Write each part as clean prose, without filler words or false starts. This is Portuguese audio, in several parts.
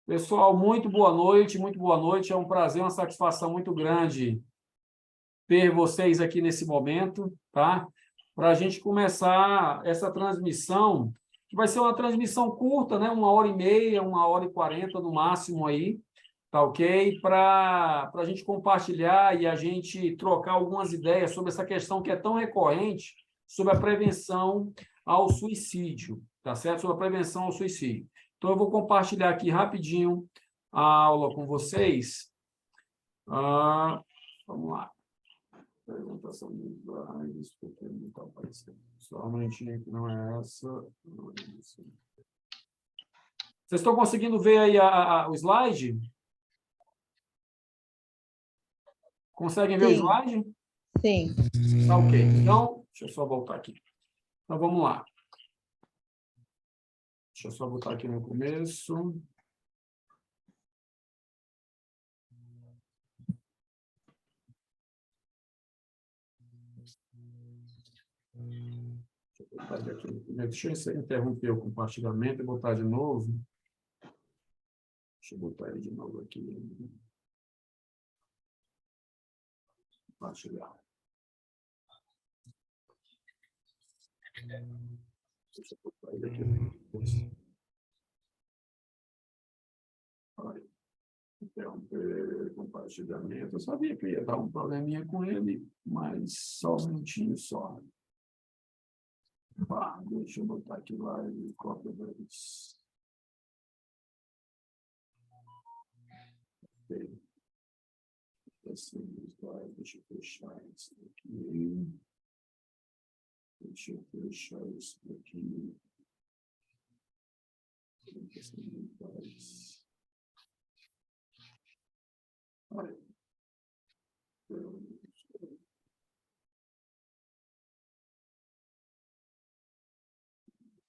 Pessoal, muito boa noite, muito boa noite. É um prazer, uma satisfação muito grande ter vocês aqui nesse momento, tá? Para a gente começar essa transmissão, que vai ser uma transmissão curta, né? 1h30, 1h40 no máximo aí, tá ok? Para a gente compartilhar e a gente trocar algumas ideias sobre essa questão que é tão recorrente, sobre a prevenção ao suicídio, tá certo? Sobre a prevenção ao suicídio. Então, eu vou compartilhar aqui rapidinho a aula com vocês. Vamos lá. Apresentação de slides, porque não está aparecendo. Só um momentinho que não é essa. Não é isso. Vocês estão conseguindo ver aí o slide? Conseguem ver o slide? Sim. Tá ok. Então, deixa eu só voltar aqui. Então, vamos lá. Deixa eu só botar aqui no começo. Deixa eu interromper o compartilhamento e botar de novo. Deixa eu botar ele de novo aqui. Compartilhar. Deixa eu botar ele aqui. Interromper compartilhamento. Eu sabia que ia dar um probleminha com ele, mas só um minutinho só. Deixa eu botar aqui lá e cópia deles. Ok. Deixa eu fechar isso aqui. Deixa eu fechar isso aqui.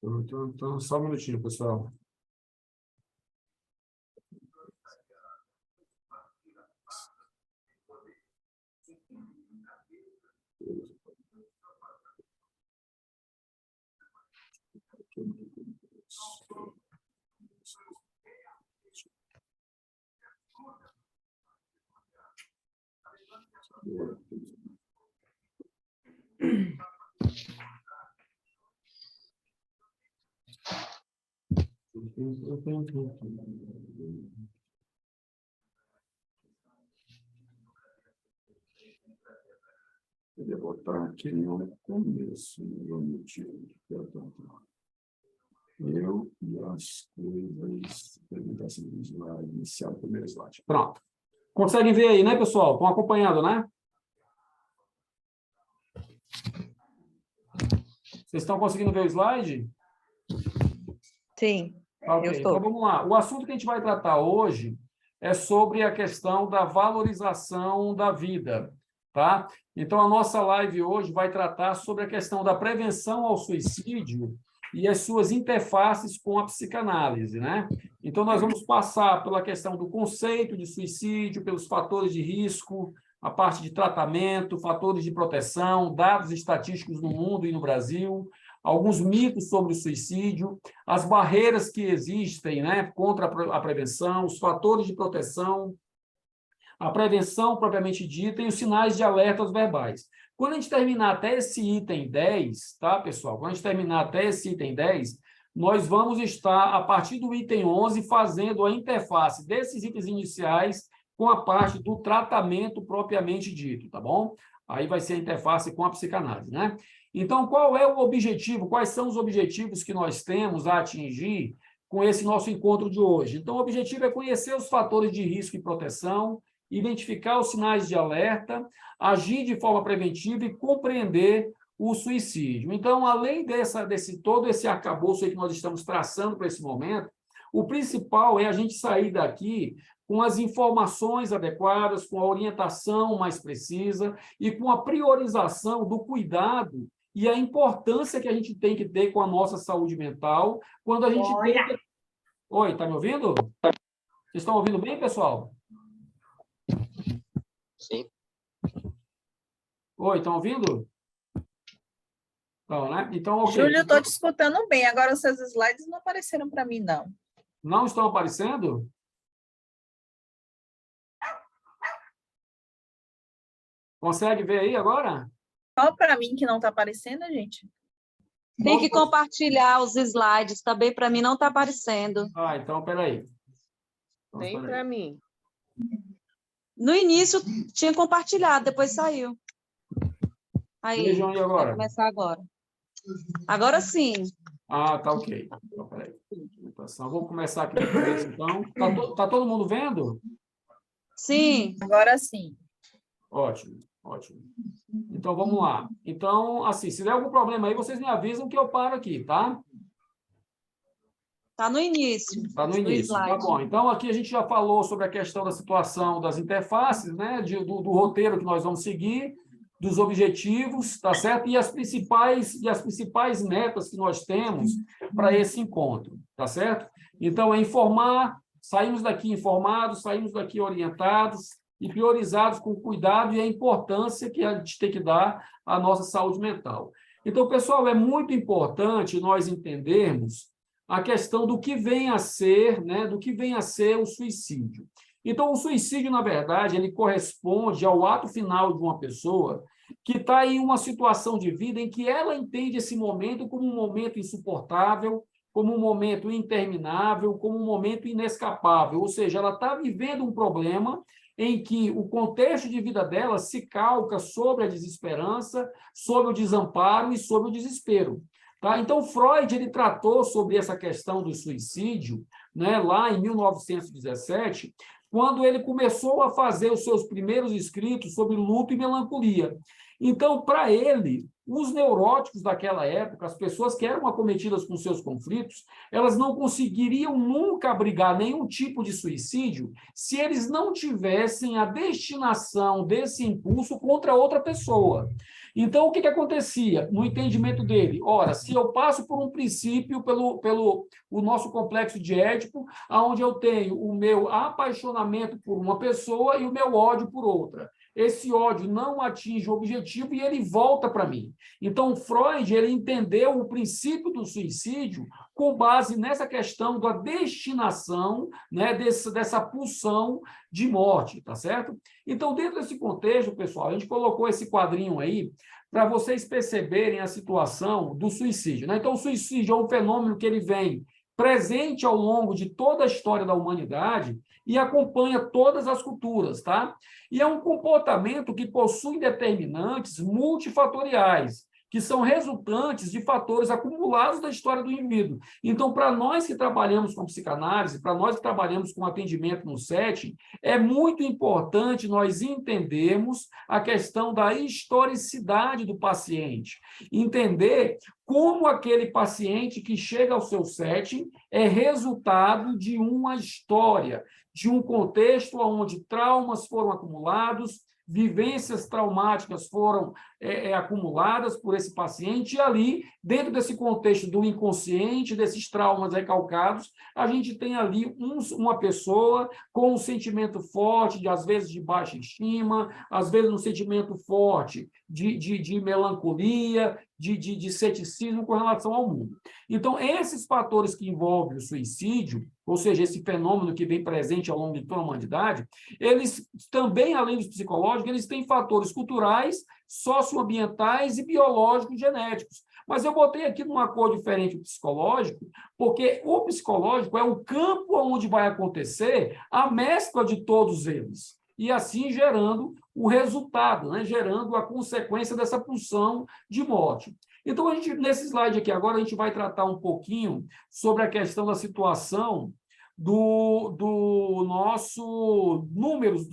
Então, só um minutinho, pessoal. Eu ia botar aqui no começo, no motivo. Eu e as coisas. Apresentação do slide, iniciar o primeiro slide. Pronto. Conseguem ver aí, né, pessoal? Estão acompanhando, né? Vocês estão conseguindo ver o slide? Sim. Ok, então vamos lá. O assunto que a gente vai tratar hoje é sobre a questão da valorização da vida, tá? Então, a nossa live hoje vai tratar sobre a questão da prevenção ao suicídio e as suas interfaces com a psicanálise, né? Então, nós vamos passar pela questão do conceito de suicídio, pelos fatores de risco, a parte de tratamento, fatores de proteção, dados estatísticos no mundo e no Brasil, alguns mitos sobre o suicídio, as barreiras que existem, né, contra a prevenção, os fatores de proteção, a prevenção propriamente dita e os sinais de alertas verbais. Quando a gente terminar até esse item 10, tá, pessoal? Quando a gente terminar até esse item 10, nós vamos estar, a partir do item 11, fazendo a interface desses itens iniciais com a parte do tratamento propriamente dito, tá bom? Aí vai ser a interface com a psicanálise, né? Então, qual é o objetivo? Quais são os objetivos que nós temos a atingir com esse nosso encontro de hoje? Então, o objetivo é conhecer os fatores de risco e proteção, identificar os sinais de alerta, agir de forma preventiva e compreender o suicídio. Então, além todo esse arcabouço aí que nós estamos traçando para esse momento, o principal é a gente sair daqui com as informações adequadas, com a orientação mais precisa e com a priorização do cuidado e a importância que a gente tem que ter com a nossa saúde mental quando a gente tenta... Oi, está me ouvindo? Vocês estão ouvindo bem, pessoal? Sim. Oi, estão ouvindo? Então, né? Então, ok. Júlio, eu estou te escutando bem. Agora, os seus slides não apareceram para mim, não. Não estão aparecendo? Consegue ver aí agora? Só para mim que não está aparecendo, gente. Tem que compartilhar os slides, também para mim não está aparecendo. Ah, então, peraí. Então, Nem espera para aí. mim. No início tinha compartilhado, depois saiu. Aí, Vejam aí vai agora. começar agora. Agora sim. Ah, tá ok. Então, peraí. Vou começar aqui do começo, então. Tá todo mundo vendo? Sim. Agora sim. Ótimo, ótimo. Então, vamos lá. Então, assim, se der algum problema aí, vocês me avisam que eu paro aqui, tá? Está no início. Está no do início. Tá slide. bom. Então, aqui a gente já falou sobre a questão da situação das interfaces, né? Do roteiro que nós vamos seguir, dos objetivos, tá certo? E as principais metas que nós temos para esse encontro, tá certo? Então, é informar, saímos daqui informados, saímos daqui orientados e priorizados com cuidado e a importância que a gente tem que dar à nossa saúde mental. Então, pessoal, é muito importante nós entendermos a questão do que vem a ser, né, do que vem a ser o suicídio. Então, o suicídio, na verdade, ele corresponde ao ato final de uma pessoa que está em uma situação de vida em que ela entende esse momento como um momento insuportável, como um momento interminável, como um momento inescapável, ou seja, ela está vivendo um problema em que o contexto de vida dela se calca sobre a desesperança, sobre o desamparo e sobre o desespero. Tá? Então, Freud ele tratou sobre essa questão do suicídio, né, lá em 1917, quando ele começou a fazer os seus primeiros escritos sobre luto e melancolia. Então, para ele, os neuróticos daquela época, as pessoas que eram acometidas com seus conflitos, elas não conseguiriam nunca abrigar nenhum tipo de suicídio se eles não tivessem a destinação desse impulso contra outra pessoa. Então, o que acontecia no entendimento dele? Ora, se eu passo por um princípio, pelo o nosso complexo de Édipo, onde eu tenho o meu apaixonamento por uma pessoa e o meu ódio por outra. Esse ódio não atinge o objetivo e ele volta para mim. Então, Freud ele entendeu o princípio do suicídio com base nessa questão da destinação, né, dessa pulsão de morte, tá certo? Então, dentro desse contexto, pessoal, a gente colocou esse quadrinho aí para vocês perceberem a situação do suicídio, né? Então, o suicídio é um fenômeno que ele vem presente ao longo de toda a história da humanidade e acompanha todas as culturas, tá? E é um comportamento que possui determinantes multifatoriais, que são resultantes de fatores acumulados da história do indivíduo. Então, para nós que trabalhamos com psicanálise, para nós que trabalhamos com atendimento no setting, é muito importante nós entendermos a questão da historicidade do paciente, entender como aquele paciente que chega ao seu setting é resultado de uma história, de um contexto onde traumas foram acumulados, vivências traumáticas foram acumuladas por esse paciente, e ali, dentro desse contexto do inconsciente, desses traumas recalcados, a gente tem ali uma pessoa com um sentimento forte, às vezes de baixa estima, às vezes um sentimento forte de melancolia, de ceticismo com relação ao mundo. Então, esses fatores que envolvem o suicídio, ou seja, esse fenômeno que vem presente ao longo de toda a humanidade, eles também, além dos psicológicos, eles têm fatores culturais, socioambientais e biológicos genéticos. Mas eu botei aqui numa cor diferente o psicológico, porque o psicológico é o campo onde vai acontecer a mescla de todos eles, e assim gerando o resultado, né? Gerando a consequência dessa pulsão de morte. Então, nesse slide aqui agora, a gente vai tratar um pouquinho sobre a questão da situação dos nossos números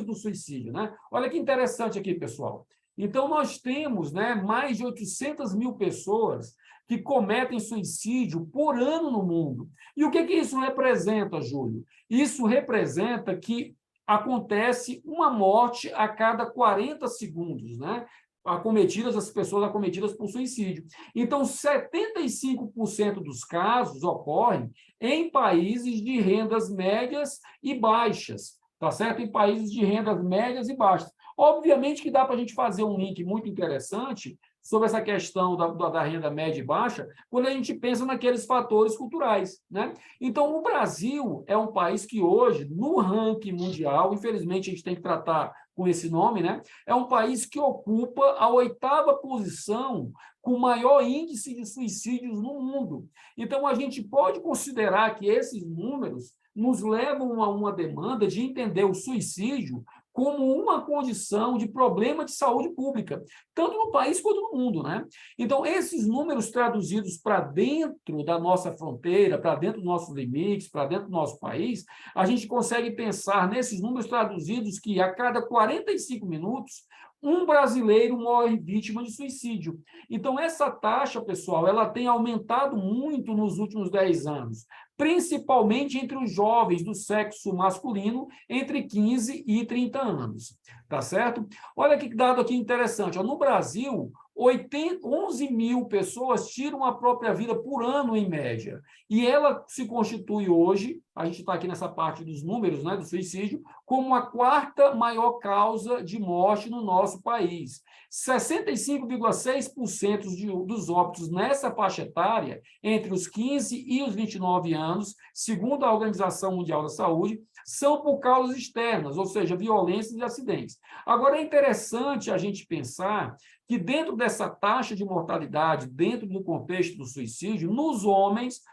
do suicídio, né? Olha que interessante aqui, pessoal. Então, nós temos, né, mais de 800 mil pessoas que cometem suicídio por ano no mundo. E o que isso representa, Júlio? Isso representa que acontece uma morte a cada 40 segundos, né? As pessoas acometidas por suicídio. Então, 75% dos casos ocorrem em países de rendas médias e baixas, tá certo? Em países de rendas médias e baixas. Obviamente que dá para a gente fazer um link muito interessante sobre essa questão da renda média e baixa, quando a gente pensa naqueles fatores culturais, né? Então, o Brasil é um país que hoje, no ranking mundial, infelizmente a gente tem que tratar com esse nome, né? É um país que ocupa a 8ª posição com maior índice de suicídios no mundo. Então, a gente pode considerar que esses números nos levam a uma demanda de entender o suicídio como uma condição de problema de saúde pública, tanto no país quanto no mundo, né? Então, esses números traduzidos para dentro da nossa fronteira, para dentro dos nossos limites, para dentro do nosso país, a gente consegue pensar nesses números traduzidos que a cada 45 minutos, um brasileiro morre vítima de suicídio. Então, essa taxa, pessoal, ela tem aumentado muito nos últimos 10 anos, principalmente entre os jovens do sexo masculino, entre 15 e 30 anos. Tá certo? Olha que dado aqui interessante. No Brasil, 11 mil pessoas tiram a própria vida por ano, em média. E ela se constitui hoje, a gente está aqui nessa parte dos números, né, do suicídio, como a 4ª maior causa de morte no nosso país. 65,6% dos óbitos nessa faixa etária, entre os 15 e os 29 anos, segundo a Organização Mundial da Saúde, são por causas externas, ou seja, violências e acidentes. Agora, é interessante a gente pensar que dentro dessa taxa de mortalidade, dentro do contexto do suicídio, nos homens,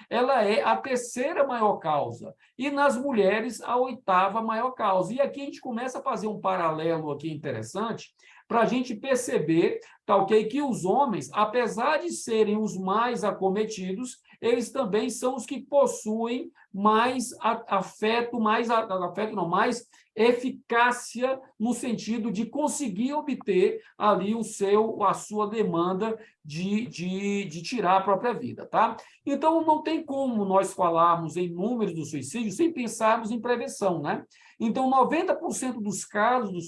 ela é a 3ª maior causa, e nas mulheres, a 8ª maior causa. E aqui a gente começa a fazer um paralelo aqui interessante, para a gente perceber, tá, okay, que os homens, apesar de serem os mais acometidos, eles também são os que possuem mais mais eficácia no sentido de conseguir obter ali a sua demanda de tirar a própria vida, tá? Então, não tem como nós falarmos em números do suicídio sem pensarmos em prevenção, né? Então, 90% dos casos de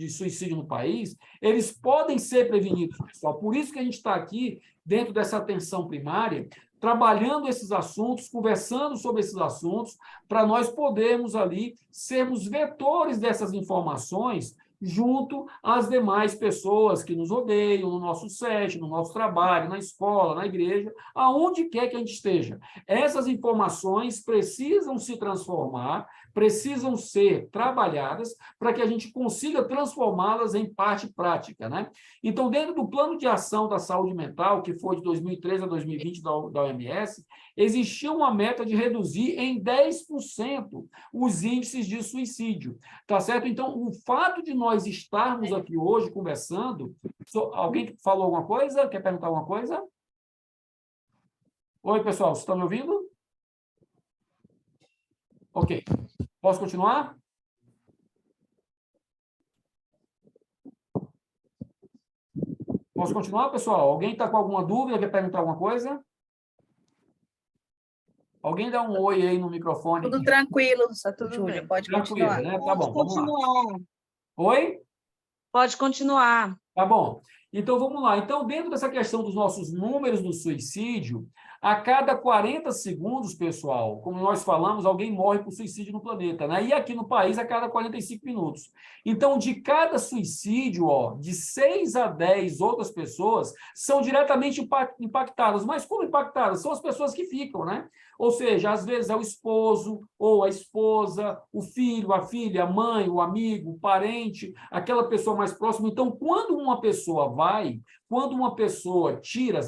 suicídio no país, eles podem ser prevenidos, pessoal. Por isso que a gente está aqui, dentro dessa atenção primária, trabalhando esses assuntos, conversando sobre esses assuntos, para nós podermos ali sermos vetores dessas informações junto às demais pessoas que nos rodeiam, no nosso set, no nosso trabalho, na escola, na igreja, aonde quer que a gente esteja. Essas informações precisam se transformar, precisam ser trabalhadas para que a gente consiga transformá-las em parte prática, né? Então, dentro do Plano de Ação da Saúde Mental, que foi de 2013 a 2020 da OMS, existia uma meta de reduzir em 10% os índices de suicídio, tá certo? Então, o fato de nós estarmos aqui hoje conversando... Alguém falou alguma coisa? Quer perguntar alguma coisa? Oi, pessoal, vocês estão me ouvindo? Ok. Posso continuar? Posso continuar, pessoal? Alguém está com alguma dúvida? Quer perguntar alguma coisa? Alguém dá um oi aí no microfone. Tudo tranquilo, tudo Júlia, bem. pode Tranquilo, continuar. né? Tá bom, vamos lá. Oi? Pode continuar. Tá bom. Então, vamos lá. Então, dentro dessa questão dos nossos números do suicídio, a cada 40 segundos, pessoal, como nós falamos, alguém morre por suicídio no planeta, né? E aqui no país, a cada 45 minutos. Então, de cada suicídio, de 6 a 10 outras pessoas são diretamente impactadas. Mas como impactadas? São as pessoas que ficam, né? Ou seja, às vezes é o esposo ou a esposa, o filho, a filha, a mãe, o amigo, o parente, aquela pessoa mais próxima. Então, quando uma pessoa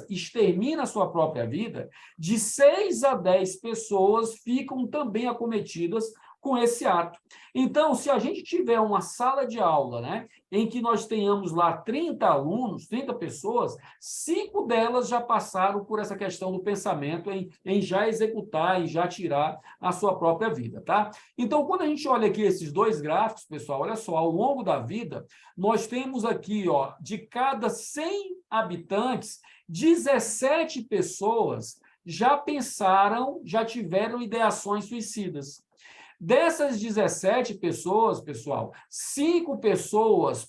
extermina a sua própria vida, de 6 a 10 pessoas ficam também acometidas com esse ato. Então, se a gente tiver uma sala de aula, né, em que nós tenhamos lá 30 alunos, 30 pessoas, 5 delas já passaram por essa questão do pensamento em já executar e já tirar a sua própria vida, tá? Então, quando a gente olha aqui esses dois gráficos, pessoal, olha só, ao longo da vida, nós temos aqui, de cada 100 habitantes, 17 pessoas já pensaram, já tiveram ideações suicidas. Dessas 17 pessoas, pessoal, 5 pessoas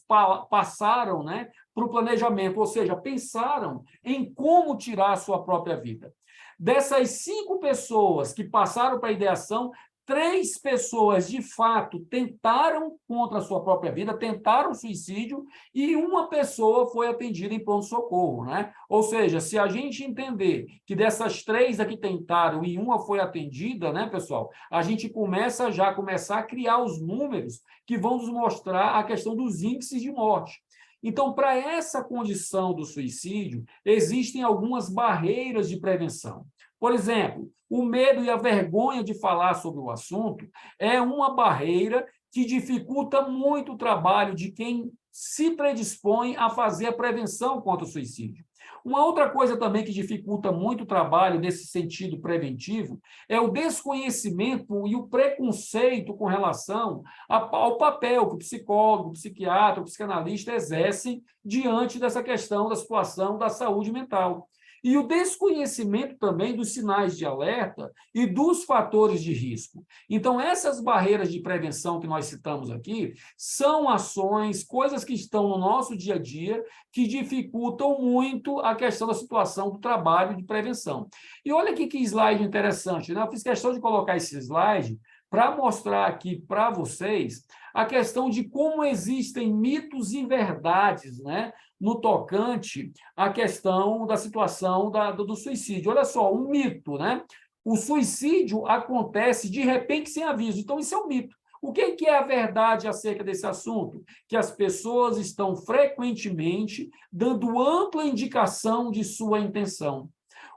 passaram, né, para o planejamento, ou seja, pensaram em como tirar a sua própria vida. Dessas 5 pessoas que passaram para a ideação, 3 pessoas, de fato, tentaram contra a sua própria vida, tentaram suicídio, e uma pessoa foi atendida em pronto-socorro, né? Ou seja, se a gente entender que dessas 3 aqui tentaram e uma foi atendida, né, pessoal, a gente começa a criar os números que vão nos mostrar a questão dos índices de morte. Então, para essa condição do suicídio, existem algumas barreiras de prevenção. Por exemplo, o medo e a vergonha de falar sobre o assunto é uma barreira que dificulta muito o trabalho de quem se predispõe a fazer a prevenção contra o suicídio. Uma outra coisa também que dificulta muito o trabalho nesse sentido preventivo é o desconhecimento e o preconceito com relação ao papel que o psicólogo, o psiquiatra, o psicanalista exercem diante dessa questão da situação da saúde mental. E o desconhecimento também dos sinais de alerta e dos fatores de risco. Então, essas barreiras de prevenção que nós citamos aqui são ações, coisas que estão no nosso dia a dia, que dificultam muito a questão da situação do trabalho de prevenção. E olha aqui que slide interessante, né? Eu fiz questão de colocar esse slide para mostrar aqui para vocês a questão de como existem mitos e verdades, né, no tocante à questão da situação do suicídio. Olha só, um mito, né? O suicídio acontece de repente sem aviso. Então, isso é um mito. O que é a verdade acerca desse assunto? Que as pessoas estão frequentemente dando ampla indicação de sua intenção.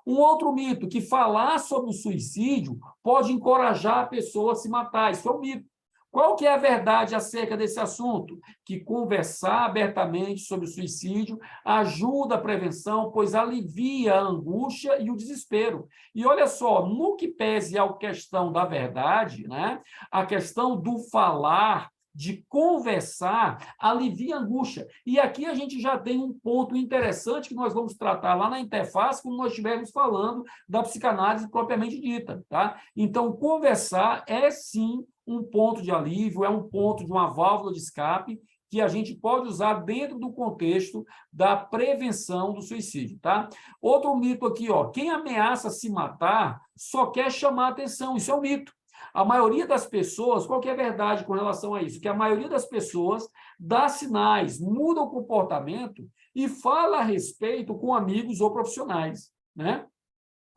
Um outro mito, que falar sobre o suicídio pode encorajar a pessoa a se matar. Isso é um mito. Qual que é a verdade acerca desse assunto? Que conversar abertamente sobre o suicídio ajuda a prevenção, pois alivia a angústia e o desespero. E olha só, no que pese à questão da verdade, né, a questão do falar, de conversar, alivia a angústia. E aqui a gente já tem um ponto interessante que nós vamos tratar lá na interface, quando nós estivermos falando da psicanálise propriamente dita, tá? Então, conversar é, sim, um ponto de alívio, é um ponto de uma válvula de escape que a gente pode usar dentro do contexto da prevenção do suicídio, tá? Outro mito aqui, ó, quem ameaça se matar só quer chamar atenção, isso é um mito. A maioria das pessoas, qual que é a verdade com relação a isso? Que a maioria das pessoas dá sinais, muda o comportamento e fala a respeito com amigos ou profissionais, né?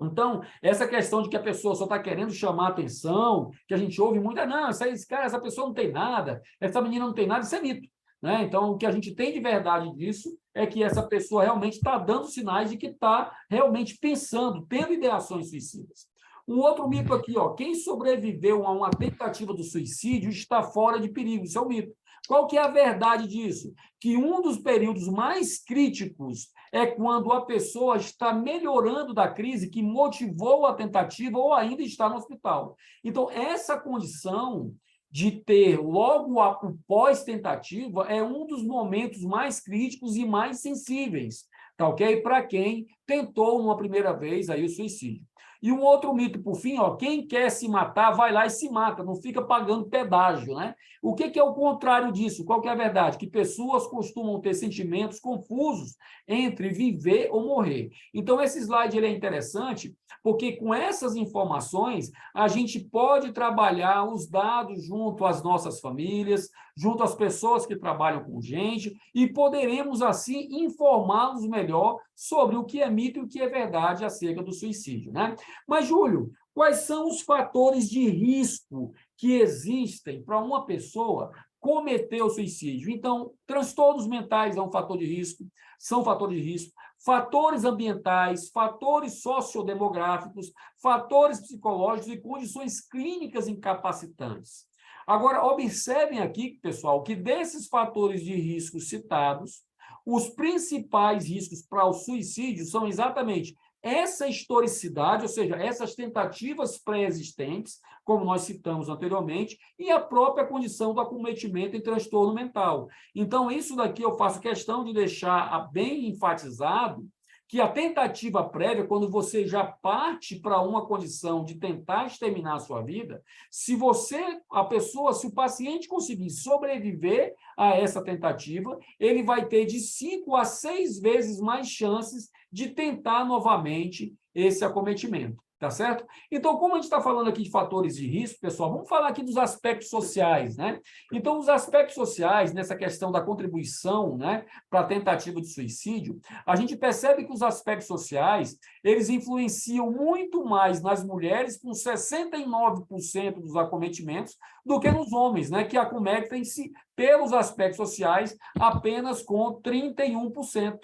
Então, essa questão de que a pessoa só está querendo chamar atenção, que a gente ouve muito, não, essa pessoa não tem nada, essa menina não tem nada, isso é mito, né? Então, o que a gente tem de verdade disso é que essa pessoa realmente está dando sinais de que está realmente pensando, tendo ideações suicidas. Um outro mito aqui, ó, quem sobreviveu a uma tentativa do suicídio está fora de perigo, isso é um mito. Qual que é a verdade disso? Que um dos períodos mais críticos é quando a pessoa está melhorando da crise que motivou a tentativa ou ainda está no hospital. Então, essa condição de ter logo o pós-tentativa é um dos momentos mais críticos e mais sensíveis, tá ok? Para quem tentou uma primeira vez aí o suicídio. E um outro mito, por fim, ó, quem quer se matar, vai lá e se mata, não fica pagando pedágio, né? O que é o contrário disso? Qual que é a verdade? Que pessoas costumam ter sentimentos confusos entre viver ou morrer. Então, esse slide ele é interessante, porque com essas informações, a gente pode trabalhar os dados junto às nossas famílias, junto às pessoas que trabalham com gente, e poderemos, assim, informá-los melhor sobre o que é mito e o que é verdade acerca do suicídio, né? Mas, Júlio, quais são os fatores de risco que existem para uma pessoa cometer o suicídio? Então, transtornos mentais é um fator de risco, são fatores de risco, fatores ambientais, fatores sociodemográficos, fatores psicológicos e condições clínicas incapacitantes. Agora, observem aqui, pessoal, que desses fatores de risco citados, os principais riscos para o suicídio são exatamente essa historicidade, ou seja, essas tentativas pré-existentes, como nós citamos anteriormente, e a própria condição do acometimento em transtorno mental. Então, isso daqui eu faço questão de deixar bem enfatizado, que a tentativa prévia, quando você já parte para uma condição de tentar exterminar a sua vida, se o paciente conseguir sobreviver a essa tentativa, ele vai ter de 5 a 6 vezes mais chances de tentar novamente esse acometimento. Tá certo? Então, como a gente está falando aqui de fatores de risco, pessoal, vamos falar aqui dos aspectos sociais, né? Então, os aspectos sociais, nessa questão da contribuição, né, para a tentativa de suicídio, a gente percebe que os aspectos sociais, eles influenciam muito mais nas mulheres, com 69% dos acometimentos, do que nos homens, né, que acometem-se pelos aspectos sociais apenas com 31%.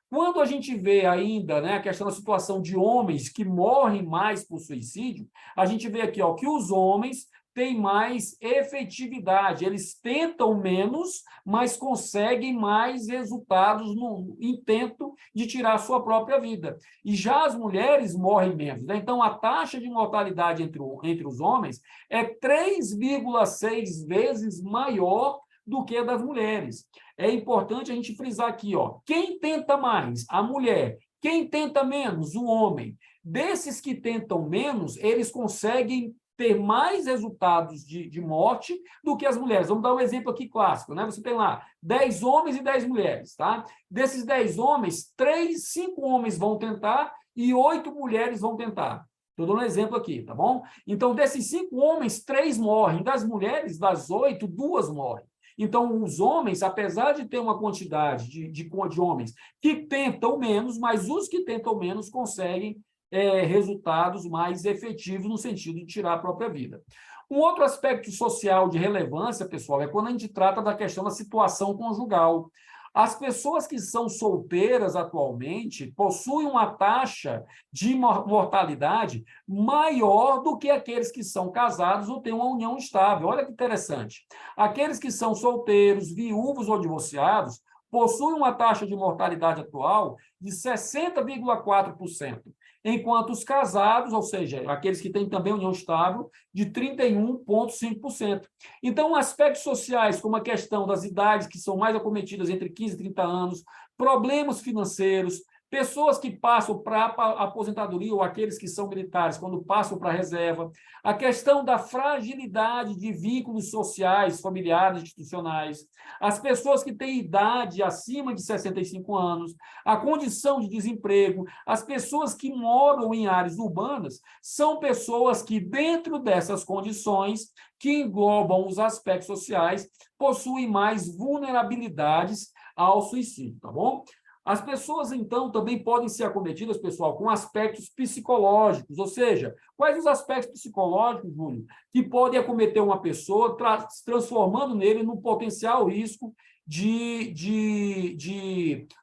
Quando a gente vê ainda, né, a questão da situação de homens que morrem mais por suicídio, a gente vê aqui, ó, que os homens têm mais efetividade, eles tentam menos, mas conseguem mais resultados no intento de tirar a sua própria vida. E já as mulheres morrem menos, né? Então, a taxa de mortalidade entre os homens é 3,6 vezes maior do que a das mulheres. É importante a gente frisar aqui, ó, quem tenta mais? A mulher. Quem tenta menos? O homem. Desses que tentam menos, eles conseguem ter mais resultados de morte do que as mulheres. Vamos dar um exemplo aqui clássico, né? Você tem lá 10 homens e 10 mulheres, tá? Desses 10 homens, 5 homens vão tentar e 8 mulheres vão tentar. Estou dando um exemplo aqui, tá bom? Então, desses 5 homens, 3 morrem. Das mulheres, das 8, 2 morrem. Então, os homens, apesar de ter uma quantidade de homens que tentam menos, mas os que tentam menos conseguem resultados mais efetivos no sentido de tirar a própria vida. Um outro aspecto social de relevância, pessoal, é quando a gente trata da questão da situação conjugal. As pessoas que são solteiras atualmente possuem uma taxa de mortalidade maior do que aqueles que são casados ou têm uma união estável. Olha que interessante. Aqueles que são solteiros, viúvos ou divorciados possuem uma taxa de mortalidade atual de 60,4%, enquanto os casados, ou seja, aqueles que têm também união estável, de 31,5%. Então, aspectos sociais, como a questão das idades que são mais acometidas entre 15 e 30 anos, problemas financeiros, pessoas que passam para a aposentadoria ou aqueles que são militares, quando passam para a reserva, a questão da fragilidade de vínculos sociais, familiares, institucionais, as pessoas que têm idade acima de 65 anos, a condição de desemprego, as pessoas que moram em áreas urbanas, são pessoas que, dentro dessas condições, que englobam os aspectos sociais, possuem mais vulnerabilidades ao suicídio, tá bom? As pessoas, então, também podem ser acometidas, pessoal, com aspectos psicológicos, ou seja, quais os aspectos psicológicos, Júlio, que podem acometer uma pessoa, transformando nele num potencial risco de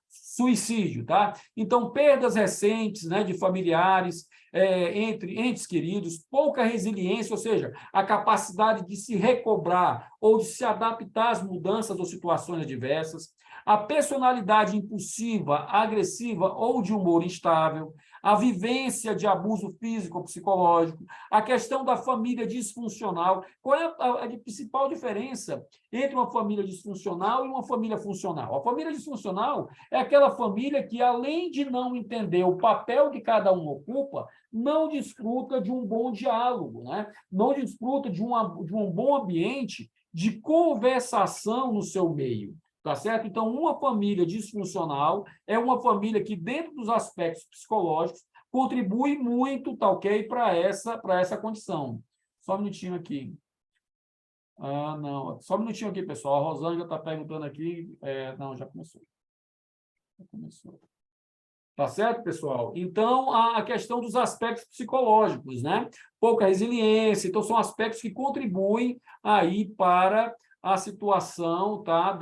suicídio, tá? Então, perdas recentes, né, de familiares, entre entes queridos, pouca resiliência, ou seja, a capacidade de se recobrar ou de se adaptar às mudanças ou situações adversas, a personalidade impulsiva, agressiva ou de humor instável, a vivência de abuso físico ou psicológico, a questão da família disfuncional. Qual é a principal diferença entre uma família disfuncional e uma família funcional? A família disfuncional é aquela família que, além de não entender o papel que cada um ocupa, não desfruta de um bom diálogo, né? Não desfruta de um bom ambiente de conversação no seu meio. Tá certo? Então, uma família disfuncional é uma família que, dentro dos aspectos psicológicos, contribui muito, tá ok, para essa condição. Só um minutinho aqui. Ah, não. Só um minutinho aqui, pessoal. A Rosângela está perguntando aqui. Não, já começou. Já começou. Tá certo, pessoal? Então, a questão dos aspectos psicológicos, né? Pouca resiliência. Então, são aspectos que contribuem aí para a situação, tá,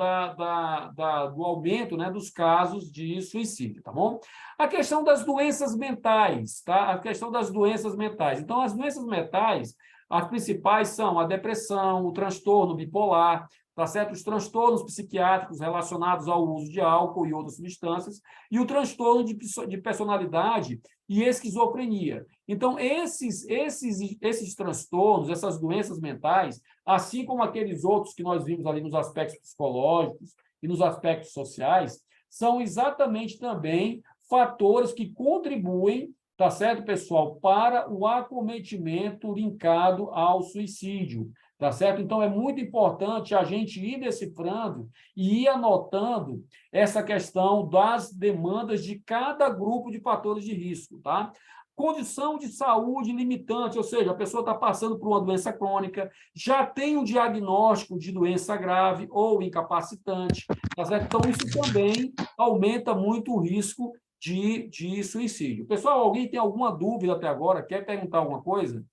do aumento, né, dos casos de suicídio, tá bom? A questão das doenças mentais, tá? A questão das doenças mentais. Então, as doenças mentais, as principais são a depressão, o transtorno bipolar, tá certo? Os transtornos psiquiátricos relacionados ao uso de álcool e outras substâncias, e o transtorno de personalidade e esquizofrenia. Então, esses transtornos, essas doenças mentais, assim como aqueles outros que nós vimos ali nos aspectos psicológicos e nos aspectos sociais, são exatamente também fatores que contribuem, tá certo, pessoal, para o acometimento linkado ao suicídio. Tá certo? Então, é muito importante a gente ir decifrando e ir anotando essa questão das demandas de cada grupo de fatores de risco, tá? Condição de saúde limitante, ou seja, a pessoa está passando por uma doença crônica, já tem um diagnóstico de doença grave ou incapacitante, tá certo? Então, isso também aumenta muito o risco de suicídio. Pessoal, alguém tem alguma dúvida até agora? Quer perguntar alguma coisa?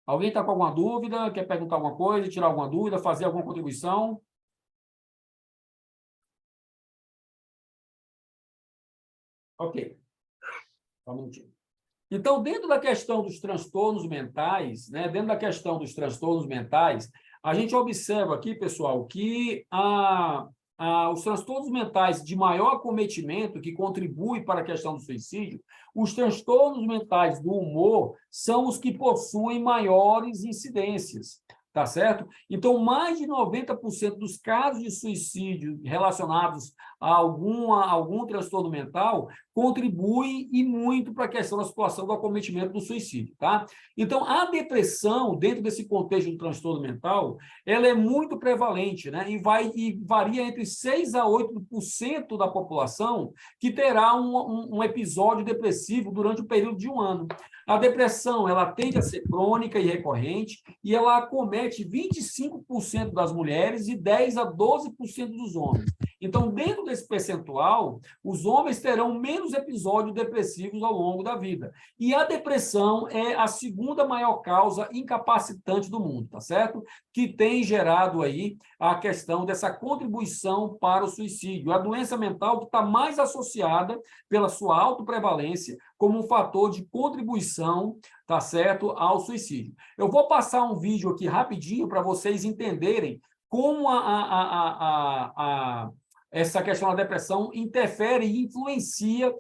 Alguém está com alguma dúvida? Quer perguntar alguma coisa, tirar alguma dúvida, fazer alguma contribuição? Ok. Só um minutinho. Então, dentro da questão dos transtornos mentais, né, dentro da questão dos transtornos mentais, a gente observa aqui, pessoal, que os transtornos mentais de maior acometimento, que contribuem para a questão do suicídio, os transtornos mentais do humor são os que possuem maiores incidências, tá certo? Então, mais de 90% dos casos de suicídio relacionados a algum transtorno mental contribui e muito para a questão da situação do acometimento do suicídio, tá? Então, a depressão, dentro desse contexto do transtorno mental, ela é muito prevalente, né? E varia entre 6 a 8% da população que terá um episódio depressivo durante o período de um ano. A depressão, ela tende a ser crônica e recorrente, e ela acomete 25% das mulheres e 10 a 12% dos homens. Então, dentro desse percentual, os homens terão menos episódios depressivos ao longo da vida. E a depressão é a segunda maior causa incapacitante do mundo, tá certo? Que tem gerado aí a questão dessa contribuição para o suicídio. A doença mental que está mais associada pela sua autoprevalência como um fator de contribuição, tá certo, ao suicídio. Eu vou passar um vídeo aqui rapidinho para vocês entenderem como essa questão da depressão interfere e influencia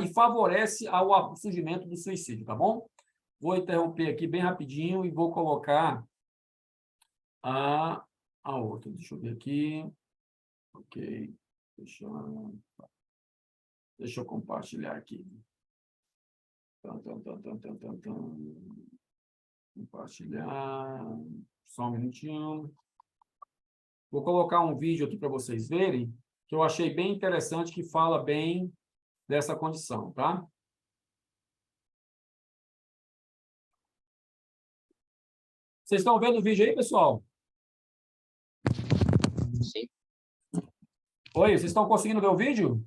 e favorece ao surgimento do suicídio, tá bom? Vou interromper aqui bem rapidinho e vou colocar a outra. Deixa eu ver aqui. Ok. Deixa eu compartilhar aqui. Compartilhar. Só um minutinho. Vou colocar um vídeo aqui para vocês verem, que eu achei bem interessante, que fala bem dessa condição, tá? Vocês estão vendo o vídeo aí, pessoal? Sim. Oi, vocês estão conseguindo ver o vídeo?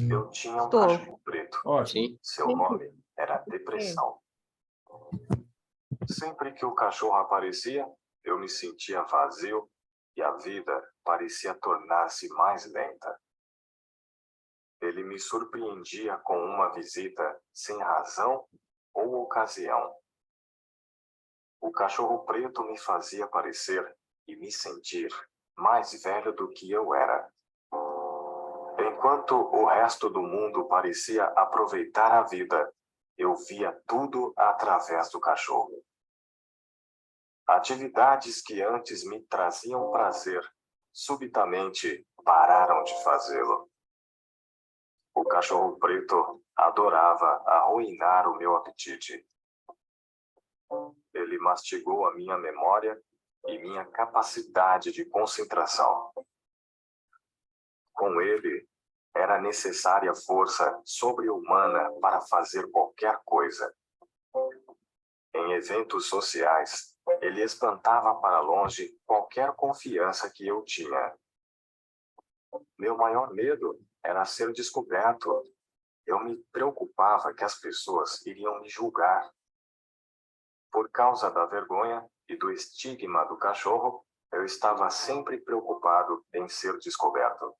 Eu tinha um Tô. cachorro preto. Ótimo. Sim. Seu nome era Depressão. Sempre que o cachorro aparecia, eu me sentia vazio e a vida parecia tornar-se mais lenta. Ele me surpreendia com uma visita sem razão ou ocasião. O cachorro preto me fazia parecer e me sentir mais velho do que eu era. Enquanto o resto do mundo parecia aproveitar a vida, eu via tudo através do cachorro. Atividades que antes me traziam prazer, subitamente pararam de fazê-lo. O cachorro preto adorava arruinar o meu apetite. Ele mastigou a minha memória e minha capacidade de concentração. Com ele, era necessária força sobre-humana para fazer qualquer coisa. Em eventos sociais, ele espantava para longe qualquer confiança que eu tinha. Meu maior medo era ser descoberto. Eu me preocupava que as pessoas iriam me julgar. Por causa da vergonha e do estigma do cachorro, eu estava sempre preocupado em ser descoberto.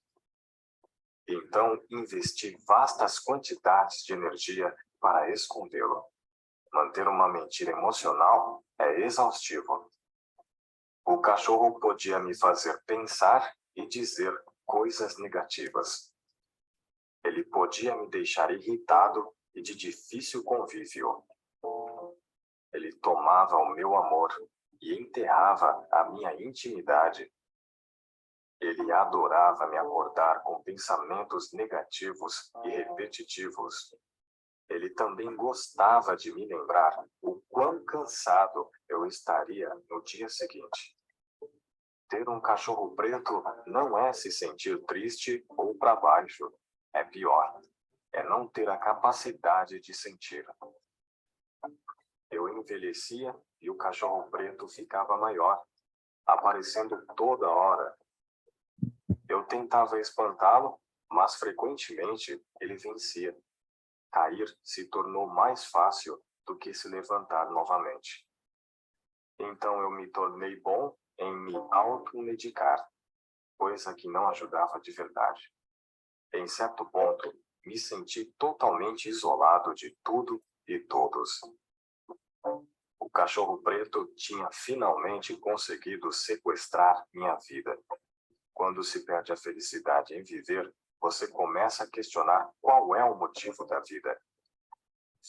Então, investi vastas quantidades de energia para escondê-lo. Manter uma mentira emocional é exaustivo. O cachorro podia me fazer pensar e dizer coisas negativas. Ele podia me deixar irritado e de difícil convívio. Ele tomava o meu amor e enterrava a minha intimidade. Ele adorava me acordar com pensamentos negativos e repetitivos. Ele também gostava de me lembrar o quão cansado eu estaria no dia seguinte. Ter um cachorro preto não é se sentir triste ou para baixo. é pior. É não ter a capacidade de sentir. Eu envelhecia e o cachorro preto ficava maior, aparecendo toda hora. Eu tentava espantá-lo, mas frequentemente ele vencia. Cair se tornou mais fácil do que se levantar novamente. Então eu me tornei bom em me automedicar, coisa que não ajudava de verdade. Em certo ponto, me senti totalmente isolado de tudo e todos. O cachorro preto tinha finalmente conseguido sequestrar minha vida. Quando se perde a felicidade em viver, você começa a questionar qual é o motivo da vida.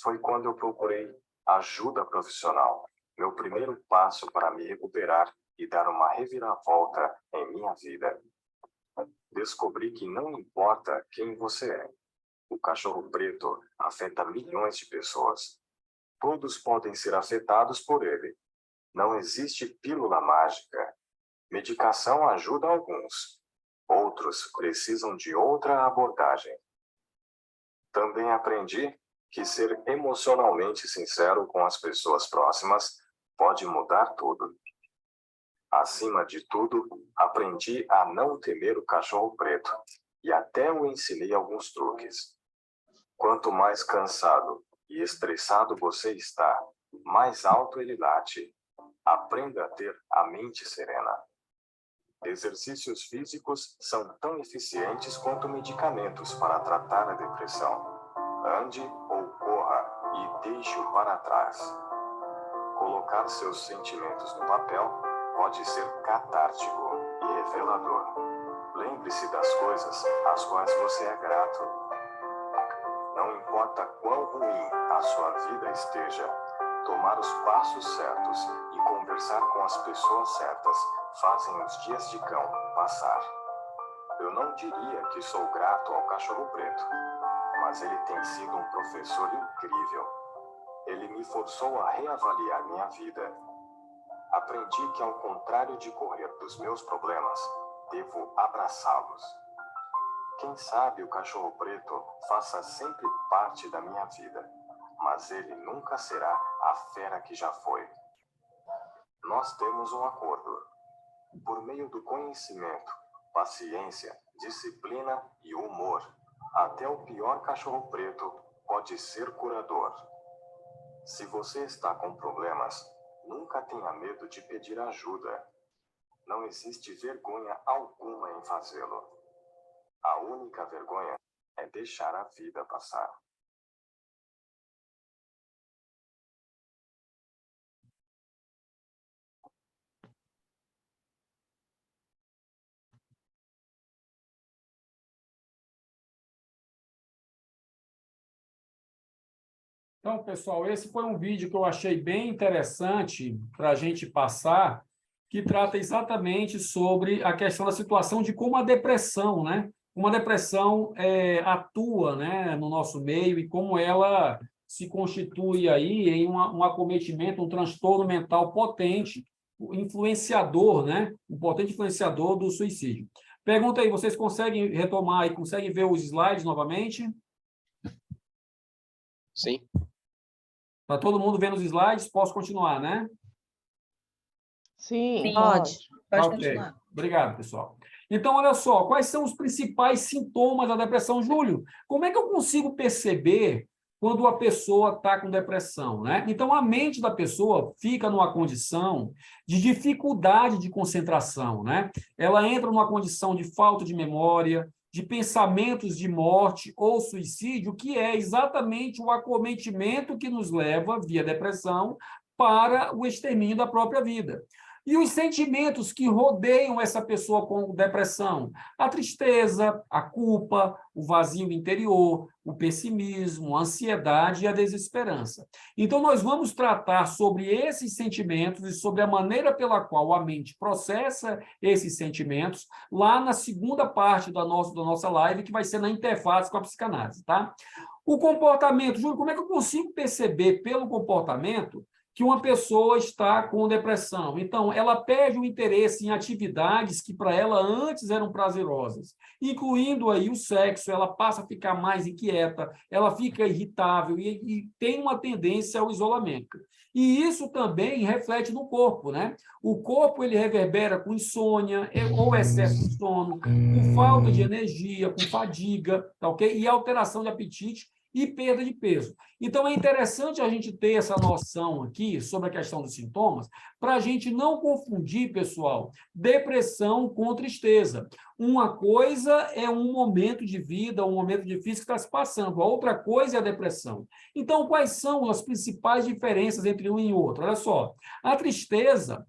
Foi quando eu procurei ajuda profissional, meu primeiro passo para me recuperar e dar uma reviravolta em minha vida. Descobri que não importa quem você é. O cachorro preto afeta milhões de pessoas. Todos podem ser afetados por ele. Não existe pílula mágica. Medicação ajuda alguns. Outros precisam de outra abordagem. Também aprendi que ser emocionalmente sincero com as pessoas próximas pode mudar tudo. Acima de tudo, aprendi a não temer o cachorro preto e até o ensinei alguns truques. Quanto mais cansado e estressado você está, mais alto ele late. Aprenda a ter a mente serena. Exercícios físicos são tão eficientes quanto medicamentos para tratar a depressão. Ande ou corra e deixe-o para trás. Colocar seus sentimentos no papel pode ser catártico e revelador. Lembre-se das coisas às quais você é grato. Não importa quão ruim a sua vida esteja, tomar os passos certos e conversar com as pessoas certas fazem os dias de cão passar. Eu não diria que sou grato ao cachorro preto, mas ele tem sido um professor incrível. Ele me forçou a reavaliar minha vida. Aprendi que, ao contrário de correr dos meus problemas, devo abraçá-los. Quem sabe o cachorro preto faça sempre parte da minha vida, mas ele nunca será a fera que já foi. Nós temos um acordo. Por meio do conhecimento, paciência, disciplina e humor, até o pior cachorro preto pode ser curador. Se você está com problemas, nunca tenha medo de pedir ajuda. Não existe vergonha alguma em fazê-lo. A única vergonha é deixar a vida passar. Então, pessoal, esse foi um vídeo que eu achei bem interessante para a gente passar, que trata exatamente sobre a questão da situação de como a depressão, né? Como a depressão atua, né, no nosso meio e como ela se constitui aí em um acometimento, um transtorno mental potente, influenciador, né? Um potente influenciador do suicídio. Pergunta aí, vocês conseguem retomar e conseguem ver os slides novamente? Sim. Está todo mundo vendo os slides? Posso continuar, né? Sim, Pode. pode Ok. continuar. Obrigado, pessoal. Então, olha só, quais são os principais sintomas da depressão, Júlio? Como é que eu consigo perceber quando a pessoa está com depressão, né? Então, a mente da pessoa fica numa condição de dificuldade de concentração, né? Ela entra numa condição de falta de memória, de pensamentos de morte ou suicídio, que é exatamente o acometimento que nos leva, via depressão, para o extermínio da própria vida. E os sentimentos que rodeiam essa pessoa com depressão? A tristeza, a culpa, o vazio interior, o pessimismo, a ansiedade e a desesperança. Então, nós vamos tratar sobre esses sentimentos e sobre a maneira pela qual a mente processa esses sentimentos lá na segunda parte da nossa live, que vai ser na interface com a psicanálise, tá? O comportamento, Júlio, como é que eu consigo perceber pelo comportamento que uma pessoa está com depressão. Então, ela perde o interesse em atividades que para ela antes eram prazerosas, incluindo aí o sexo, ela passa a ficar mais inquieta, ela fica irritável e tem uma tendência ao isolamento. E isso também reflete no corpo, né? O corpo, ele reverbera com insônia, ou excesso de sono, com falta de energia, com fadiga, tá ok? E alteração de apetite e perda de peso. Então, é interessante a gente ter essa noção aqui sobre a questão dos sintomas, para a gente não confundir, pessoal, depressão com tristeza. Uma coisa é um momento de vida, um momento difícil que está se passando, a outra coisa é a depressão. Então, quais são as principais diferenças entre um e outro? Olha só, a tristeza,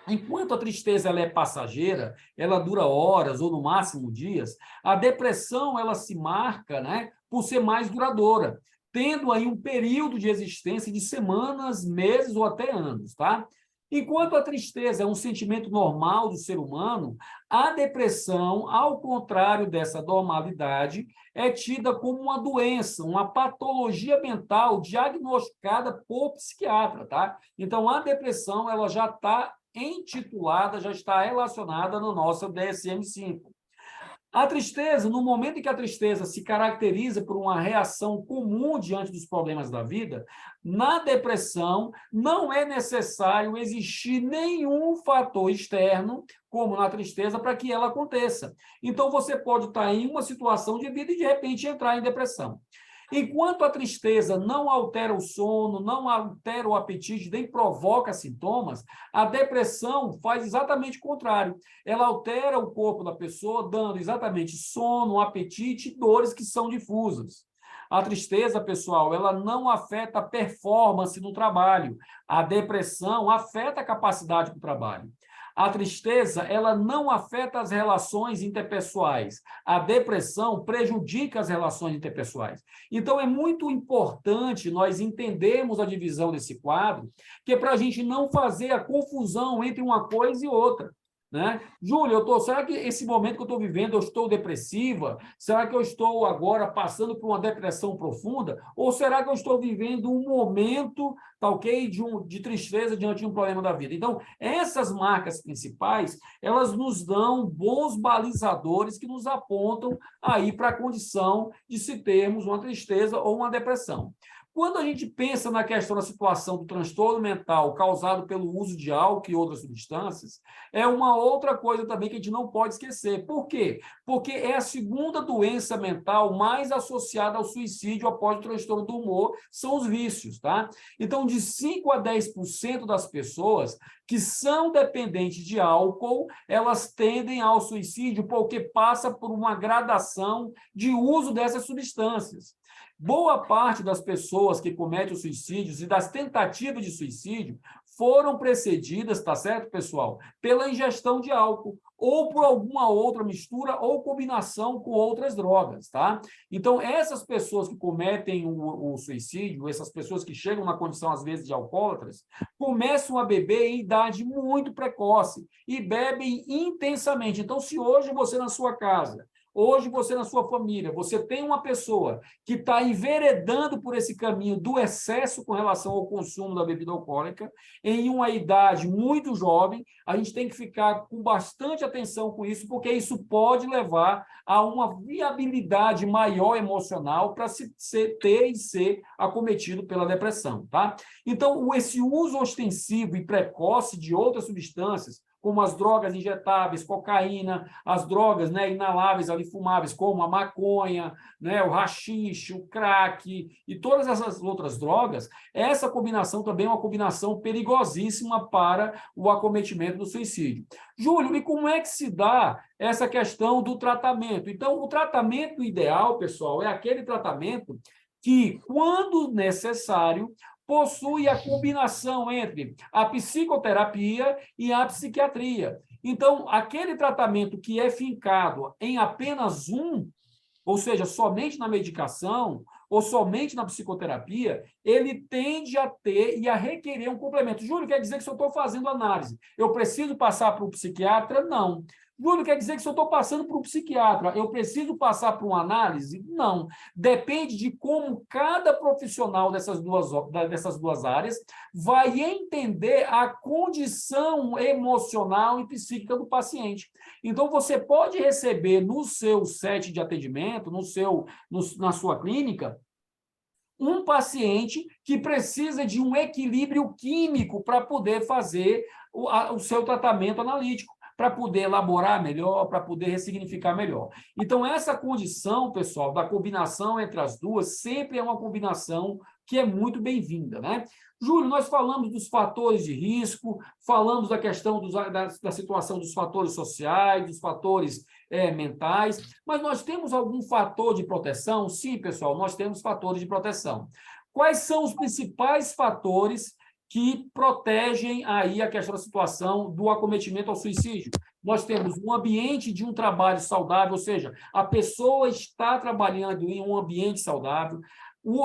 enquanto a tristeza ela é passageira, ela dura horas ou no máximo dias, a depressão ela se marca, né, por ser mais duradoura, tendo aí um período de existência de semanas, meses ou até anos, tá? Enquanto a tristeza é um sentimento normal do ser humano, a depressão, ao contrário dessa normalidade, é tida como uma doença, uma patologia mental diagnosticada por psiquiatra, tá? Então, a depressão ela já está intitulada, já está relacionada no nosso DSM-5. A tristeza, no momento em que a tristeza se caracteriza por uma reação comum diante dos problemas da vida, na depressão não é necessário existir nenhum fator externo, como na tristeza, para que ela aconteça. Então, você pode estar em uma situação de vida e, de repente, entrar em depressão. Enquanto a tristeza não altera o sono, não altera o apetite, nem provoca sintomas, a depressão faz exatamente o contrário. Ela altera o corpo da pessoa, dando exatamente sono, apetite e dores que são difusas. A tristeza, pessoal, ela não afeta a performance no trabalho. A depressão afeta a capacidade do trabalho. A tristeza, ela não afeta as relações interpessoais. A depressão prejudica as relações interpessoais. Então, é muito importante nós entendermos a divisão desse quadro, que é para a gente não fazer a confusão entre uma coisa e outra. Né? Júlia, será que esse momento que eu estou vivendo, eu estou depressiva? Será que eu estou agora passando por uma depressão profunda? Ou será que eu estou vivendo um momento, tá ok, de tristeza diante de um problema da vida? Então, essas marcas principais, elas nos dão bons balizadores que nos apontam aí para a condição de se termos uma tristeza ou uma depressão. Quando a gente pensa na questão da situação do transtorno mental causado pelo uso de álcool e outras substâncias, é uma outra coisa também que a gente não pode esquecer. Por quê? Porque é a segunda doença mental mais associada ao suicídio após o transtorno do humor, são os vícios, tá? Então, de 5 a 10% das pessoas que são dependentes de álcool, elas tendem ao suicídio porque passa por uma gradação de uso dessas substâncias. Boa parte das pessoas que cometem os suicídios e das tentativas de suicídio foram precedidas, tá certo, pessoal? Pela ingestão de álcool ou por alguma outra mistura ou combinação com outras drogas, tá? Então, essas pessoas que cometem o suicídio, essas pessoas que chegam na condição, às vezes, de alcoólatras, começam a beber em idade muito precoce e bebem intensamente. Então, se hoje você na sua casa, hoje você na sua família, você tem uma pessoa que está enveredando por esse caminho do excesso com relação ao consumo da bebida alcoólica, em uma idade muito jovem, a gente tem que ficar com bastante atenção com isso, porque isso pode levar a uma viabilidade maior emocional para se ter e ser acometido pela depressão, tá? Então, esse uso ostensivo e precoce de outras substâncias, como as drogas injetáveis, cocaína, as drogas, né, inaláveis, ali fumáveis, como a maconha, né, o haxixe, o crack e todas essas outras drogas, essa combinação também é uma combinação perigosíssima para o acometimento do suicídio. Júlio, e como é que se dá essa questão do tratamento? Então, o tratamento ideal, pessoal, é aquele tratamento que, quando necessário, possui a combinação entre a psicoterapia e a psiquiatria. Então, aquele tratamento que é fincado em apenas ou seja, somente na medicação ou somente na psicoterapia, ele tende a ter e a requerer um complemento. Júlio, quer dizer que se eu estou fazendo análise, eu preciso passar para o psiquiatra? Não. Júlio, quer dizer que se eu estou passando por um psiquiatra, eu preciso passar por uma análise? Não. Depende de como cada profissional dessas duas áreas vai entender a condição emocional e psíquica do paciente. Então, você pode receber no seu set de atendimento, na sua clínica, um paciente que precisa de um equilíbrio químico para poder fazer o seu tratamento analítico, para poder elaborar melhor, para poder ressignificar melhor. Então, essa condição, pessoal, da combinação entre as duas, sempre é uma combinação que é muito bem-vinda, né? Júlio, nós falamos dos fatores de risco, falamos da questão da situação dos fatores sociais, dos fatores mentais, mas nós temos algum fator de proteção? Sim, pessoal, nós temos fatores de proteção. Quais são os principais fatores que protegem aí a questão da situação do acometimento ao suicídio? Nós temos um ambiente de um trabalho saudável, ou seja, a pessoa está trabalhando em um ambiente saudável,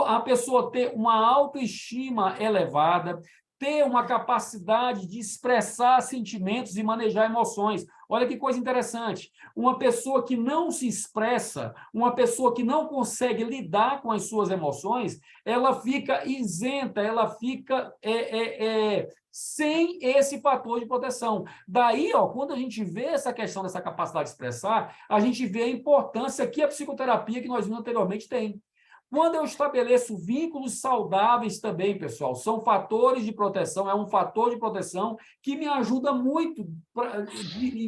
a pessoa ter uma autoestima elevada, ter uma capacidade de expressar sentimentos e manejar emoções. Olha que coisa interessante. Uma pessoa que não se expressa, uma pessoa que não consegue lidar com as suas emoções, ela fica isenta, ela fica sem esse fator de proteção. Daí, quando a gente vê essa questão dessa capacidade de expressar, a gente vê a importância que a psicoterapia que nós vimos anteriormente tem. Quando eu estabeleço vínculos saudáveis também, pessoal, são fatores de proteção, é um fator de proteção que me ajuda muito,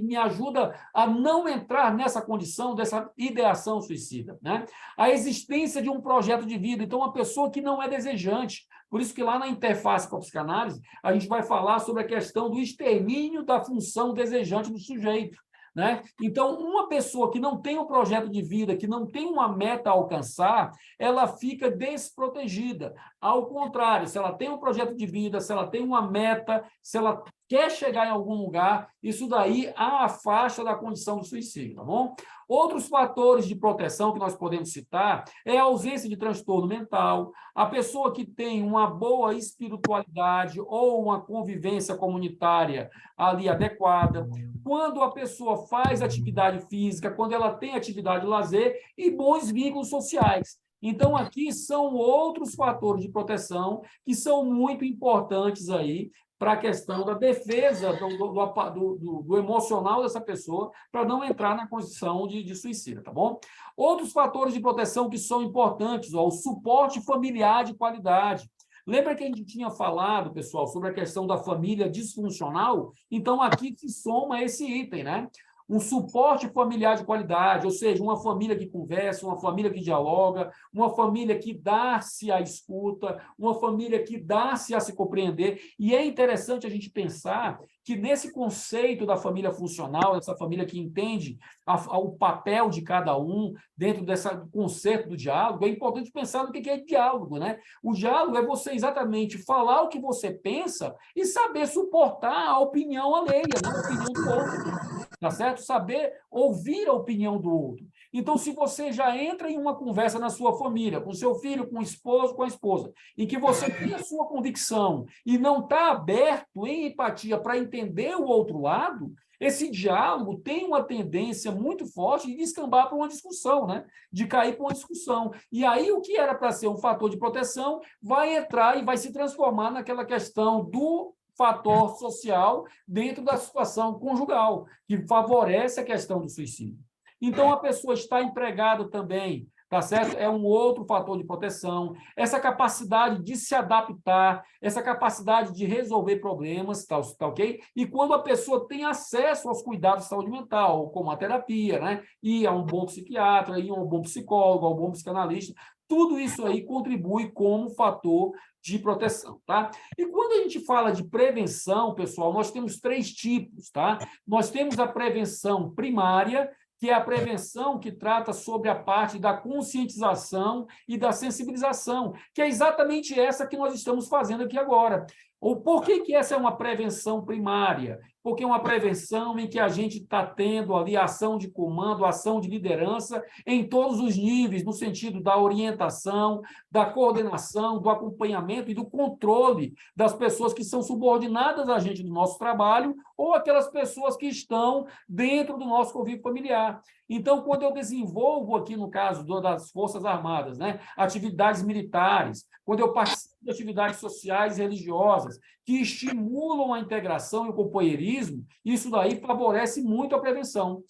me ajuda a não entrar nessa condição dessa ideação suicida, né? A existência de um projeto de vida, então uma pessoa que não é desejante. Por isso que lá na interface com a psicanálise, a gente vai falar sobre a questão do extermínio da função desejante do sujeito. Né? Então, uma pessoa que não tem um projeto de vida, que não tem uma meta a alcançar, ela fica desprotegida. Ao contrário, se ela tem um projeto de vida, se ela tem uma meta, se ela quer chegar em algum lugar, isso daí a afasta da condição do suicídio, tá bom? Outros fatores de proteção que nós podemos citar é a ausência de transtorno mental, a pessoa que tem uma boa espiritualidade ou uma convivência comunitária ali adequada, quando a pessoa faz atividade física, quando ela tem atividade de lazer e bons vínculos sociais. Então, aqui são outros fatores de proteção que são muito importantes aí para a questão da defesa do emocional dessa pessoa, para não entrar na condição de suicida, tá bom? Outros fatores de proteção que são importantes, o suporte familiar de qualidade. Lembra que a gente tinha falado, pessoal, sobre a questão da família disfuncional? Então, aqui se soma esse item, né? Um suporte familiar de qualidade, ou seja, uma família que conversa, uma família que dialoga, uma família que dá-se a escuta, uma família que dá-se a se compreender. E é interessante a gente pensar que nesse conceito da família funcional, dessa família que entende o papel de cada um dentro desse conceito do diálogo, é importante pensar no que é diálogo, né? O diálogo é você exatamente falar o que você pensa e saber suportar a opinião alheia, né? A opinião do outro. Tá certo? Saber ouvir a opinião do outro. Então, se você já entra em uma conversa na sua família, com seu filho, com o esposo, com a esposa, em que você tem a sua convicção e não está aberto em empatia para entender o outro lado, esse diálogo tem uma tendência muito forte de descambar para uma discussão, né? De cair para uma discussão. E aí, o que era para ser um fator de proteção vai entrar e vai se transformar naquela questão do fator social dentro da situação conjugal, que favorece a questão do suicídio. Então, a pessoa está empregada também, tá certo? É um outro fator de proteção. Essa capacidade de se adaptar, essa capacidade de resolver problemas, tá ok? E quando a pessoa tem acesso aos cuidados de saúde mental, como a terapia, né? Ir a um bom psiquiatra, ir a um bom psicólogo, a um bom psicanalista, tudo isso aí contribui como fator de proteção, tá? E quando a gente fala de prevenção, pessoal, nós temos 3 tipos, tá? Nós temos a prevenção primária, que é a prevenção que trata sobre a parte da conscientização e da sensibilização, que é exatamente essa que nós estamos fazendo aqui agora. Ou por que essa é uma prevenção primária? porque é uma prevenção em que a gente está tendo ali ação de comando, ação de liderança em todos os níveis, no sentido da orientação, da coordenação, do acompanhamento e do controle das pessoas que são subordinadas a gente no nosso trabalho ou aquelas pessoas que estão dentro do nosso convívio familiar. Então, quando eu desenvolvo aqui, no caso das Forças Armadas, né, atividades militares, quando eu participo de atividades sociais e religiosas que estimulam a integração e o companheirismo, isso daí favorece muito a prevenção.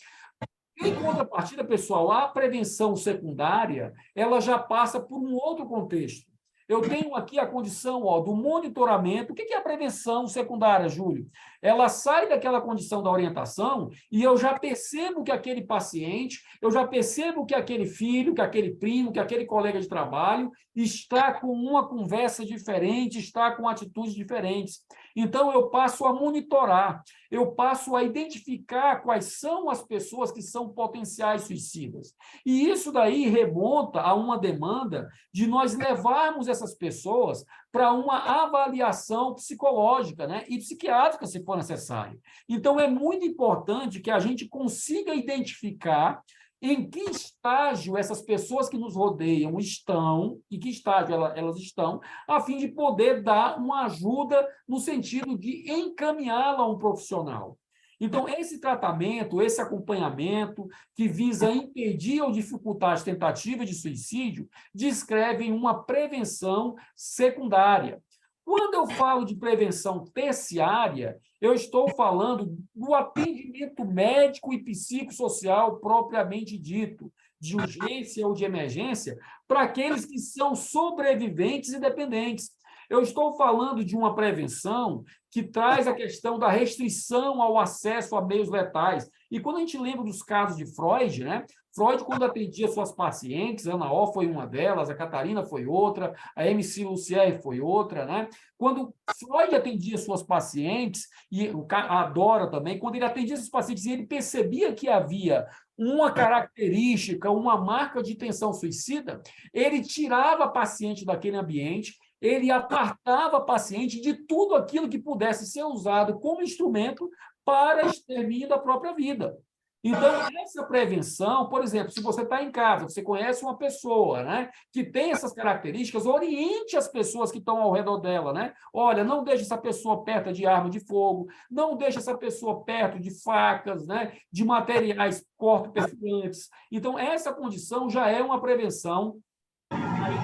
Em contrapartida, pessoal, a prevenção secundária, ela já passa por um outro contexto. Eu tenho aqui a condição do monitoramento. O que é a prevenção secundária, Júlio? Ela sai daquela condição da orientação e eu já percebo que aquele paciente, eu já percebo que aquele filho, que aquele primo, que aquele colega de trabalho está com uma conversa diferente, está com atitudes diferentes. Então, eu passo a monitorar, eu passo a identificar quais são as pessoas que são potenciais suicidas. E isso daí remonta a uma demanda de nós levarmos essas pessoas para uma avaliação psicológica, né, e psiquiátrica, se for necessário. Então, é muito importante que a gente consiga identificar em que estágio essas pessoas que nos rodeiam estão, em que estágio elas estão, a fim de poder dar uma ajuda no sentido de encaminhá-la a um profissional. Então, esse tratamento, esse acompanhamento que visa impedir ou dificultar as tentativas de suicídio, descrevem uma prevenção secundária. Quando eu falo de prevenção terciária, eu estou falando do atendimento médico e psicossocial propriamente dito, de urgência ou de emergência, para aqueles que são sobreviventes e dependentes. Eu estou falando de uma prevenção que traz a questão da restrição ao acesso a meios letais. E quando a gente lembra dos casos de Freud, né? Freud, quando atendia suas pacientes, a Ana O foi uma delas, a Catarina foi outra, a MC Lucier foi outra, né? Quando Freud atendia suas pacientes, e a Dora também, quando ele atendia esses pacientes e ele percebia que havia uma característica, uma marca de tensão suicida, ele tirava a paciente daquele ambiente, ele apartava a paciente de tudo aquilo que pudesse ser usado como instrumento para extermínio da própria vida. Então, essa prevenção, por exemplo, se você está em casa, você conhece uma pessoa, né, que tem essas características, oriente as pessoas que estão ao redor dela, né? Olha, não deixe essa pessoa perto de arma de fogo, não deixe essa pessoa perto de facas, né, de materiais corto-perfurantes. Então, essa condição já é uma prevenção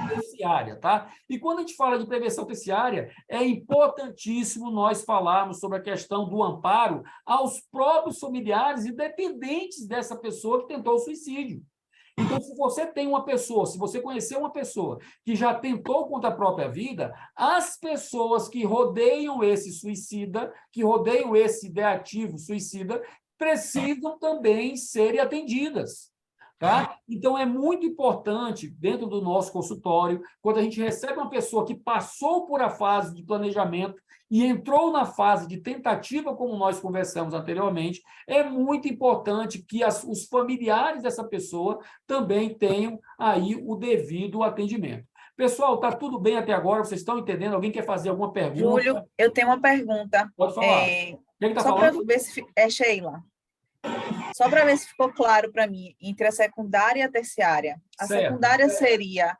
terciária, tá? E quando a gente fala de prevenção terciária, é importantíssimo nós falarmos sobre a questão do amparo aos próprios familiares e dependentes dessa pessoa que tentou o suicídio. Então, se você tem uma pessoa, se você conhecer uma pessoa que já tentou contra a própria vida, as pessoas que rodeiam esse suicida, que rodeiam esse ideativo suicida, precisam também serem atendidas. Tá? Então, é muito importante, dentro do nosso consultório, quando a gente recebe uma pessoa que passou por a fase de planejamento e entrou na fase de tentativa, como nós conversamos anteriormente, é muito importante que os familiares dessa pessoa também tenham aí o devido atendimento. Pessoal, está tudo bem até agora? Vocês estão entendendo? Alguém quer fazer alguma pergunta? Júlio, eu tenho uma pergunta. Pode falar. Quem está só para falando? ver se... É Sheila. Só para ver se ficou claro para mim, entre a secundária e a terciária. A Certo. secundária seria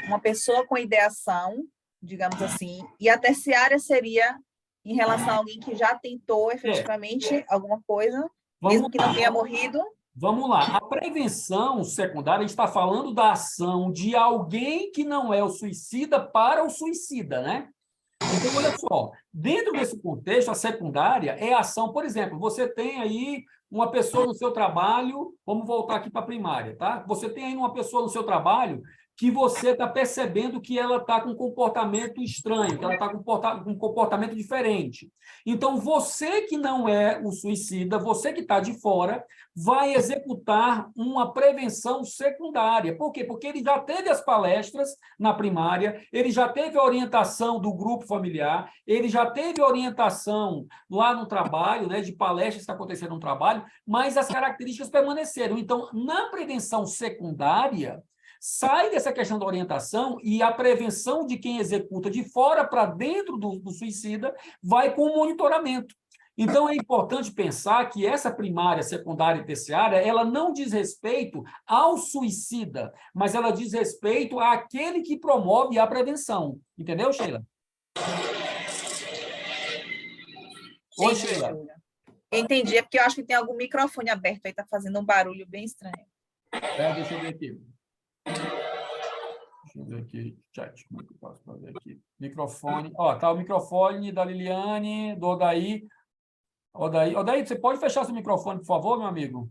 uma pessoa com ideação, digamos assim, e a terciária seria em relação a alguém que já tentou efetivamente alguma coisa, mesmo que não tenha morrido. Vamos lá. A prevenção secundária, a gente está falando da ação de alguém que não é o suicida para o suicida, né? Então, olha só, dentro desse contexto, a secundária é a ação, por exemplo, você tem aí uma pessoa no seu trabalho, vamos voltar aqui para a primária, tá? Você tem aí uma pessoa no seu trabalho que você está percebendo que ela está com um comportamento estranho, que ela está com um comportamento diferente. Então, você que não é o suicida, você que está de fora, vai executar uma prevenção secundária. Por quê? Porque ele já teve as palestras na primária, ele já teve a orientação do grupo familiar, ele já teve a orientação lá no trabalho, né, de palestras que está acontecendo no trabalho, mas as características permaneceram. Então, na prevenção secundária, sai dessa questão da orientação e a prevenção de quem executa de fora para dentro do suicida vai com o monitoramento. Então, é importante pensar que essa primária, secundária e terciária, ela não diz respeito ao suicida, mas ela diz respeito àquele que promove a prevenção. Entendeu, Sheila? Oi, Entendi, Sheila. Júlia. Entendi, é porque eu acho que tem algum microfone aberto aí, está fazendo um barulho bem estranho. Deixa eu ver aqui. Deixa eu ver aqui, chat, como é que eu posso fazer aqui? Microfone, tá o microfone da Liliane, do Odaí. Odaí, você pode fechar seu microfone, por favor, meu amigo?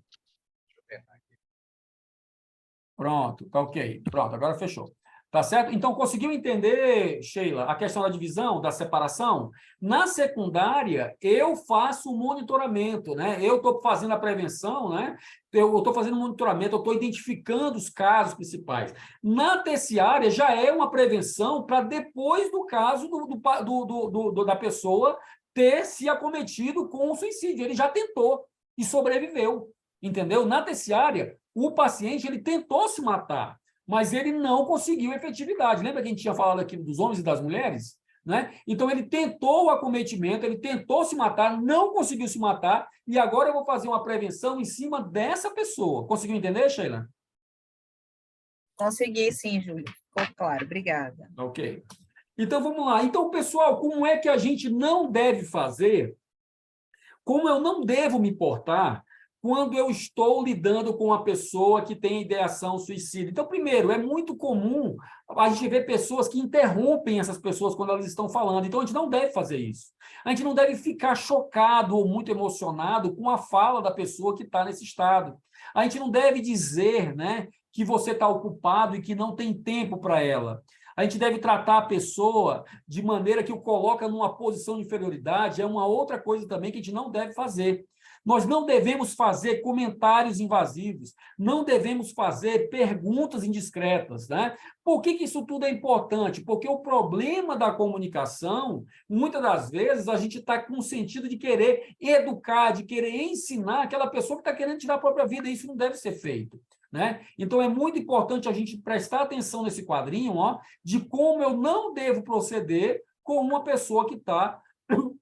Pronto, tá ok. Pronto, agora fechou. Tá certo? Então, conseguiu entender, Sheila, a questão da divisão, da separação? Na secundária, eu faço o monitoramento, né? Eu estou fazendo a prevenção, né? Eu estou fazendo monitoramento, eu estou identificando os casos principais. Na terciária, já é uma prevenção para depois do caso da pessoa ter se acometido com o suicídio. Ele já tentou e sobreviveu, entendeu? Na terciária, o paciente ele tentou se matar, mas ele não conseguiu efetividade. Lembra que a gente tinha falado aqui dos homens e das mulheres? Né? Então, ele tentou o acometimento, ele tentou se matar, não conseguiu se matar, e agora eu vou fazer uma prevenção em cima dessa pessoa. Conseguiu entender, Sheila? Consegui, sim, Júlia. Ficou claro, obrigada. Ok. Então, vamos lá. Então, pessoal, como é que a gente não deve fazer? Como eu não devo me portar quando eu estou lidando com uma pessoa que tem ideação suicida? Então, primeiro, é muito comum a gente ver pessoas que interrompem essas pessoas quando elas estão falando. Então, a gente não deve fazer isso. A gente não deve ficar chocado ou muito emocionado com a fala da pessoa que está nesse estado. A gente não deve dizer, né, que você está ocupado e que não tem tempo para ela. A gente deve tratar a pessoa de maneira que o coloca numa posição de inferioridade, é uma outra coisa também que a gente não deve fazer. Nós não devemos fazer comentários invasivos, não devemos fazer perguntas indiscretas, né? Por que isso tudo é importante? Porque o problema da comunicação, muitas das vezes, a gente está com o sentido de querer educar, de querer ensinar aquela pessoa que está querendo tirar a própria vida, e isso não deve ser feito. Né? Então, é muito importante a gente prestar atenção nesse quadrinho, de como eu não devo proceder com uma pessoa que está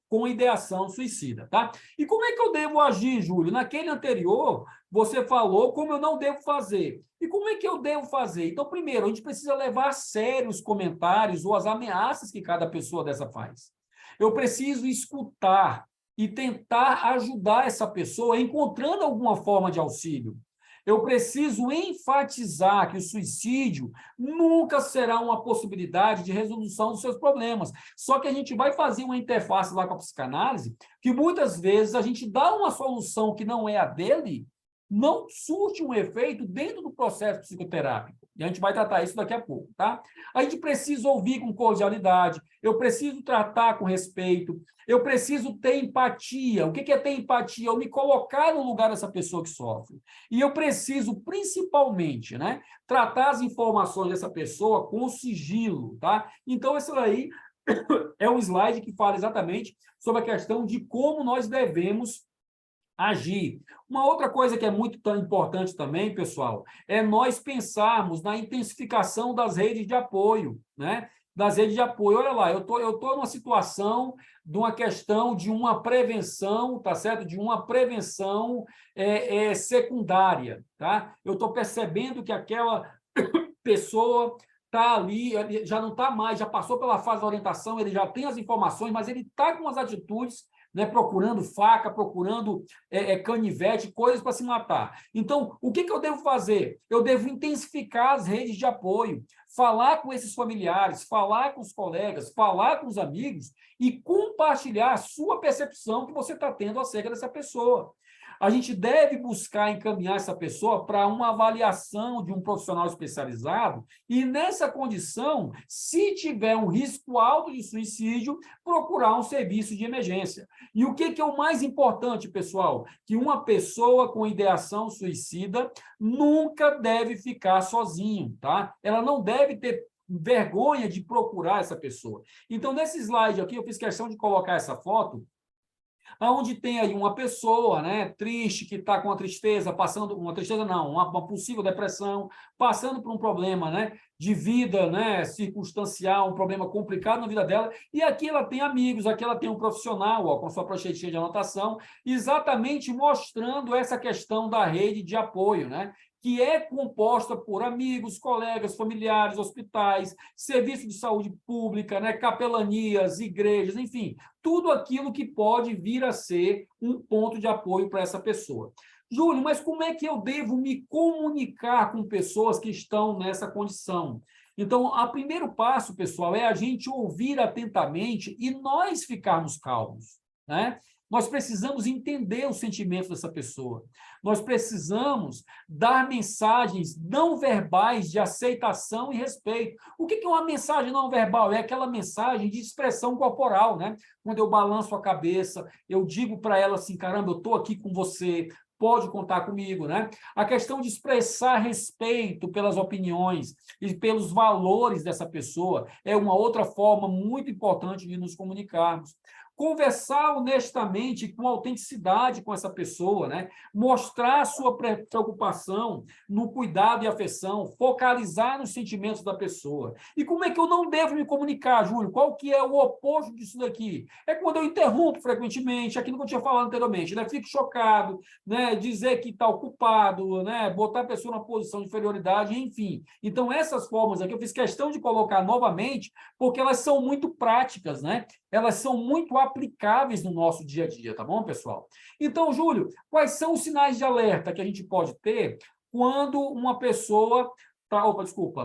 com ideação suicida. Tá? E como é que eu devo agir, Júlio? Naquele anterior, você falou como eu não devo fazer. E como é que eu devo fazer? Então, primeiro, a gente precisa levar a sério os comentários ou as ameaças que cada pessoa dessa faz. Eu preciso escutar e tentar ajudar essa pessoa encontrando alguma forma de auxílio. Eu preciso enfatizar que o suicídio nunca será uma possibilidade de resolução dos seus problemas. Só que a gente vai fazer uma interface lá com a psicanálise, que muitas vezes a gente dá uma solução que não é a dele, não surte um efeito dentro do processo psicoterápico. E a gente vai tratar isso daqui a pouco, tá? A gente precisa ouvir com cordialidade, eu preciso tratar com respeito, eu preciso ter empatia. O que é ter empatia? Eu me colocar no lugar dessa pessoa que sofre. E eu preciso, principalmente, né, tratar as informações dessa pessoa com sigilo, tá? Então, esse aí é um slide que fala exatamente sobre a questão de como nós devemos agir. Uma outra coisa que é muito importante também, pessoal, é nós pensarmos na intensificação das redes de apoio, né? Das redes de apoio. Olha lá, eu tô numa situação de uma questão de uma prevenção, tá certo? De uma prevenção secundária, tá? Eu estou percebendo que aquela pessoa está ali, ele já não está mais, já passou pela fase da orientação, ele já tem as informações, mas ele está com as atitudes, né, procurando faca, procurando canivete, coisas para se matar. Então, o que eu devo fazer? Eu devo intensificar as redes de apoio, falar com esses familiares, falar com os colegas, falar com os amigos e compartilhar a sua percepção que você está tendo acerca dessa pessoa. A gente deve buscar encaminhar essa pessoa para uma avaliação de um profissional especializado e, nessa condição, se tiver um risco alto de suicídio, procurar um serviço de emergência. E o que é o mais importante, pessoal? Que uma pessoa com ideação suicida nunca deve ficar sozinho, tá? Ela não deve ter vergonha de procurar essa pessoa. Então, nesse slide aqui, eu fiz questão de colocar essa foto, Onde tem aí uma pessoa, né, triste, que está com uma tristeza, passando, uma tristeza não, uma possível depressão, passando por um problema, né, de vida, né, circunstancial, um problema complicado na vida dela, e aqui ela tem amigos, aqui ela tem um profissional, ó, com sua pranchetinha de anotação, exatamente mostrando essa questão da rede de apoio, né, que é composta por amigos, colegas, familiares, hospitais, serviço de saúde pública, né, capelanias, igrejas, enfim, tudo aquilo que pode vir a ser um ponto de apoio para essa pessoa. Júlio, mas como é que eu devo me comunicar com pessoas que estão nessa condição? Então, o primeiro passo, pessoal, é a gente ouvir atentamente e nós ficarmos calmos, né? Nós precisamos entender os sentimentos dessa pessoa. Nós precisamos dar mensagens não verbais de aceitação e respeito. O que é uma mensagem não verbal? É aquela mensagem de expressão corporal, né? Quando eu balanço a cabeça, eu digo para ela assim, caramba, eu estou aqui com você, pode contar comigo, né? A questão de expressar respeito pelas opiniões e pelos valores dessa pessoa é uma outra forma muito importante de nos comunicarmos. Conversar honestamente, com autenticidade com essa pessoa, né? Mostrar a sua preocupação no cuidado e afeição, focalizar nos sentimentos da pessoa. E como é que eu não devo me comunicar, Júlio? Qual que é o oposto disso daqui? É quando eu interrompo frequentemente, aquilo que eu tinha falado anteriormente, né? Fico chocado, né? Dizer que está ocupado, né? Botar a pessoa na posição de inferioridade, enfim. Então, essas formas aqui eu fiz questão de colocar novamente, porque elas são muito práticas, né? Elas são muito aplicáveis no nosso dia a dia, tá bom, pessoal? Então, Júlio, quais são os sinais de alerta que a gente pode ter quando uma pessoa...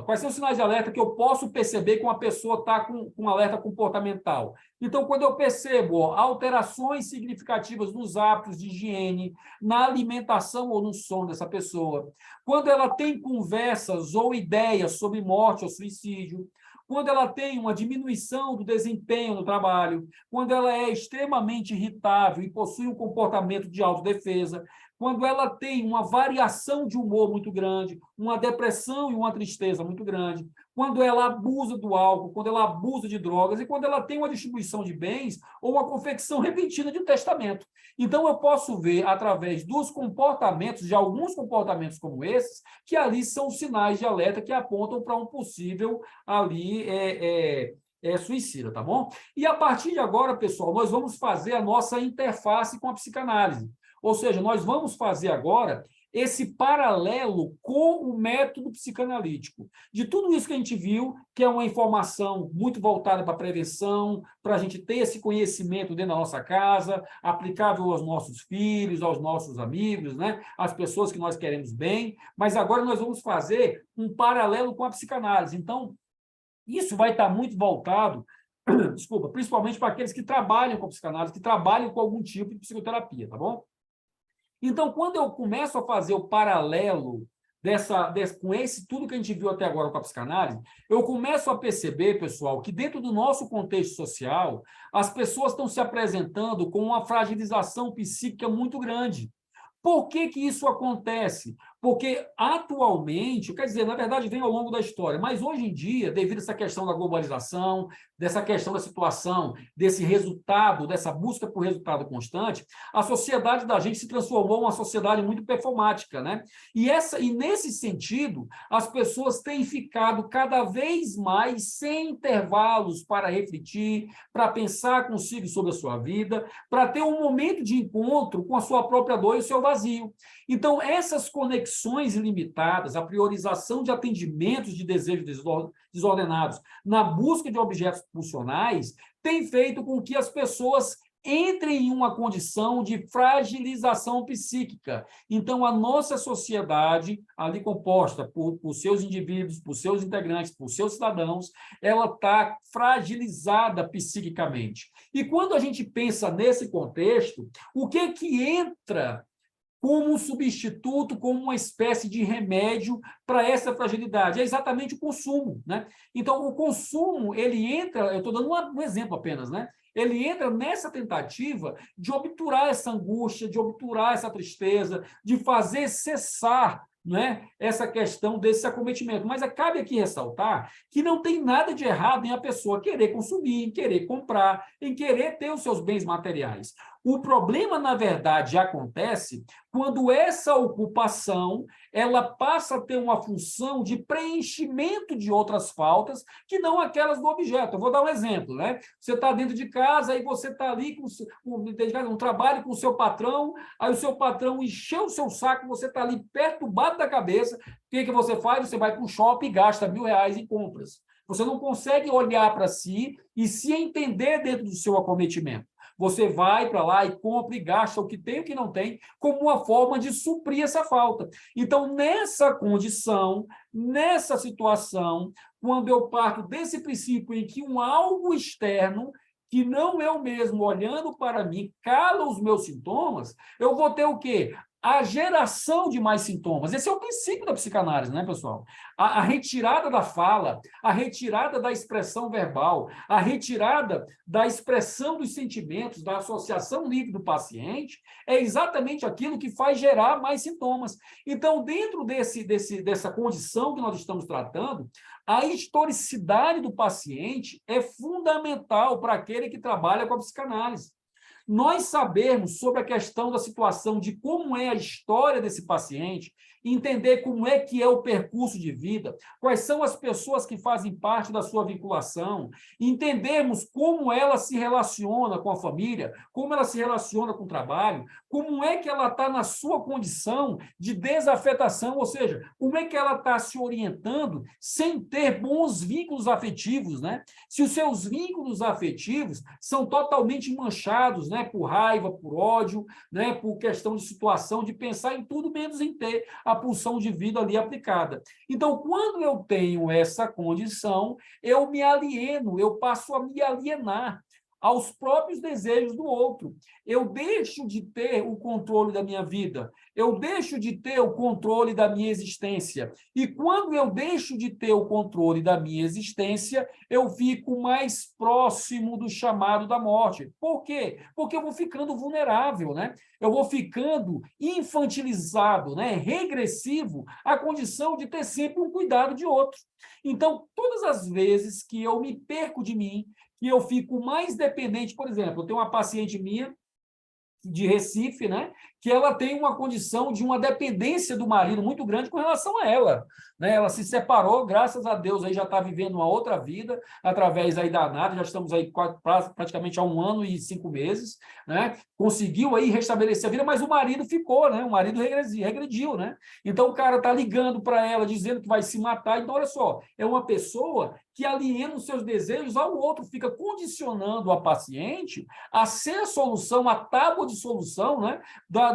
Quais são os sinais de alerta que eu posso perceber que uma pessoa está com um alerta comportamental? Então, quando eu percebo alterações significativas nos hábitos de higiene, na alimentação ou no sono dessa pessoa, quando ela tem conversas ou ideias sobre morte ou suicídio, quando ela tem uma diminuição do desempenho no trabalho, quando ela é extremamente irritável e possui um comportamento de autodefesa, quando ela tem uma variação de humor muito grande, uma depressão e uma tristeza muito grande, quando ela abusa do álcool, quando ela abusa de drogas e quando ela tem uma distribuição de bens ou uma confecção repentina de um testamento. Então, eu posso ver, através dos comportamentos, de alguns comportamentos como esses, que ali são sinais de alerta que apontam para um possível ali suicida, tá bom? E a partir de agora, pessoal, nós vamos fazer a nossa interface com a psicanálise. Ou seja, nós vamos fazer agora esse paralelo com o método psicanalítico. De tudo isso que a gente viu, que é uma informação muito voltada para a prevenção, para a gente ter esse conhecimento dentro da nossa casa, aplicável aos nossos filhos, aos nossos amigos, né? Às pessoas que nós queremos bem, mas agora nós vamos fazer um paralelo com a psicanálise. Então, isso vai estar muito voltado, desculpa, principalmente para aqueles que trabalham com psicanálise, que trabalham com algum tipo de psicoterapia, tá bom? Então, quando eu começo a fazer o paralelo com tudo que a gente viu até agora com a psicanálise, eu começo a perceber, pessoal, que dentro do nosso contexto social, as pessoas estão se apresentando com uma fragilização psíquica muito grande. Por que que isso acontece? Porque, atualmente, quer dizer, na verdade, vem ao longo da história, mas hoje em dia, devido a essa questão da globalização, dessa questão da situação, desse resultado, dessa busca por resultado constante, a sociedade da gente se transformou em uma sociedade muito performática, né? E nesse sentido, as pessoas têm ficado cada vez mais sem intervalos para refletir, para pensar consigo sobre a sua vida, para ter um momento de encontro com a sua própria dor e o seu vazio. Então, essas conexões ilimitadas, a priorização de atendimentos de desejos desordenados na busca de objetos pulsionais, tem feito com que as pessoas entrem em uma condição de fragilização psíquica. Então, a nossa sociedade, ali composta por seus indivíduos, por seus integrantes, por seus cidadãos, ela está fragilizada psiquicamente. E quando a gente pensa nesse contexto, o que entra como um substituto, como uma espécie de remédio para essa fragilidade? É exatamente o consumo, né? Então, o consumo, ele entra, eu estou dando um exemplo apenas, né? Ele entra nessa tentativa de obturar essa angústia, de obturar essa tristeza, de fazer cessar, né, essa questão desse acometimento. Mas cabe aqui ressaltar que não tem nada de errado em a pessoa querer consumir, em querer comprar, em querer ter os seus bens materiais. O problema, na verdade, acontece quando essa ocupação ela passa a ter uma função de preenchimento de outras faltas que não aquelas do objeto. Eu vou dar um exemplo, né? Você está dentro de casa, aí você está ali um trabalho com o seu patrão, aí o seu patrão encheu o seu saco, você está ali perturbado da cabeça, o que você faz? Você vai para o shopping e gasta R$1.000 em compras. Você não consegue olhar para si e se entender dentro do seu acometimento. Você vai para lá e compra e gasta o que tem e o que não tem, como uma forma de suprir essa falta. Então, nessa condição, nessa situação, quando eu parto desse princípio em que um algo externo, que não eu mesmo olhando para mim, cala os meus sintomas, eu vou ter o quê? A geração de mais sintomas. Esse é o princípio da psicanálise, né, pessoal? A retirada da fala, a retirada da expressão verbal, a retirada da expressão dos sentimentos, da associação livre do paciente, é exatamente aquilo que faz gerar mais sintomas. Então, dentro dessa condição que nós estamos tratando, a historicidade do paciente é fundamental para aquele que trabalha com a psicanálise. Nós sabermos sobre a questão da situação de como é a história desse paciente, entender como é que é o percurso de vida, quais são as pessoas que fazem parte da sua vinculação, entendermos como ela se relaciona com a família, como ela se relaciona com o trabalho, como é que ela está na sua condição de desafetação, ou seja, como é que ela está se orientando sem ter bons vínculos afetivos, né? Se os seus vínculos afetivos são totalmente manchados, né, por raiva, por ódio, né, por questão de situação, de pensar em tudo menos em ter a pulsão de vida ali aplicada. Então, quando eu tenho essa condição, eu me alieno, eu passo a me alienar aos próprios desejos do outro. Eu deixo de ter o controle da minha vida, eu deixo de ter o controle da minha existência. E quando eu deixo de ter o controle da minha existência, eu fico mais próximo do chamado da morte. Por quê? Porque eu vou ficando vulnerável, né? Eu vou ficando infantilizado, né? Regressivo à condição de ter sempre um cuidado de outro. Então, todas as vezes que eu me perco de mim, que eu fico mais dependente, por exemplo, eu tenho uma paciente minha de Recife, né, que ela tem uma condição de uma dependência do marido muito grande com relação a ela, né? Ela se separou, graças a Deus, aí já está vivendo uma outra vida através aí da ANAD, já estamos aí praticamente há 1 ano e 5 meses, né? Conseguiu aí restabelecer a vida, mas o marido ficou, né? O marido regrediu, né? Então o cara está ligando para ela, dizendo que vai se matar. Então, olha só, é uma pessoa que aliena os seus desejos ao outro, fica condicionando a paciente a ser a solução, a tábua de solução, né,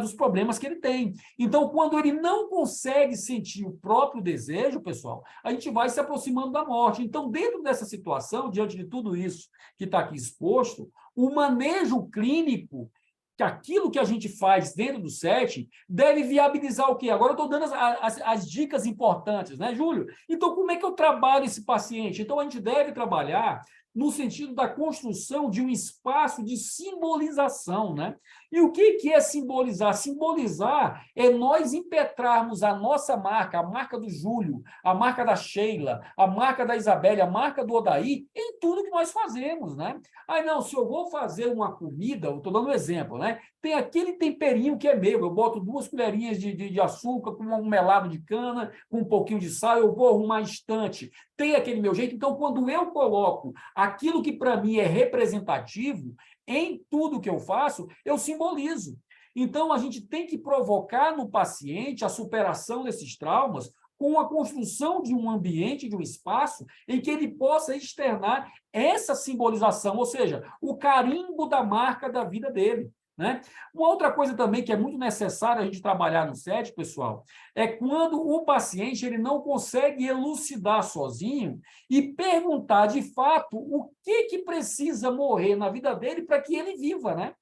dos problemas que ele tem. Então, quando ele não consegue sentir o próprio desejo, pessoal, a gente vai se aproximando da morte. Então, dentro dessa situação, diante de tudo isso que está aqui exposto, o manejo clínico, que aquilo que a gente faz dentro do setting deve viabilizar o quê? Agora eu estou dando as dicas importantes, né, Júlio? Então, como é que eu trabalho esse paciente? Então, a gente deve trabalhar no sentido da construção de um espaço de simbolização, né? E o que é simbolizar? Simbolizar é nós impetrarmos a nossa marca, a marca do Júlio, a marca da Sheila, a marca da Isabelle, a marca do Odaí, em tudo que nós fazemos, né? Aí, não, se eu vou fazer uma comida, eu estou dando um exemplo, né? Tem aquele temperinho que é meu, eu boto 2 colherinhas de açúcar com um melado de cana, com um pouquinho de sal, eu vou arrumar estante, tem aquele meu jeito. Então, quando eu coloco aquilo que para mim é representativo, em tudo que eu faço, eu simbolizo. Então, a gente tem que provocar no paciente a superação desses traumas com a construção de um ambiente, de um espaço, em que ele possa externar essa simbolização, ou seja, o carimbo da marca da vida dele, né? Uma outra coisa também que é muito necessária a gente trabalhar no SET, pessoal, é quando o paciente ele não consegue elucidar sozinho e perguntar, de fato, o que precisa morrer na vida dele para que ele viva, né?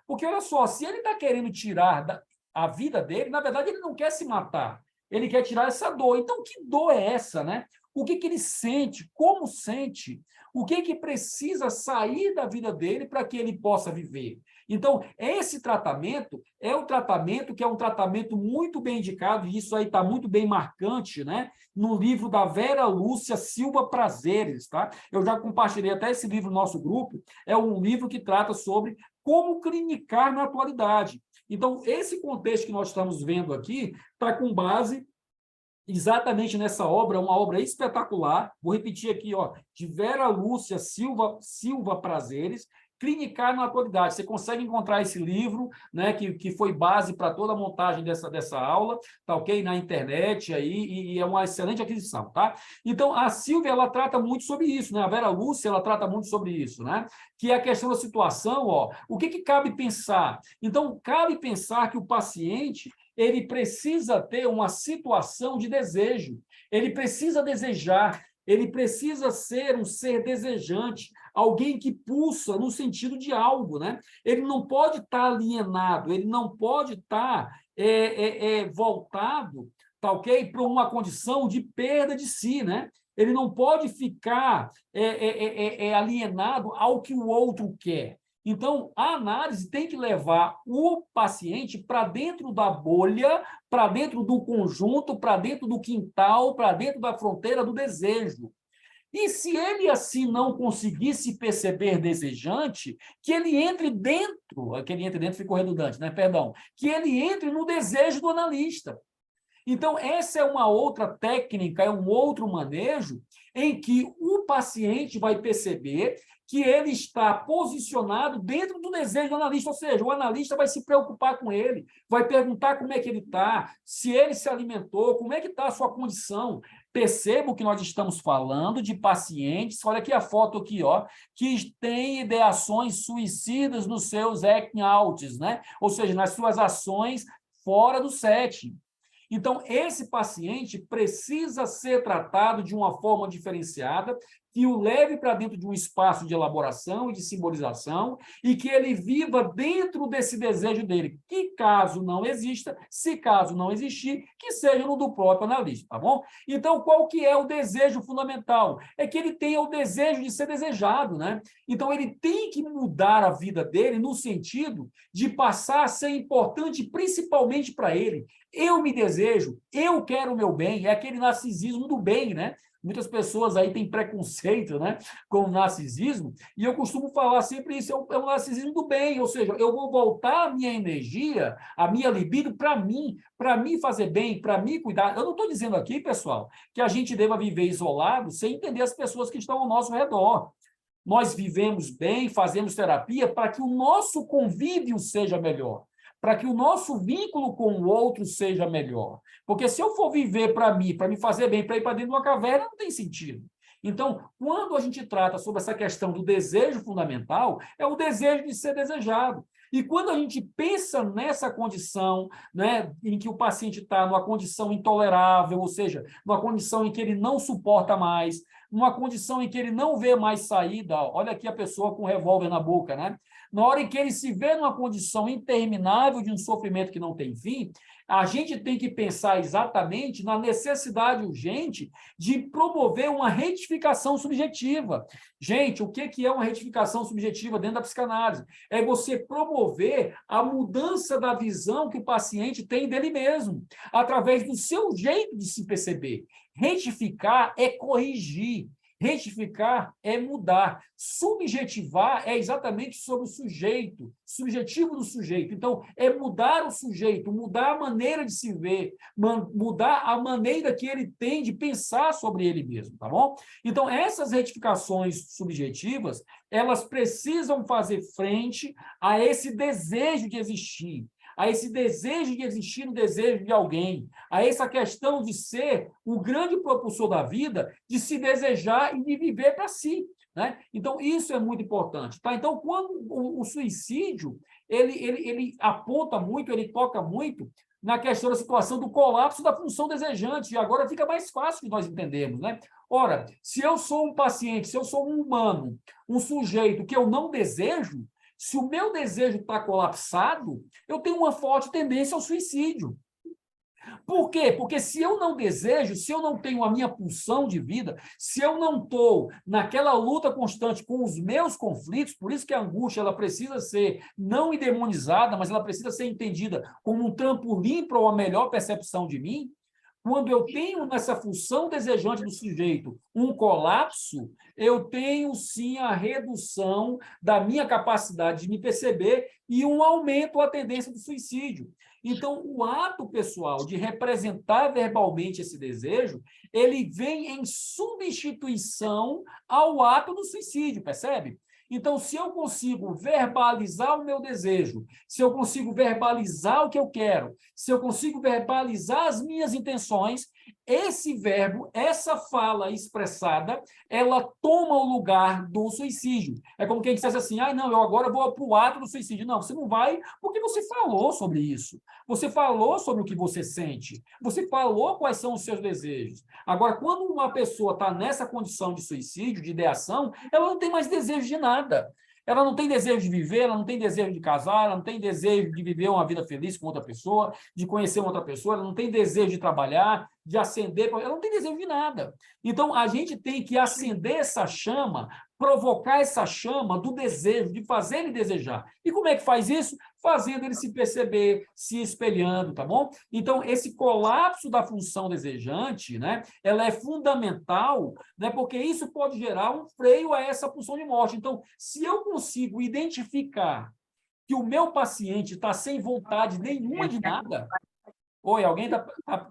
Porque, olha só, se ele está querendo tirar a vida dele, na verdade, ele não quer se matar, ele quer tirar essa dor. Então, que dor é essa, né? O que ele sente, como sente, o que precisa sair da vida dele para que ele possa viver. Então, esse tratamento é um tratamento que é um tratamento muito bem indicado, e isso aí está muito bem marcante, né? No livro da Vera Lúcia Silva Prazeres, tá? Eu já compartilhei até esse livro no nosso grupo, é um livro que trata sobre como clinicar na atualidade. Então, esse contexto que nós estamos vendo aqui está com base exatamente nessa obra, uma obra espetacular, vou repetir aqui, ó, de Vera Lúcia Silva Prazeres, Clinicar na Atualidade. Você consegue encontrar esse livro, né, que foi base para toda a montagem dessa aula, tá ok? Na internet aí, e é uma excelente aquisição, tá? Então, a Silvia, ela trata muito sobre isso, né? A Vera Lúcia, ela trata muito sobre isso, né? Que é a questão da situação, ó, o que cabe pensar? Então, cabe pensar que o paciente, ele precisa ter uma situação de desejo, ele precisa desejar, ele precisa ser um ser desejante, alguém que pulsa no sentido de algo, né? Ele não pode estar alienado, ele não pode estar voltado, tá ok? Para uma condição de perda de si, né? Ele não pode ficar alienado ao que o outro quer. Então, a análise tem que levar o paciente para dentro da bolha, para dentro do conjunto, para dentro do quintal, para dentro da fronteira do desejo. E se ele assim não conseguir se perceber desejante, que ele entre dentro ficou redundante, né? Perdão, que ele entre no desejo do analista. Então, essa é uma outra técnica, é um outro manejo em que o paciente vai perceber que ele está posicionado dentro do desejo do analista, ou seja, o analista vai se preocupar com ele, vai perguntar como é que ele está, se ele se alimentou, como é que está a sua condição. Percebam que nós estamos falando de pacientes, olha aqui a foto aqui, ó, que têm ideações suicidas nos seus acting outs, né? Ou seja, nas suas ações fora do setting. Então, esse paciente precisa ser tratado de uma forma diferenciada, que o leve para dentro de um espaço de elaboração e de simbolização e que ele viva dentro desse desejo dele, que caso não exista, se caso não existir, que seja no do próprio analista, tá bom? Então, qual que é o desejo fundamental? É que ele tenha o desejo de ser desejado, né? Então, ele tem que mudar a vida dele no sentido de passar a ser importante principalmente para ele. Eu me desejo, eu quero o meu bem, é aquele narcisismo do bem, né? Muitas pessoas aí têm preconceito, né, com o narcisismo, e eu costumo falar sempre isso, é o narcisismo do bem, ou seja, eu vou voltar a minha energia, a minha libido para mim fazer bem, para mim cuidar. Eu não estou dizendo aqui, pessoal, que a gente deva viver isolado sem entender as pessoas que estão ao nosso redor. Nós vivemos bem, fazemos terapia para que o nosso convívio seja melhor, para que o nosso vínculo com o outro seja melhor. Porque se eu for viver para mim, para me fazer bem, para ir para dentro de uma caverna, não tem sentido. Então, quando a gente trata sobre essa questão do desejo fundamental, é o desejo de ser desejado. E quando a gente pensa nessa condição, né, em que o paciente está numa condição intolerável, ou seja, numa condição em que ele não suporta mais, numa condição em que ele não vê mais saída, olha aqui a pessoa com um revólver na boca, né? Na hora em que ele se vê numa condição interminável de um sofrimento que não tem fim, a gente tem que pensar exatamente na necessidade urgente de promover uma retificação subjetiva. Gente, o que é uma retificação subjetiva dentro da psicanálise? É você promover a mudança da visão que o paciente tem dele mesmo, através do seu jeito de se perceber. Retificar é corrigir. Retificar é mudar. Subjetivar é exatamente sobre o sujeito, subjetivo do sujeito. Então, é mudar o sujeito, mudar a maneira de se ver, mudar a maneira que ele tem de pensar sobre ele mesmo, tá bom? Então, essas retificações subjetivas, elas precisam fazer frente a esse desejo de existir, a esse desejo de existir no desejo de alguém, a essa questão de ser o grande propulsor da vida, de se desejar e de viver para si, né? Então, isso é muito importante, tá? Então, quando o suicídio, ele aponta muito, ele toca muito na questão da situação do colapso da função desejante, e agora fica mais fácil de nós entendermos, né? Ora, se eu sou um paciente, se eu sou um humano, um sujeito que eu não desejo, se o meu desejo está colapsado, eu tenho uma forte tendência ao suicídio. Por quê? Porque se eu não desejo, se eu não tenho a minha pulsão de vida, se eu não estou naquela luta constante com os meus conflitos, por isso que a angústia ela precisa ser não endemonizada, mas ela precisa ser entendida como um trampolim para uma melhor percepção de mim. quando eu tenho nessa função desejante do sujeito um colapso, eu tenho sim a redução da minha capacidade de me perceber e um aumento da tendência do suicídio. Então, o ato pessoal de representar verbalmente esse desejo, ele vem em substituição ao ato do suicídio, percebe? Então, se eu consigo verbalizar o meu desejo, se eu consigo verbalizar o que eu quero, se eu consigo verbalizar as minhas intenções, esse verbo, essa fala expressada, ela toma o lugar do suicídio. É como quem dissesse assim, não, eu agora vou para o ato do suicídio. Não, você não vai porque você falou sobre isso. Você falou sobre o que você sente. Você falou quais são os seus desejos. Agora, quando uma pessoa está nessa condição de suicídio, de ideação, ela não tem mais desejo de nada. Ela não tem desejo de viver, ela não tem desejo de casar, ela não tem desejo de viver uma vida feliz com outra pessoa, de conhecer uma outra pessoa, ela não tem desejo de trabalhar, de acender, ela não tem desejo de nada. Então, a gente tem que acender essa chama, provocar essa chama do desejo, de fazer ele desejar. E como é que faz isso? Fazendo ele se perceber, se espelhando, tá bom? Então, esse colapso da função desejante, né, ela é fundamental, né, porque isso pode gerar um freio a essa pulsão de morte. Então, se eu consigo identificar que o meu paciente está sem vontade nenhuma de nada... Oi, alguém tá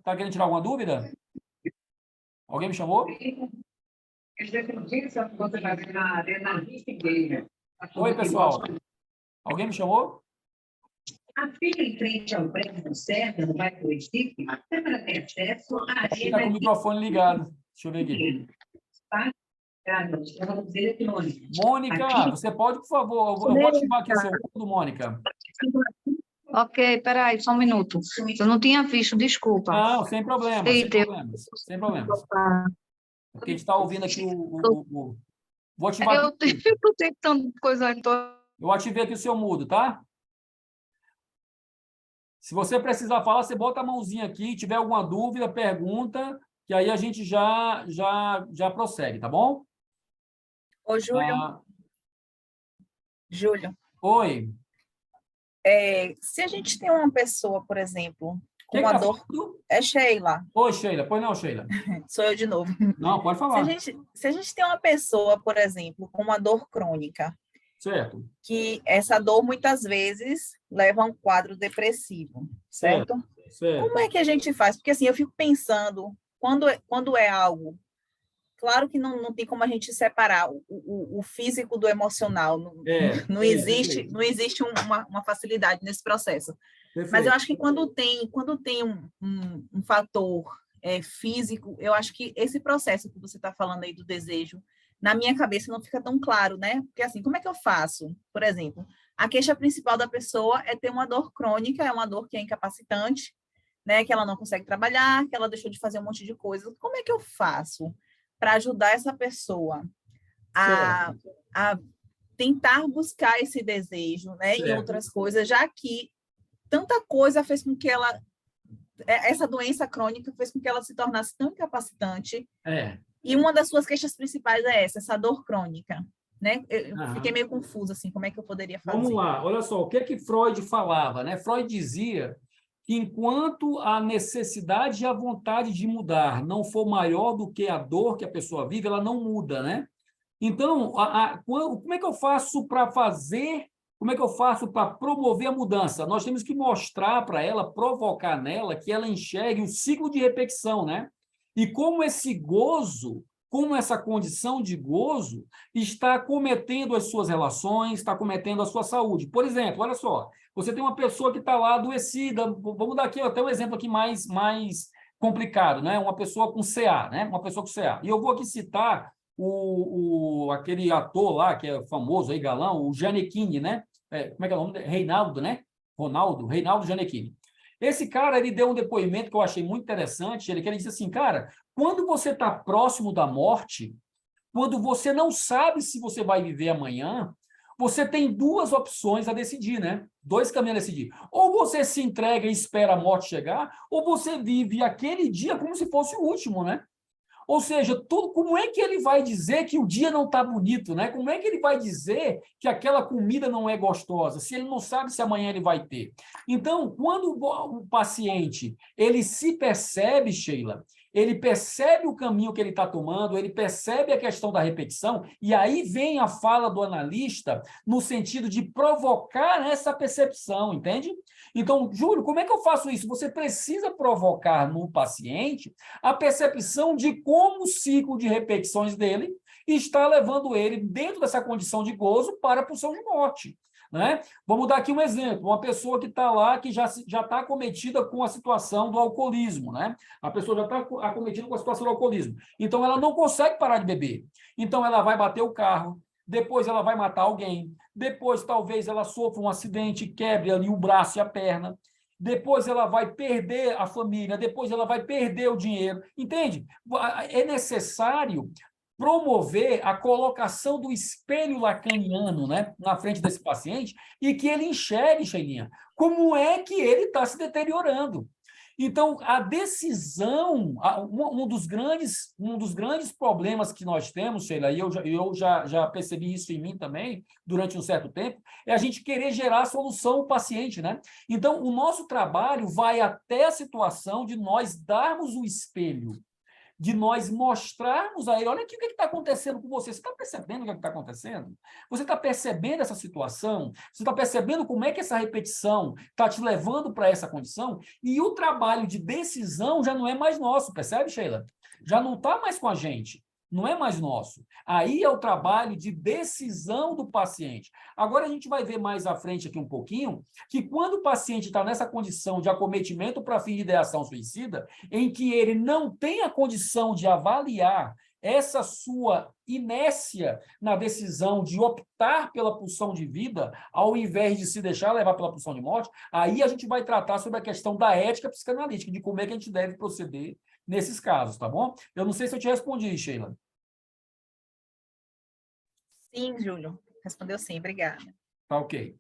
querendo tirar alguma dúvida? Alguém me chamou? Oi, pessoal. Alguém me chamou? A fila em frente ao prédio do César, no bairro do Recife, a Câmara tem acesso à Está com o microfone ligado. Deixa eu ver aqui. Mônica, você pode, por favor, eu vou ativar aqui o seu mudo, Mônica. Ok, peraí, só um minuto. Eu não tinha visto, desculpa. Não, sem problemas, sem problemas. Sem problemas. Porque a gente está ouvindo aqui Vou ativar Eu aqui. estou tentando coisa. Eu ativei aqui o seu mudo, tá? Se você precisar falar, você bota a mãozinha aqui, tiver alguma dúvida, pergunta, que aí a gente já prossegue, tá bom? Ô, Júlio. Júlio. Oi. Se a gente tem uma pessoa, por exemplo, com Quem uma tá dor... falando? É Sheila. Oi, Sheila. Pois não, Sheila. Sou eu de novo. Não, pode falar. Se a gente tem uma pessoa, por exemplo, com uma dor crônica, Certo. que essa dor muitas vezes leva a um quadro depressivo, certo? Certo. Como é que a gente faz? Porque assim, eu fico pensando, quando é algo, claro que não tem como a gente separar o físico do emocional, não existe uma facilidade nesse processo. Perfeito. Mas eu acho que quando tem um fator físico, eu acho que esse processo que você está falando aí do desejo, na minha cabeça não fica tão claro, né? Porque assim, como é que eu faço? Por exemplo, a queixa principal da pessoa é ter uma dor crônica, é uma dor que é incapacitante, né? Que ela não consegue trabalhar, que ela deixou de fazer um monte de coisas. Como é que eu faço para ajudar essa pessoa a tentar buscar esse desejo, né? Em outras coisas, já que tanta coisa fez com que essa doença crônica fez com que ela se tornasse tão incapacitante. E uma das suas queixas principais é essa dor crônica, né? Eu fiquei meio confusa, assim, como é que eu poderia fazer? Vamos lá, olha só, o que Freud falava, né? Freud dizia que enquanto a necessidade e a vontade de mudar não for maior do que a dor que a pessoa vive, ela não muda, né? Então, como é que eu faço para fazer, como é que eu faço para promover a mudança? Nós temos que mostrar para ela, provocar nela, que ela enxergue o ciclo de repetição, né? E como esse gozo, como essa condição de gozo está cometendo as suas relações, está cometendo a sua saúde. Por exemplo, olha só, você tem uma pessoa que está lá adoecida, vamos dar aqui até um exemplo aqui mais complicado, né? Uma pessoa com CA, né? Uma pessoa com CA. E eu vou aqui citar aquele ator lá, que é famoso aí, galão, o Gianecchini, né? Como é que é o nome dele? Reinaldo Gianecchini. Esse cara, ele deu um depoimento que eu achei muito interessante, ele disse assim, cara, quando você está próximo da morte, quando você não sabe se você vai viver amanhã, você tem duas opções a decidir, né? Dois caminhos a decidir. Ou você se entrega e espera a morte chegar, ou você vive aquele dia como se fosse o último, né? Ou seja, como é que ele vai dizer que o dia não está bonito, né? Como é que ele vai dizer que aquela comida não é gostosa, se ele não sabe se amanhã ele vai ter? Então, quando o paciente ele se percebe, Sheila, ele percebe o caminho que ele está tomando, ele percebe a questão da repetição, e aí vem a fala do analista no sentido de provocar essa percepção, entende? Então, Júlio, como é que eu faço isso? Você precisa provocar no paciente a percepção de como o ciclo de repetições dele está levando ele, dentro dessa condição de gozo, para a pulsão de morte. Né? Vamos dar aqui um exemplo, uma pessoa que está lá, que já está acometida com a situação do alcoolismo, né? A pessoa já está acometida com a situação do alcoolismo. Então, ela não consegue parar de beber. Então, ela vai bater o carro, depois ela vai matar alguém, depois talvez ela sofra um acidente, quebre ali o braço e a perna, depois ela vai perder a família, depois ela vai perder o dinheiro, entende? É necessário promover a colocação do espelho lacaniano, né, na frente desse paciente e que ele enxergue, Sheilinha, como é que ele está se deteriorando. Então, a decisão, um dos grandes problemas que nós temos, Sheila, e eu já percebi isso em mim também, durante um certo tempo, é a gente querer gerar a solução ao paciente, né? Então, o nosso trabalho vai até a situação de nós darmos o espelho, de nós mostrarmos a ele, olha aqui o que está acontecendo com você. Você está percebendo o que está acontecendo? Você está percebendo essa situação? Você está percebendo como é que essa repetição está te levando para essa condição? E o trabalho de decisão já não é mais nosso, percebe, Sheila? Já não está mais com a gente. Não é mais nosso. Aí é o trabalho de decisão do paciente. Agora a gente vai ver mais à frente aqui um pouquinho que quando o paciente está nessa condição de acometimento para fim de ideação suicida, em que ele não tem a condição de avaliar essa sua inércia na decisão de optar pela pulsão de vida, ao invés de se deixar levar pela pulsão de morte, aí a gente vai tratar sobre a questão da ética psicanalítica, de como é que a gente deve proceder nesses casos, tá bom? Eu não sei se eu te respondi, Sheila. Sim, Júlio. Respondeu sim, obrigada. Tá ok.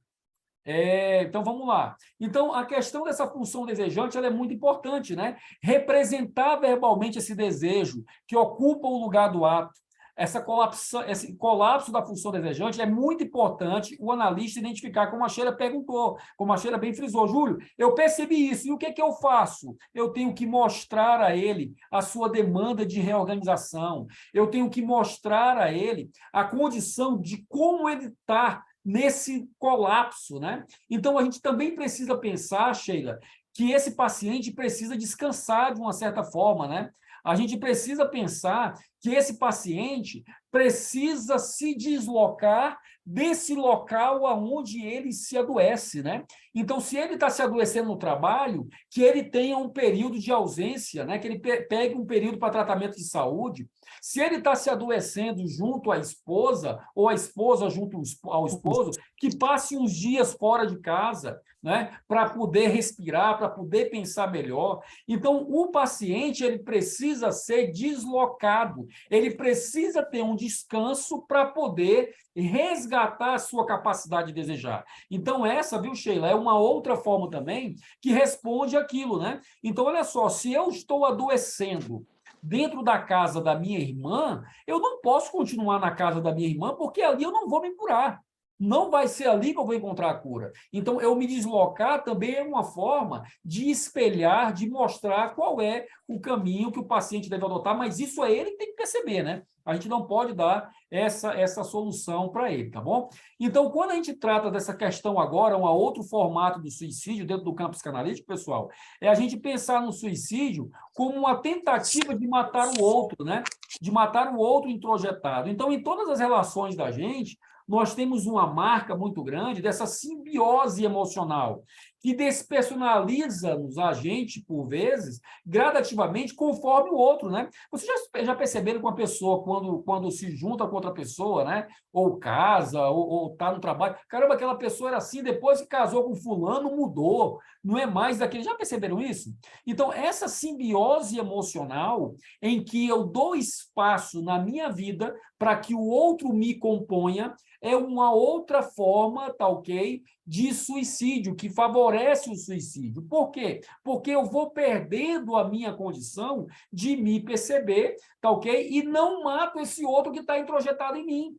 Então, vamos lá. Então, a questão dessa função desejante ela é muito importante, né? Representar verbalmente esse desejo que ocupa o lugar do ato. Esse colapso da função desejante é muito importante o analista identificar, como a Sheila perguntou, como a Sheila bem frisou. Júlio, eu percebi isso, e o que é que eu faço? Eu tenho que mostrar a ele a sua demanda de reorganização, eu tenho que mostrar a ele a condição de como ele está nesse colapso, né? Então, a gente também precisa pensar, Sheila, que esse paciente precisa descansar de uma certa forma, né? A gente precisa pensar que esse paciente precisa se deslocar desse local aonde ele se adoece, né? Então, se ele está se adoecendo no trabalho, que ele tenha um período de ausência, né? Que ele pegue um período para tratamento de saúde. Se ele está se adoecendo junto à esposa, ou a esposa junto ao esposo, que passe uns dias fora de casa, né? Para poder respirar, para poder pensar melhor. Então, o paciente ele precisa ser deslocado, ele precisa ter um descanso para poder resgatar a sua capacidade de desejar. Então, essa, viu, Sheila, é uma outra forma também que responde aquilo, né? Então, olha só, se eu estou adoecendo dentro da casa da minha irmã, eu não posso continuar na casa da minha irmã, porque ali eu não vou me curar. Não vai ser ali que eu vou encontrar a cura. Então, eu me deslocar também é uma forma de espelhar, de mostrar qual é o caminho que o paciente deve adotar, mas isso é ele que tem que perceber, né? A gente não pode dar essa solução para ele, tá bom? Então, quando a gente trata dessa questão agora, um outro formato do suicídio dentro do campo psicanalítico, pessoal, é a gente pensar no suicídio como uma tentativa de matar o outro, né? De matar o outro introjetado. Então, em todas as relações da gente, nós temos uma marca muito grande dessa simbiose emocional, que despersonaliza-nos a gente, por vezes, gradativamente, conforme o outro, né? Vocês já perceberam que uma pessoa, quando se junta com outra pessoa, né? Ou casa, ou está no trabalho, caramba, aquela pessoa era assim, depois que casou com fulano, mudou, não é mais daquele. Já perceberam isso? Então, essa simbiose emocional, em que eu dou espaço na minha vida para que o outro me componha, é uma outra forma, tá ok, de suicídio, que favorece o suicídio. Por quê? Porque eu vou perdendo a minha condição de me perceber, tá ok? E não mato esse outro que está introjetado em mim.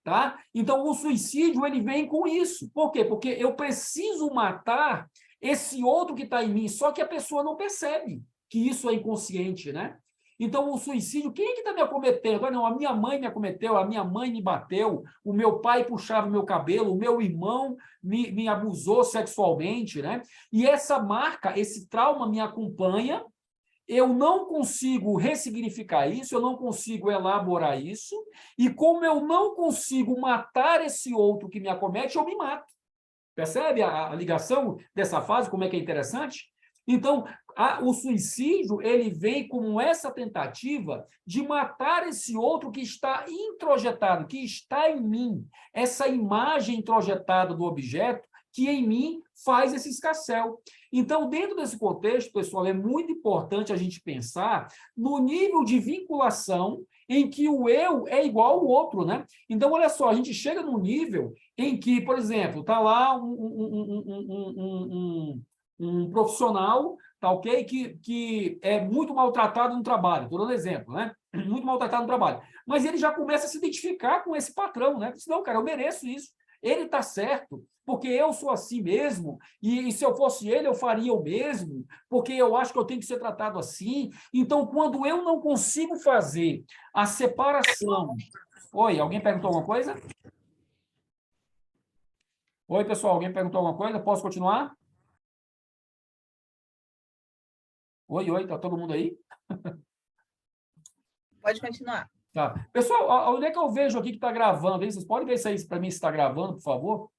Tá? Então, o suicídio ele vem com isso. Por quê? Porque eu preciso matar esse outro que está em mim, só que a pessoa não percebe que isso é inconsciente, né? Então, o suicídio, quem é que está me acometendo? Ah, não, a minha mãe me acometeu, a minha mãe me bateu, o meu pai puxava o meu cabelo, o meu irmão me abusou sexualmente, né? E essa marca, esse trauma me acompanha, eu não consigo ressignificar isso, eu não consigo elaborar isso, e como eu não consigo matar esse outro que me acomete, eu me mato. Percebe a ligação dessa fase, como é que é interessante? Então, o suicídio, ele vem como essa tentativa de matar esse outro que está introjetado, que está em mim, essa imagem introjetada do objeto que em mim faz esse escarcéu. Então, dentro desse contexto, pessoal, é muito importante a gente pensar no nível de vinculação em que o eu é igual ao outro, né? Então, olha só, a gente chega num nível em que, por exemplo, está lá um profissional, tá ok? Que é muito maltratado no trabalho, estou dando exemplo, né? Muito maltratado no trabalho. Mas ele já começa a se identificar com esse patrão, né? Diz, não, cara, eu mereço isso. Ele está certo, porque eu sou assim mesmo, e se eu fosse ele, eu faria o mesmo, porque eu acho que eu tenho que ser tratado assim. Então, quando eu não consigo fazer a separação... Oi, alguém perguntou alguma coisa? Oi, pessoal, alguém perguntou alguma coisa? Posso continuar? Oi, oi, tá todo mundo aí? Pode continuar. Tá. Pessoal, onde é que eu vejo aqui que está gravando? Vocês podem ver isso aí para mim se está gravando, por favor?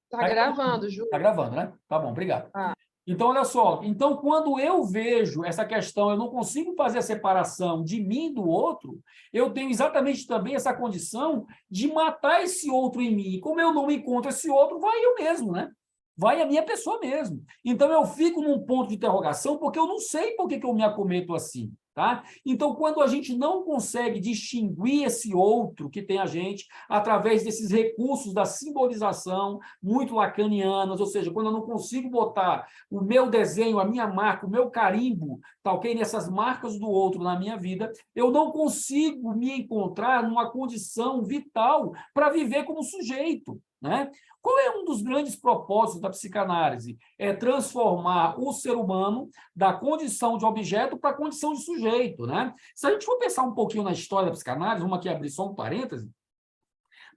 Tá gravando, Ju. Está gravando, né? Tá bom, obrigado. Ah. Então, olha só. Então, quando eu vejo essa questão, eu não consigo fazer a separação de mim do outro, eu tenho exatamente também essa condição de matar esse outro em mim. E como eu não encontro esse outro, vai eu mesmo, né? Vai a minha pessoa mesmo. Então, eu fico num ponto de interrogação porque eu não sei por que eu me acometo assim. Tá? Então, quando a gente não consegue distinguir esse outro que tem a gente, através desses recursos da simbolização muito lacanianas, ou seja, quando eu não consigo botar o meu desenho, a minha marca, o meu carimbo, tá ok? Nessas marcas do outro na minha vida, eu não consigo me encontrar numa condição vital para viver como sujeito, né? Qual é um dos grandes propósitos da psicanálise? É transformar o ser humano da condição de objeto para a condição de sujeito, né? Se a gente for pensar um pouquinho na história da psicanálise, vamos aqui abrir só um parêntese,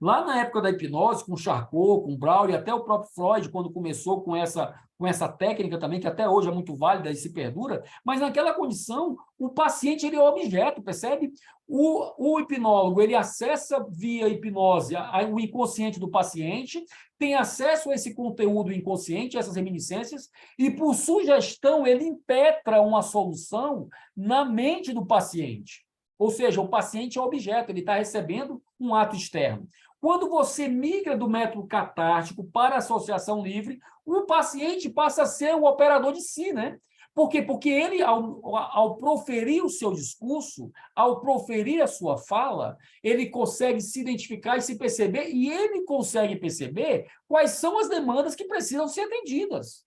lá na época da hipnose, com Charcot, com Brown e até o próprio Freud, quando começou com essa técnica também, que até hoje é muito válida e se perdura, mas naquela condição, o paciente ele é objeto, percebe? O hipnólogo ele acessa via hipnose o inconsciente do paciente, tem acesso a esse conteúdo inconsciente, essas reminiscências, e por sugestão ele impetra uma solução na mente do paciente. Ou seja, o paciente é objeto, ele está recebendo um ato externo. Quando você migra do método catártico para a associação livre, o paciente passa a ser o operador de si, né? Por quê? Porque ele, ao proferir o seu discurso, ao proferir a sua fala, ele consegue se identificar e se perceber, e ele consegue perceber quais são as demandas que precisam ser atendidas.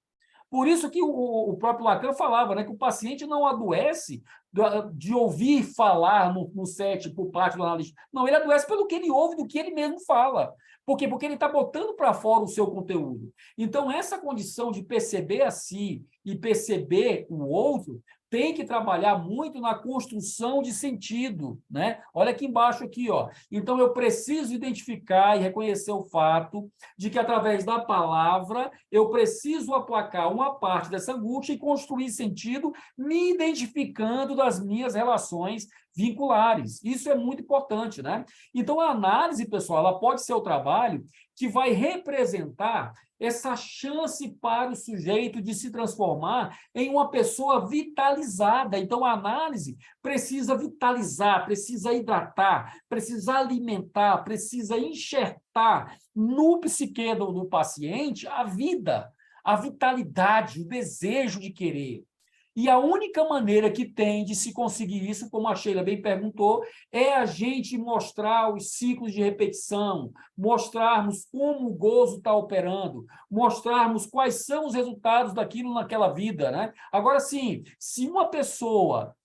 Por isso que o próprio Lacan falava, né, que o paciente não adoece de ouvir falar no set por parte do analista. Não, ele adoece pelo que ele ouve, do que ele mesmo fala. Por quê? Porque ele está botando para fora o seu conteúdo. Então, essa condição de perceber a si e perceber o outro tem que trabalhar muito na construção de sentido, né? Olha aqui embaixo aqui, ó. Então eu preciso identificar e reconhecer o fato de que através da palavra eu preciso aplacar uma parte dessa angústia e construir sentido, me identificando das minhas relações vinculares. Isso é muito importante, né? Então a análise, pessoal, ela pode ser o trabalho que vai representar essa chance para o sujeito de se transformar em uma pessoa vitalizada. Então, a análise precisa vitalizar, precisa hidratar, precisa alimentar, precisa enxertar no psique do paciente a vida, a vitalidade, o desejo de querer. E a única maneira que tem de se conseguir isso, como a Sheila bem perguntou, é a gente mostrar os ciclos de repetição, mostrarmos como o gozo está operando, mostrarmos quais são os resultados daquilo naquela vida, né? Agora, sim, se uma pessoa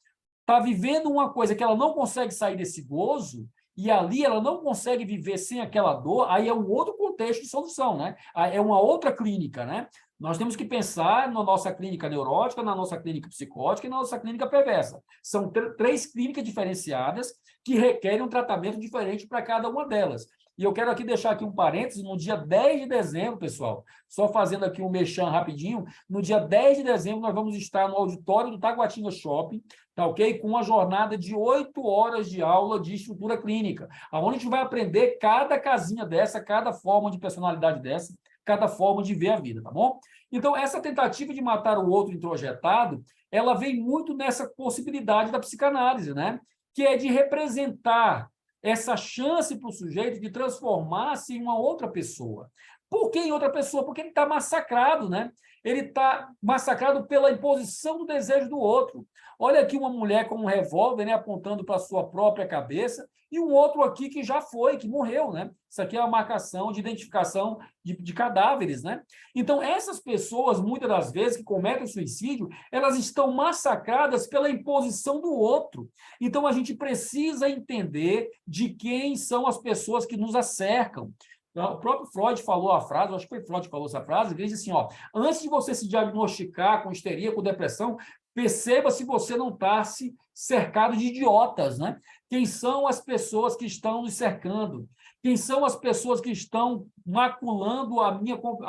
está vivendo uma coisa que ela não consegue sair desse gozo, e ali ela não consegue viver sem aquela dor, aí é um outro contexto de solução, né? É uma outra clínica, né? Nós temos que pensar na nossa clínica neurótica, na nossa clínica psicótica e na nossa clínica perversa. São três clínicas diferenciadas que requerem um tratamento diferente para cada uma delas. E eu quero aqui deixar aqui um parênteses, no dia 10 de dezembro, pessoal, só fazendo aqui um merchan rapidinho, no dia 10 de dezembro nós vamos estar no auditório do Taguatinga Shopping, tá ok? Com uma jornada de 8 horas de aula de estrutura clínica, onde a gente vai aprender cada casinha dessa, cada forma de personalidade dessa, cada forma de ver a vida, tá bom? Então, essa tentativa de matar o outro introjetado, ela vem muito nessa possibilidade da psicanálise, né? Que é de representar essa chance para o sujeito de transformar-se em uma outra pessoa. Por que em outra pessoa? Porque ele está massacrado, né? Ele está massacrado pela imposição do desejo do outro. Olha aqui uma mulher com um revólver, né, apontando para a sua própria cabeça, e um outro aqui que já foi, que morreu, né? Isso aqui é uma marcação de identificação de cadáveres, né? Então, essas pessoas, muitas das vezes, que cometem suicídio, elas estão massacradas pela imposição do outro. Então, a gente precisa entender de quem são as pessoas que nos acercam. O próprio Freud falou a frase, acho que foi Freud que falou essa frase, ele diz assim, ó, antes de você se diagnosticar com histeria, com depressão, perceba se você não está se cercado de idiotas, né? Quem são as pessoas que estão nos cercando? Quem são as pessoas que estão maculando a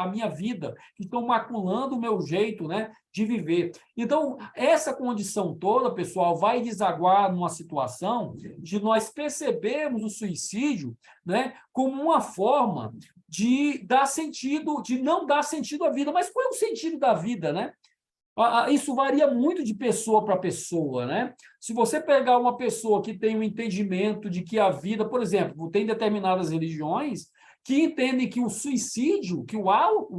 minha vida, que estão maculando o meu jeito, né, de viver? Então, essa condição toda, pessoal, vai desaguar numa situação de nós percebermos o suicídio, né, como uma forma de dar sentido, de não dar sentido à vida. Mas qual é o sentido da vida, né? Isso varia muito de pessoa para pessoa, né? Se você pegar uma pessoa que tem um entendimento de que a vida, por exemplo, tem determinadas religiões que entendem que o suicídio, que o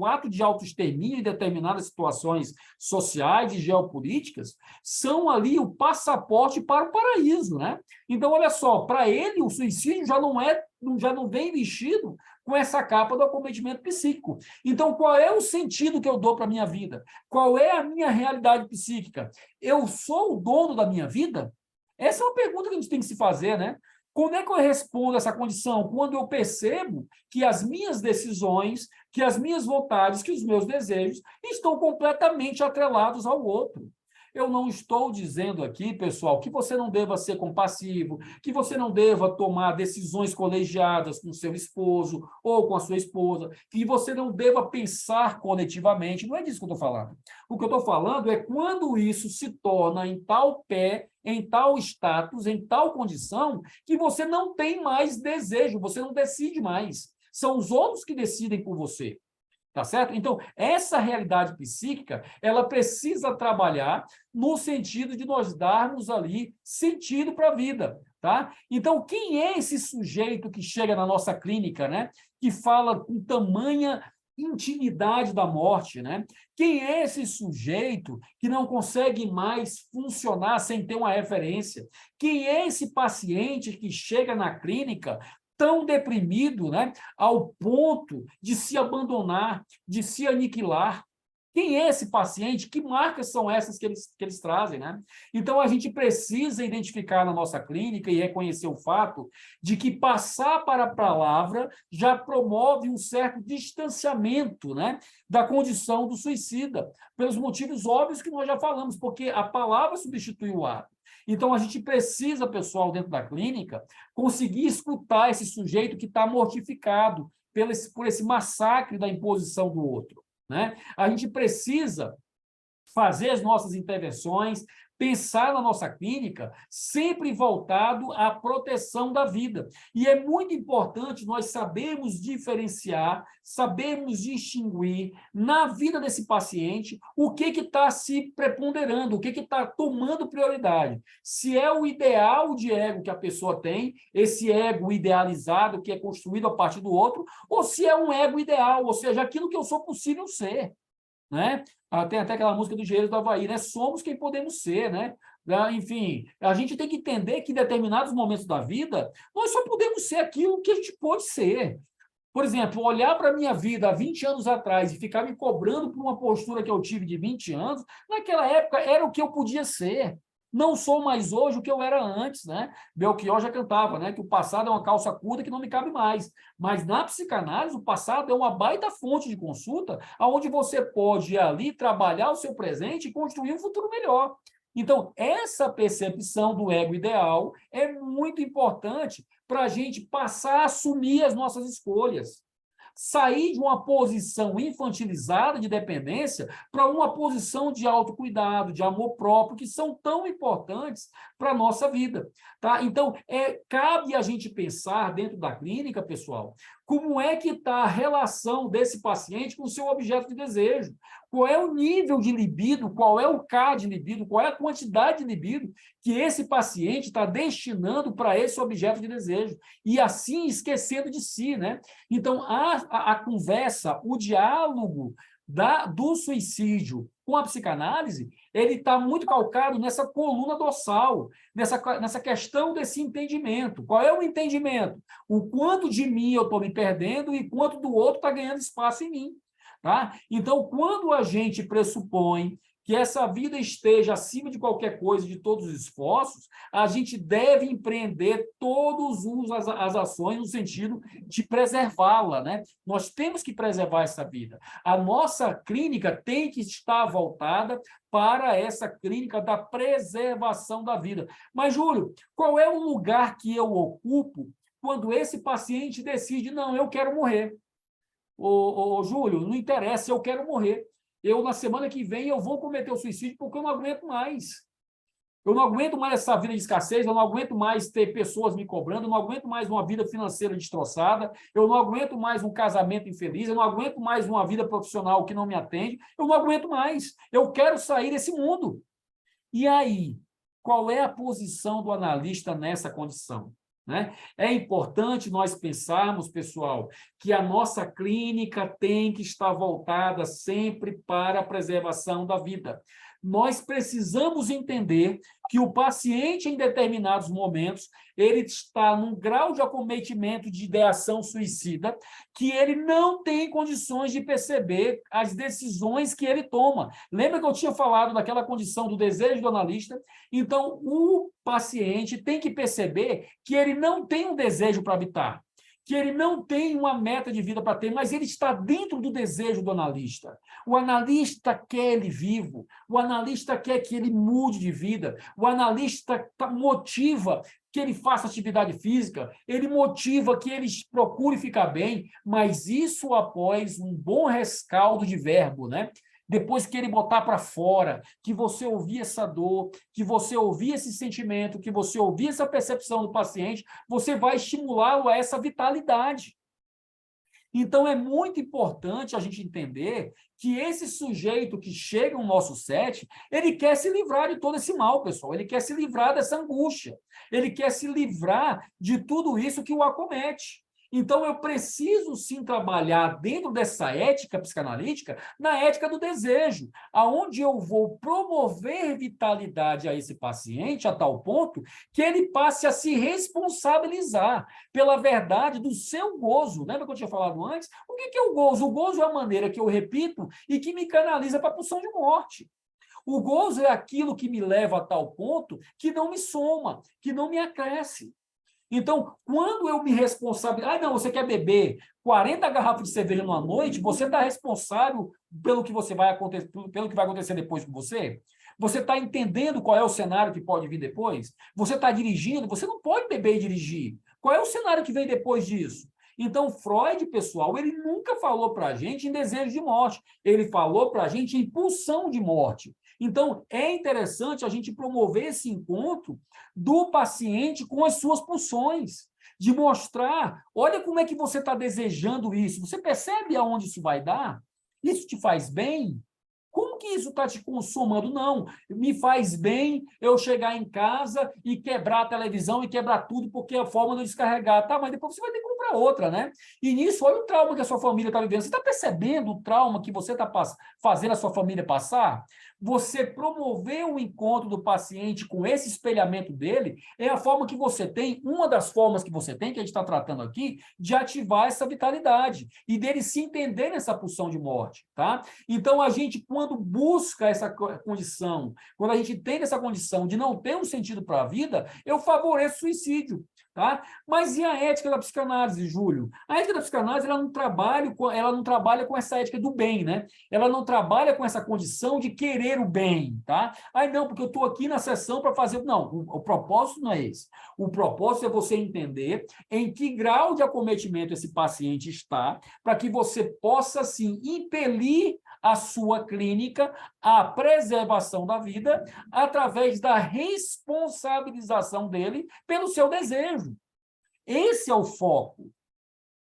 ato de autoextermínio em determinadas situações sociais e geopolíticas são ali o passaporte para o paraíso, né? Então, olha só, para ele o suicídio já não vem vestido com essa capa do acometimento psíquico. Então, qual é o sentido que eu dou para a minha vida? Qual é a minha realidade psíquica? Eu sou o dono da minha vida? Essa é uma pergunta que a gente tem que se fazer, né? Como é que eu respondo essa condição? Quando eu percebo que as minhas decisões, que as minhas vontades, que os meus desejos estão completamente atrelados ao outro. Eu não estou dizendo aqui, pessoal, que você não deva ser compassivo, que você não deva tomar decisões colegiadas com seu esposo ou com a sua esposa, que você não deva pensar coletivamente. Não é disso que eu estou falando. O que eu estou falando é quando isso se torna em tal pé, em tal status, em tal condição, que você não tem mais desejo, você não decide mais. São os outros que decidem por você. Tá certo? Então, essa realidade psíquica, ela precisa trabalhar no sentido de nós darmos ali sentido para a vida, tá? Então, quem é esse sujeito que chega na nossa clínica, né? Que fala com tamanha intimidade da morte, né? Quem é esse sujeito que não consegue mais funcionar sem ter uma referência? Quem é esse paciente que chega na clínica tão deprimido, né, ao ponto de se abandonar, de se aniquilar? Quem é esse paciente? Que marcas são essas que eles trazem, né? Então, a gente precisa identificar na nossa clínica e reconhecer o fato de que passar para a palavra já promove um certo distanciamento, né, da condição do suicida, pelos motivos óbvios que nós já falamos, porque a palavra substitui o ato. Então, a gente precisa, pessoal, dentro da clínica, conseguir escutar esse sujeito que está mortificado por esse massacre da imposição do outro, né? A gente precisa fazer as nossas intervenções, pensar na nossa clínica sempre voltado à proteção da vida. E é muito importante nós sabermos diferenciar, sabermos distinguir na vida desse paciente o que está se preponderando, o que está tomando prioridade. Se é o ideal de ego que a pessoa tem, esse ego idealizado que é construído a partir do outro, ou se é um ego ideal, ou seja, aquilo que eu sou possível ser. né? Tem até aquela música do Engenheiros do Havaí, né? Somos quem podemos ser, né? Enfim, a gente tem que entender que em determinados momentos da vida, nós só podemos ser aquilo que a gente pode ser. Por exemplo, olhar para a minha vida há 20 anos atrás e ficar me cobrando por uma postura que eu tive de 20 anos, naquela época era o que eu podia ser. Não sou mais hoje o que eu era antes, né? Belchior já cantava, né? Que o passado é uma calça curta que não me cabe mais. Mas na psicanálise, o passado é uma baita fonte de consulta, onde você pode ir ali trabalhar o seu presente e construir um futuro melhor. Então, essa percepção do ego ideal é muito importante para a gente passar a assumir as nossas escolhas. Sair de uma posição infantilizada de dependência para uma posição de autocuidado, de amor próprio, que são tão importantes para a nossa vida. Tá? Então, cabe a gente pensar dentro da clínica, pessoal, como é que está a relação desse paciente com o seu objeto de desejo. Qual é o nível de libido, qual é o K de libido, qual é a quantidade de libido que esse paciente está destinando para esse objeto de desejo. E assim esquecendo de si, né? Então, a conversa, o diálogo do suicídio com a psicanálise, ele está muito calcado nessa coluna dorsal, nessa questão desse entendimento. Qual é o entendimento? O quanto de mim eu estou me perdendo e quanto do outro está ganhando espaço em mim. Tá? Então, quando a gente pressupõe que essa vida esteja acima de qualquer coisa, de todos os esforços, a gente deve empreender todas as ações no sentido de preservá-la, né? Nós temos que preservar essa vida. A nossa clínica tem que estar voltada para essa clínica da preservação da vida. Mas, Júlio, qual é o lugar que eu ocupo quando esse paciente decide, não, eu quero morrer? Júlio, não interessa, eu quero morrer. Na semana que vem, eu vou cometer o suicídio porque eu não aguento mais. Eu não aguento mais essa vida de escassez, eu não aguento mais ter pessoas me cobrando, eu não aguento mais uma vida financeira destroçada, eu não aguento mais um casamento infeliz, eu não aguento mais uma vida profissional que não me atende, eu não aguento mais. Eu quero sair desse mundo. E aí, qual é a posição do analista nessa condição? Né? É importante nós pensarmos, pessoal, que a nossa clínica tem que estar voltada sempre para a preservação da vida. Nós precisamos entender que o paciente, em determinados momentos, ele está num grau de acometimento de ideação suicida que ele não tem condições de perceber as decisões que ele toma. Lembra que eu tinha falado daquela condição do desejo do analista? Então, o paciente tem que perceber que ele não tem um desejo para habitar, que ele não tem uma meta de vida para ter, mas ele está dentro do desejo do analista. O analista quer ele vivo, o analista quer que ele mude de vida, o analista motiva que ele faça atividade física, ele motiva que ele procure ficar bem, mas isso após um bom rescaldo de verbo, né? Depois que ele botar para fora, que você ouvir essa dor, que você ouvir esse sentimento, que você ouvir essa percepção do paciente, você vai estimulá-lo a essa vitalidade. Então, é muito importante a gente entender que esse sujeito que chega no nosso set, ele quer se livrar de todo esse mal, pessoal. Ele quer se livrar dessa angústia. Ele quer se livrar de tudo isso que o acomete. Então, eu preciso, sim, trabalhar dentro dessa ética psicanalítica, na ética do desejo, aonde eu vou promover vitalidade a esse paciente a tal ponto que ele passe a se responsabilizar pela verdade do seu gozo. Lembra que eu tinha falado antes? O que é o gozo? O gozo é a maneira que eu repito e que me canaliza para a pulsão de morte. O gozo é aquilo que me leva a tal ponto que não me soma, que não me acresce. Então, quando eu me responsabilizo... não, você quer beber 40 garrafas de cerveja numa noite, você está responsável pelo que vai acontecer depois com você? Você está entendendo qual é o cenário que pode vir depois? Você está dirigindo? Você não pode beber e dirigir. Qual é o cenário que vem depois disso? Então, Freud, pessoal, ele nunca falou para a gente em desejo de morte. Ele falou para a gente em pulsão de morte. Então, é interessante a gente promover esse encontro do paciente com as suas pulsões, de mostrar, olha como é que você está desejando isso. Você percebe aonde isso vai dar? Isso te faz bem? Como que isso está te consumando? Não, me faz bem eu chegar em casa e quebrar a televisão e quebrar tudo, porque é a forma de eu descarregar. Tá, mas depois você vai ter que comprar para outra, né? E nisso, olha o trauma que a sua família está vivendo. Você está percebendo o trauma que você está fazendo a sua família passar? Você promover o encontro do paciente com esse espelhamento dele é a forma que você tem, uma das formas que você tem, que a gente está tratando aqui, de ativar essa vitalidade e dele se entender nessa pulsão de morte, tá? Então, a gente, quando busca essa condição, quando a gente tem essa condição de não ter um sentido para a vida, eu favoreço o suicídio. Tá? Mas e a ética da psicanálise, Júlio? A ética da psicanálise ela não trabalha com essa ética do bem, né? Ela não trabalha com essa condição de querer o bem, tá? Aí não, porque eu estou aqui na sessão para fazer. Não, o propósito não é esse. O propósito é você entender em que grau de acometimento esse paciente está, para que você possa, sim, impelir a sua clínica à preservação da vida através da responsabilização dele pelo seu desejo. Esse é o foco.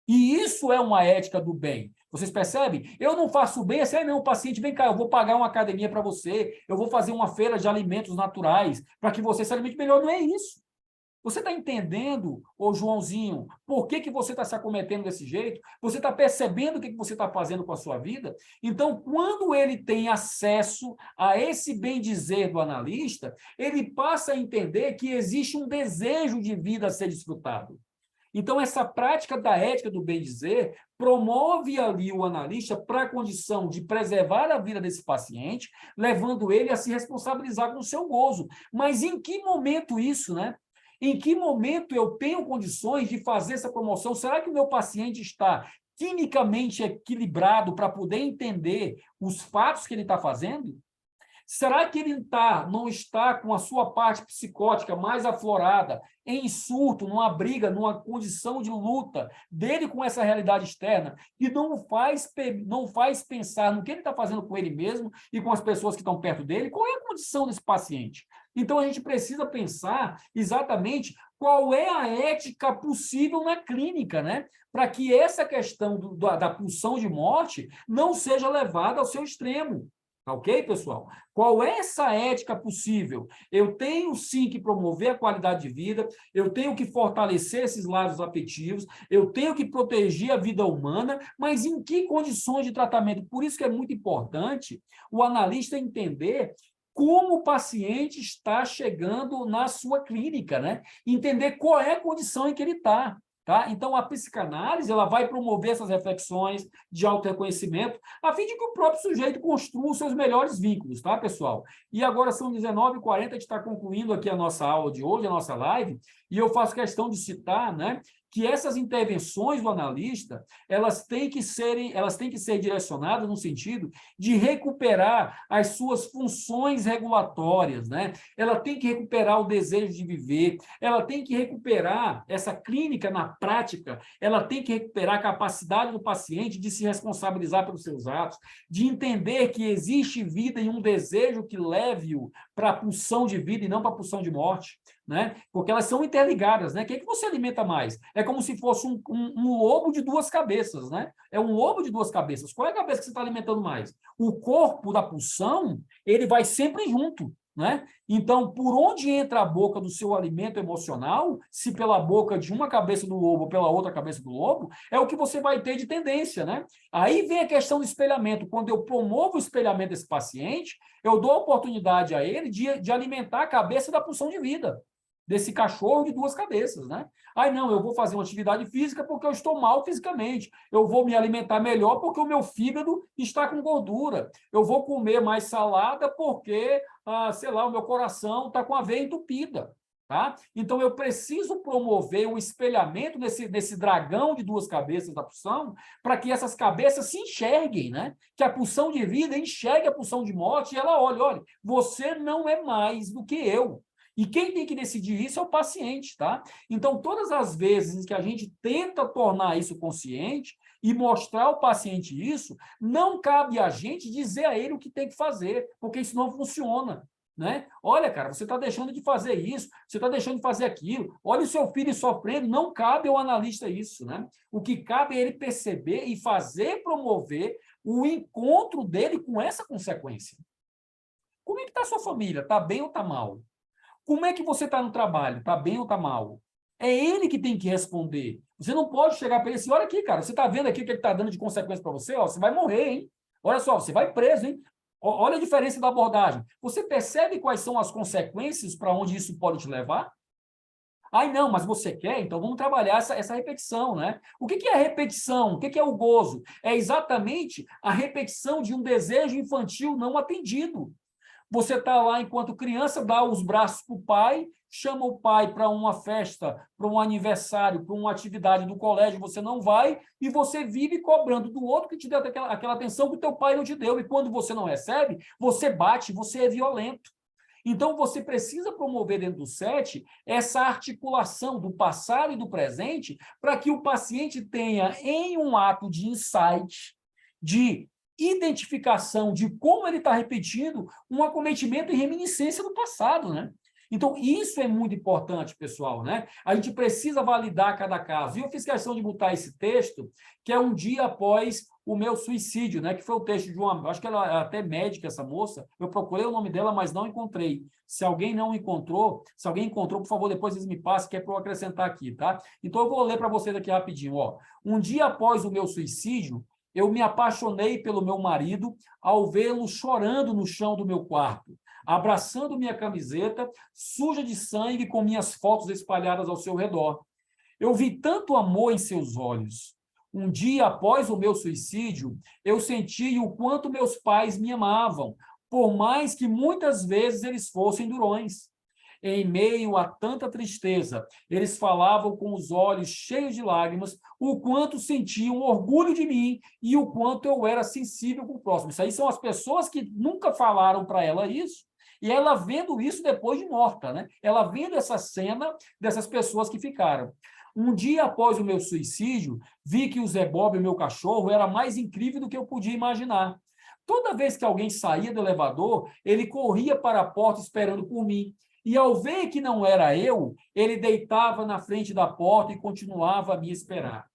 E isso é uma ética do bem. Vocês percebem? Eu não faço bem, assim, não, paciente, vem cá, eu vou pagar uma academia para você, eu vou fazer uma feira de alimentos naturais para que você se alimente melhor. Não é isso. Você está entendendo, ô Joãozinho, por que você está se acometendo desse jeito? Você está percebendo o que você está fazendo com a sua vida? Então, quando ele tem acesso a esse bem-dizer do analista, ele passa a entender que existe um desejo de vida a ser desfrutado. Então, essa prática da ética do bem-dizer promove ali o analista para a condição de preservar a vida desse paciente, levando ele a se responsabilizar com o seu gozo. Mas em que momento isso, né? Em que momento eu tenho condições de fazer essa promoção? Será que o meu paciente está quimicamente equilibrado para poder entender os fatos que ele está fazendo? Será que ele não está com a sua parte psicótica mais aflorada, em surto, numa briga, numa condição de luta dele com essa realidade externa, que não faz pensar no que ele está fazendo com ele mesmo e com as pessoas que estão perto dele? Qual é a condição desse paciente? Então, a gente precisa pensar exatamente qual é a ética possível na clínica, né? Para que essa questão da pulsão de morte não seja levada ao seu extremo. Tá ok, pessoal? Qual é essa ética possível? Eu tenho, sim, que promover a qualidade de vida, eu tenho que fortalecer esses laços afetivos, eu tenho que proteger a vida humana, mas em que condições de tratamento? Por isso que é muito importante o analista entender como o paciente está chegando na sua clínica, né? Entender qual é a condição em que ele está. Tá? Então, a psicanálise ela vai promover essas reflexões de autorreconhecimento, a fim de que o próprio sujeito construa os seus melhores vínculos, tá, pessoal? E agora são 19h40, a gente está concluindo aqui a nossa aula de hoje, a nossa live, e eu faço questão de citar, né, que essas intervenções do analista, elas têm que ser direcionadas no sentido de recuperar as suas funções regulatórias, né? Ela tem que recuperar o desejo de viver, ela tem que recuperar essa clínica na prática, ela tem que recuperar a capacidade do paciente de se responsabilizar pelos seus atos, de entender que existe vida e um desejo que leve-o para a pulsão de vida e não para a pulsão de morte, né? Porque elas são interligadas, né? O que é que você alimenta mais? É como se fosse um lobo de duas cabeças, né? É um lobo de duas cabeças. Qual é a cabeça que você está alimentando mais? O corpo da pulsão, ele vai sempre junto, né? Então, por onde entra a boca do seu alimento emocional, se pela boca de uma cabeça do lobo ou pela outra cabeça do lobo, é o que você vai ter de tendência, né? Aí vem a questão do espelhamento. Quando eu promovo o espelhamento desse paciente, eu dou a oportunidade a ele de alimentar a cabeça da pulsão de vida, desse cachorro de duas cabeças, né? Aí não, eu vou fazer uma atividade física porque eu estou mal fisicamente. Eu vou me alimentar melhor porque o meu fígado está com gordura. Eu vou comer mais salada porque, sei lá, o meu coração está com a veia entupida, tá? Então, eu preciso promover o espelhamento nesse dragão de duas cabeças da pulsão para que essas cabeças se enxerguem, né? Que a pulsão de vida enxergue a pulsão de morte e ela olha, você não é mais do que eu. E quem tem que decidir isso é o paciente, tá? Então, todas as vezes que a gente tenta tornar isso consciente e mostrar ao paciente isso, não cabe a gente dizer a ele o que tem que fazer, porque isso não funciona, né? Olha, cara, você está deixando de fazer isso, você está deixando de fazer aquilo, olha o seu filho sofrendo, não cabe ao analista isso, né? O que cabe é ele perceber e fazer promover o encontro dele com essa consequência. Como é que está a sua família? Está bem ou está mal? Como é que você está no trabalho? Está bem ou está mal? É ele que tem que responder. Você não pode chegar para ele assim, olha aqui, cara, você está vendo aqui o que está dando de consequência para você? Ó, você vai morrer, hein? Olha só, você vai preso, hein? Olha a diferença da abordagem. Você percebe quais são as consequências para onde isso pode te levar? Ai, não, mas você quer? Então vamos trabalhar essa repetição, né? O que é a repetição? O que é o gozo? É exatamente a repetição de um desejo infantil não atendido. Você está lá enquanto criança, dá os braços para o pai, chama o pai para uma festa, para um aniversário, para uma atividade do colégio, você não vai, e você vive cobrando do outro que te deu aquela atenção que o teu pai não te deu. E quando você não recebe, você bate, você é violento. Então, você precisa promover dentro do SET essa articulação do passado e do presente para que o paciente tenha, em um ato de insight, de identificação de como ele está repetindo um acometimento e reminiscência do passado, né? Então, isso é muito importante, pessoal, né? A gente precisa validar cada caso. E eu fiz questão de botar esse texto, que é um dia após o meu suicídio, né? Que foi o texto de uma... Acho que ela é até médica, essa moça. Eu procurei o nome dela, mas não encontrei. Se alguém não encontrou, se alguém encontrou, por favor, depois eles me passem, que é para eu acrescentar aqui, tá? Então, eu vou ler para vocês aqui rapidinho, ó. Um dia após o meu suicídio, eu me apaixonei pelo meu marido ao vê-lo chorando no chão do meu quarto, abraçando minha camiseta, suja de sangue, com minhas fotos espalhadas ao seu redor. Eu vi tanto amor em seus olhos. Um dia após o meu suicídio, eu senti o quanto meus pais me amavam, por mais que muitas vezes eles fossem durões. Em meio a tanta tristeza, eles falavam com os olhos cheios de lágrimas o quanto sentiam orgulho de mim e o quanto eu era sensível com o próximo. Isso aí são as pessoas que nunca falaram para ela isso, e ela vendo isso depois de morta, né? Ela vendo essa cena dessas pessoas que ficaram. Um dia após o meu suicídio, vi que o Zé Bob, o meu cachorro, era mais incrível do que eu podia imaginar. Toda vez que alguém saía do elevador, ele corria para a porta esperando por mim. E ao ver que não era eu, ele deitava na frente da porta e continuava a me esperar.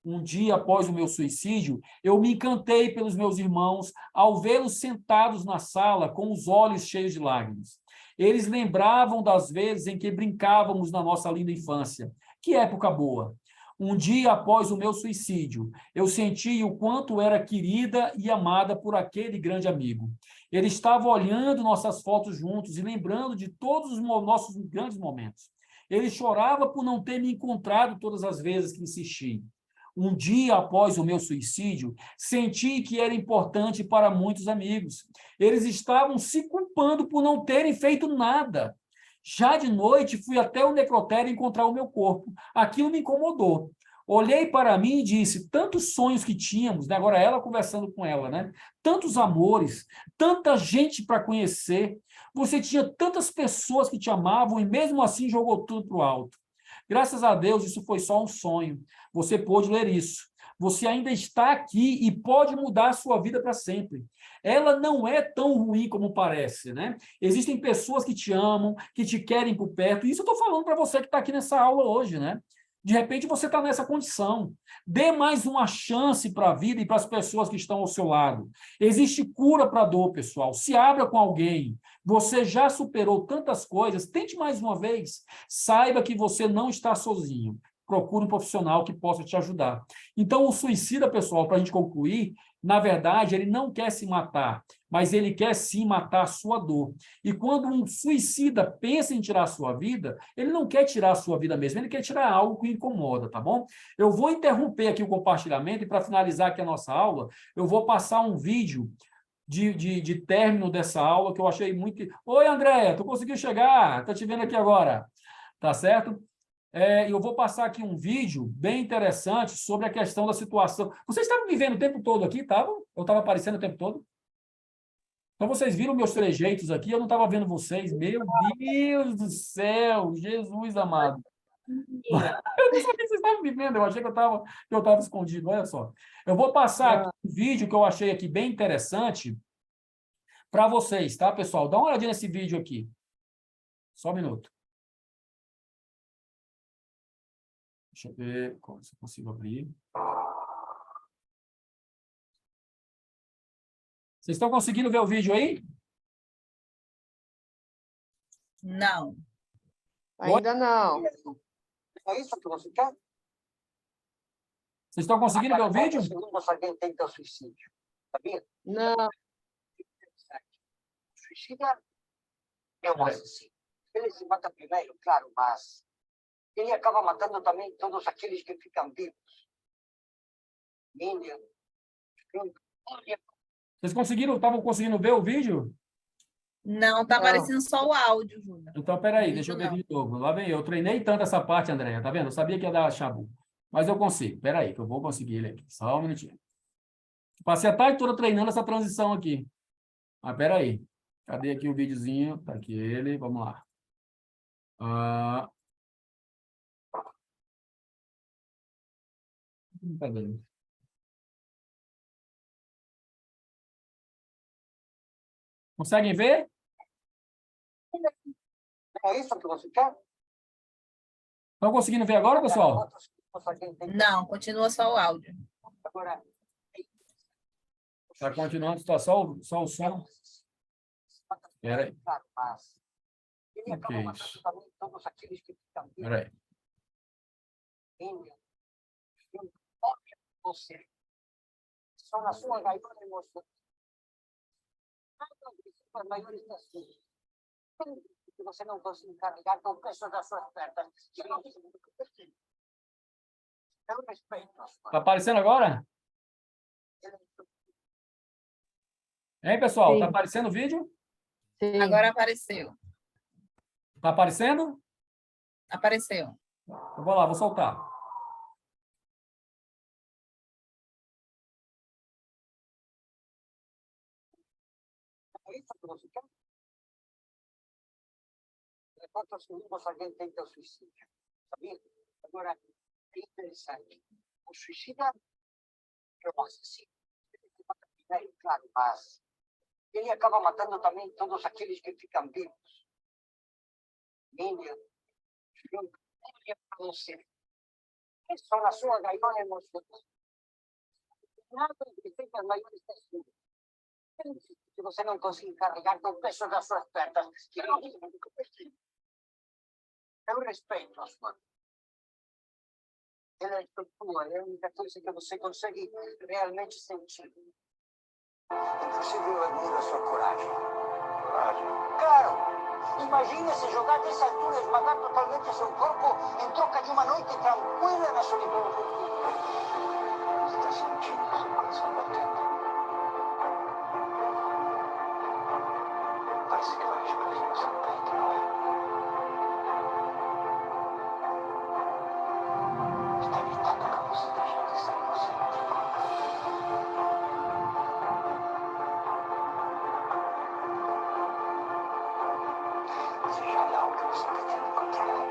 Um dia após o meu suicídio, eu me encantei pelos meus irmãos ao vê-los sentados na sala com os olhos cheios de lágrimas. Eles lembravam das vezes em que brincávamos na nossa linda infância. Que época boa! Um dia após o meu suicídio, eu senti o quanto era querida e amada por aquele grande amigo. Ele estava olhando nossas fotos juntos e lembrando de todos os nossos grandes momentos. Ele chorava por não ter me encontrado todas as vezes que insisti. Um dia após o meu suicídio, senti que era importante para muitos amigos. Eles estavam se culpando por não terem feito nada. Já de noite, fui até o necrotério encontrar o meu corpo. Aquilo me incomodou. Olhei para mim e disse, tantos sonhos que tínhamos, né? Agora ela conversando com ela, né? Tantos amores, tanta gente para conhecer. Você tinha tantas pessoas que te amavam e mesmo assim jogou tudo para o alto. Graças a Deus, isso foi só um sonho. Você pôde ler isso. Você ainda está aqui e pode mudar a sua vida para sempre. Ela não é tão ruim como parece, né? Existem pessoas que te amam, que te querem por perto. E isso eu estou falando para você que está aqui nessa aula hoje, né? De repente você está nessa condição. Dê mais uma chance para a vida e para as pessoas que estão ao seu lado. Existe cura para a dor, pessoal. Se abra com alguém. Você já superou tantas coisas. Tente mais uma vez. Saiba que você não está sozinho. Procure um profissional que possa te ajudar. Então, o suicida, pessoal, para a gente concluir, na verdade, ele não quer se matar, mas ele quer sim matar a sua dor. E quando um suicida pensa em tirar a sua vida, ele não quer tirar a sua vida mesmo, ele quer tirar algo que o incomoda, tá bom? Eu vou interromper aqui o compartilhamento e para finalizar aqui a nossa aula, eu vou passar um vídeo de término dessa aula que eu achei muito... Oi, Andréia, tu conseguiu chegar? Tô te vendo aqui agora, tá certo? Eu vou passar aqui um vídeo bem interessante sobre a questão da situação. Vocês estavam me vendo o tempo todo aqui, estavam? Eu estava aparecendo o tempo todo? Então, vocês viram meus trejeitos aqui, eu não estava vendo vocês. Meu Deus do céu, Jesus amado. Eu não sabia que vocês estavam me vendo, eu achei que eu estava escondido, olha só. Eu vou passar aqui um vídeo que eu achei aqui bem interessante para vocês, tá, pessoal? Dá uma olhadinha nesse vídeo aqui. Só um minuto. Deixa eu ver se eu consigo abrir. Vocês estão conseguindo ver o vídeo aí? Não. Ainda não. É isso que você quer? Vocês estão conseguindo ver o vídeo? Segundos alguém tenta suicídio. Sabia? Não, Suicida é um assassino. Ele se mata primeiro, claro, mas ele acaba matando também todos aqueles que ficam vivos. Índia. Vocês estavam conseguindo ver o vídeo? Não, tá Não. aparecendo só o áudio, Júlia. Então, peraí, Vídeo deixa eu ver não. de novo. Lá vem eu. Treinei tanto essa parte, Andréia, tá vendo? Eu sabia que ia dar chabu. Mas eu consigo. Peraí, que eu vou conseguir ele aqui. Só um minutinho. Passei a tarde toda treinando essa transição aqui. Mas peraí. Cadê aqui o videozinho? Tá aqui ele. Vamos lá. Tá vendo? Conseguem ver? É isso que você quer? Estão conseguindo ver agora, pessoal? Quantos segundos alguém tenta Não, continua só o áudio. Agora, Está continuando, está só o som. Espera aí. claro, mas ele O que acaba é matando isso? também todos aqueles que ficam vivos. Espera aí. Índia. Olha você. Só na sua gaiola emocional. As maiores das suas. Que você não consegue carregar com o peso das suas pernas. Eu respeito as Está aparecendo agora? Hein, pessoal? Está Sim. aparecendo o vídeo? sim. Agora apareceu. Está aparecendo? Apareceu. Eu vou lá, vou soltar. É isso que você quer? Quantos segundos alguém tenta o suicídio? Sabia? Agora, é interessante. O suicida é um assassino. Ele se mata primeiro, claro, mas ele acaba matando também todos aqueles que ficam vivos. Índia. Olha para você. Só na sua gaiola emocional. Nada que fica as maiores pessoas. Que você não consegue carregar com o peso das suas pernas. Eu respeito a sua. Ela é tua, é a única coisa que você consegue realmente sentir. Inclusive, eu admiro a sua coragem. Coragem? Claro! Imagina se jogar dessa altura, esmagar totalmente seu corpo em troca de uma noite tranquila na solidão. Você está sentindo seu coração batendo? Parece que vai explodir no seu peito, não é? Está gritando para você deixar de ser inocente. Seja lá o que você pretende controlar.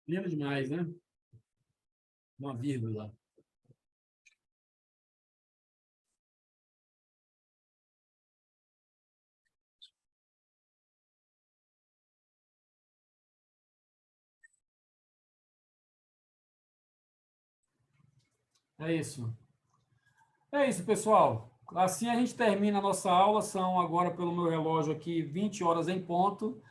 Lindo demais, né? Uma vírgula. É isso. É isso, pessoal. Assim a gente termina a nossa aula. São agora, pelo meu relógio aqui, 20 horas em ponto.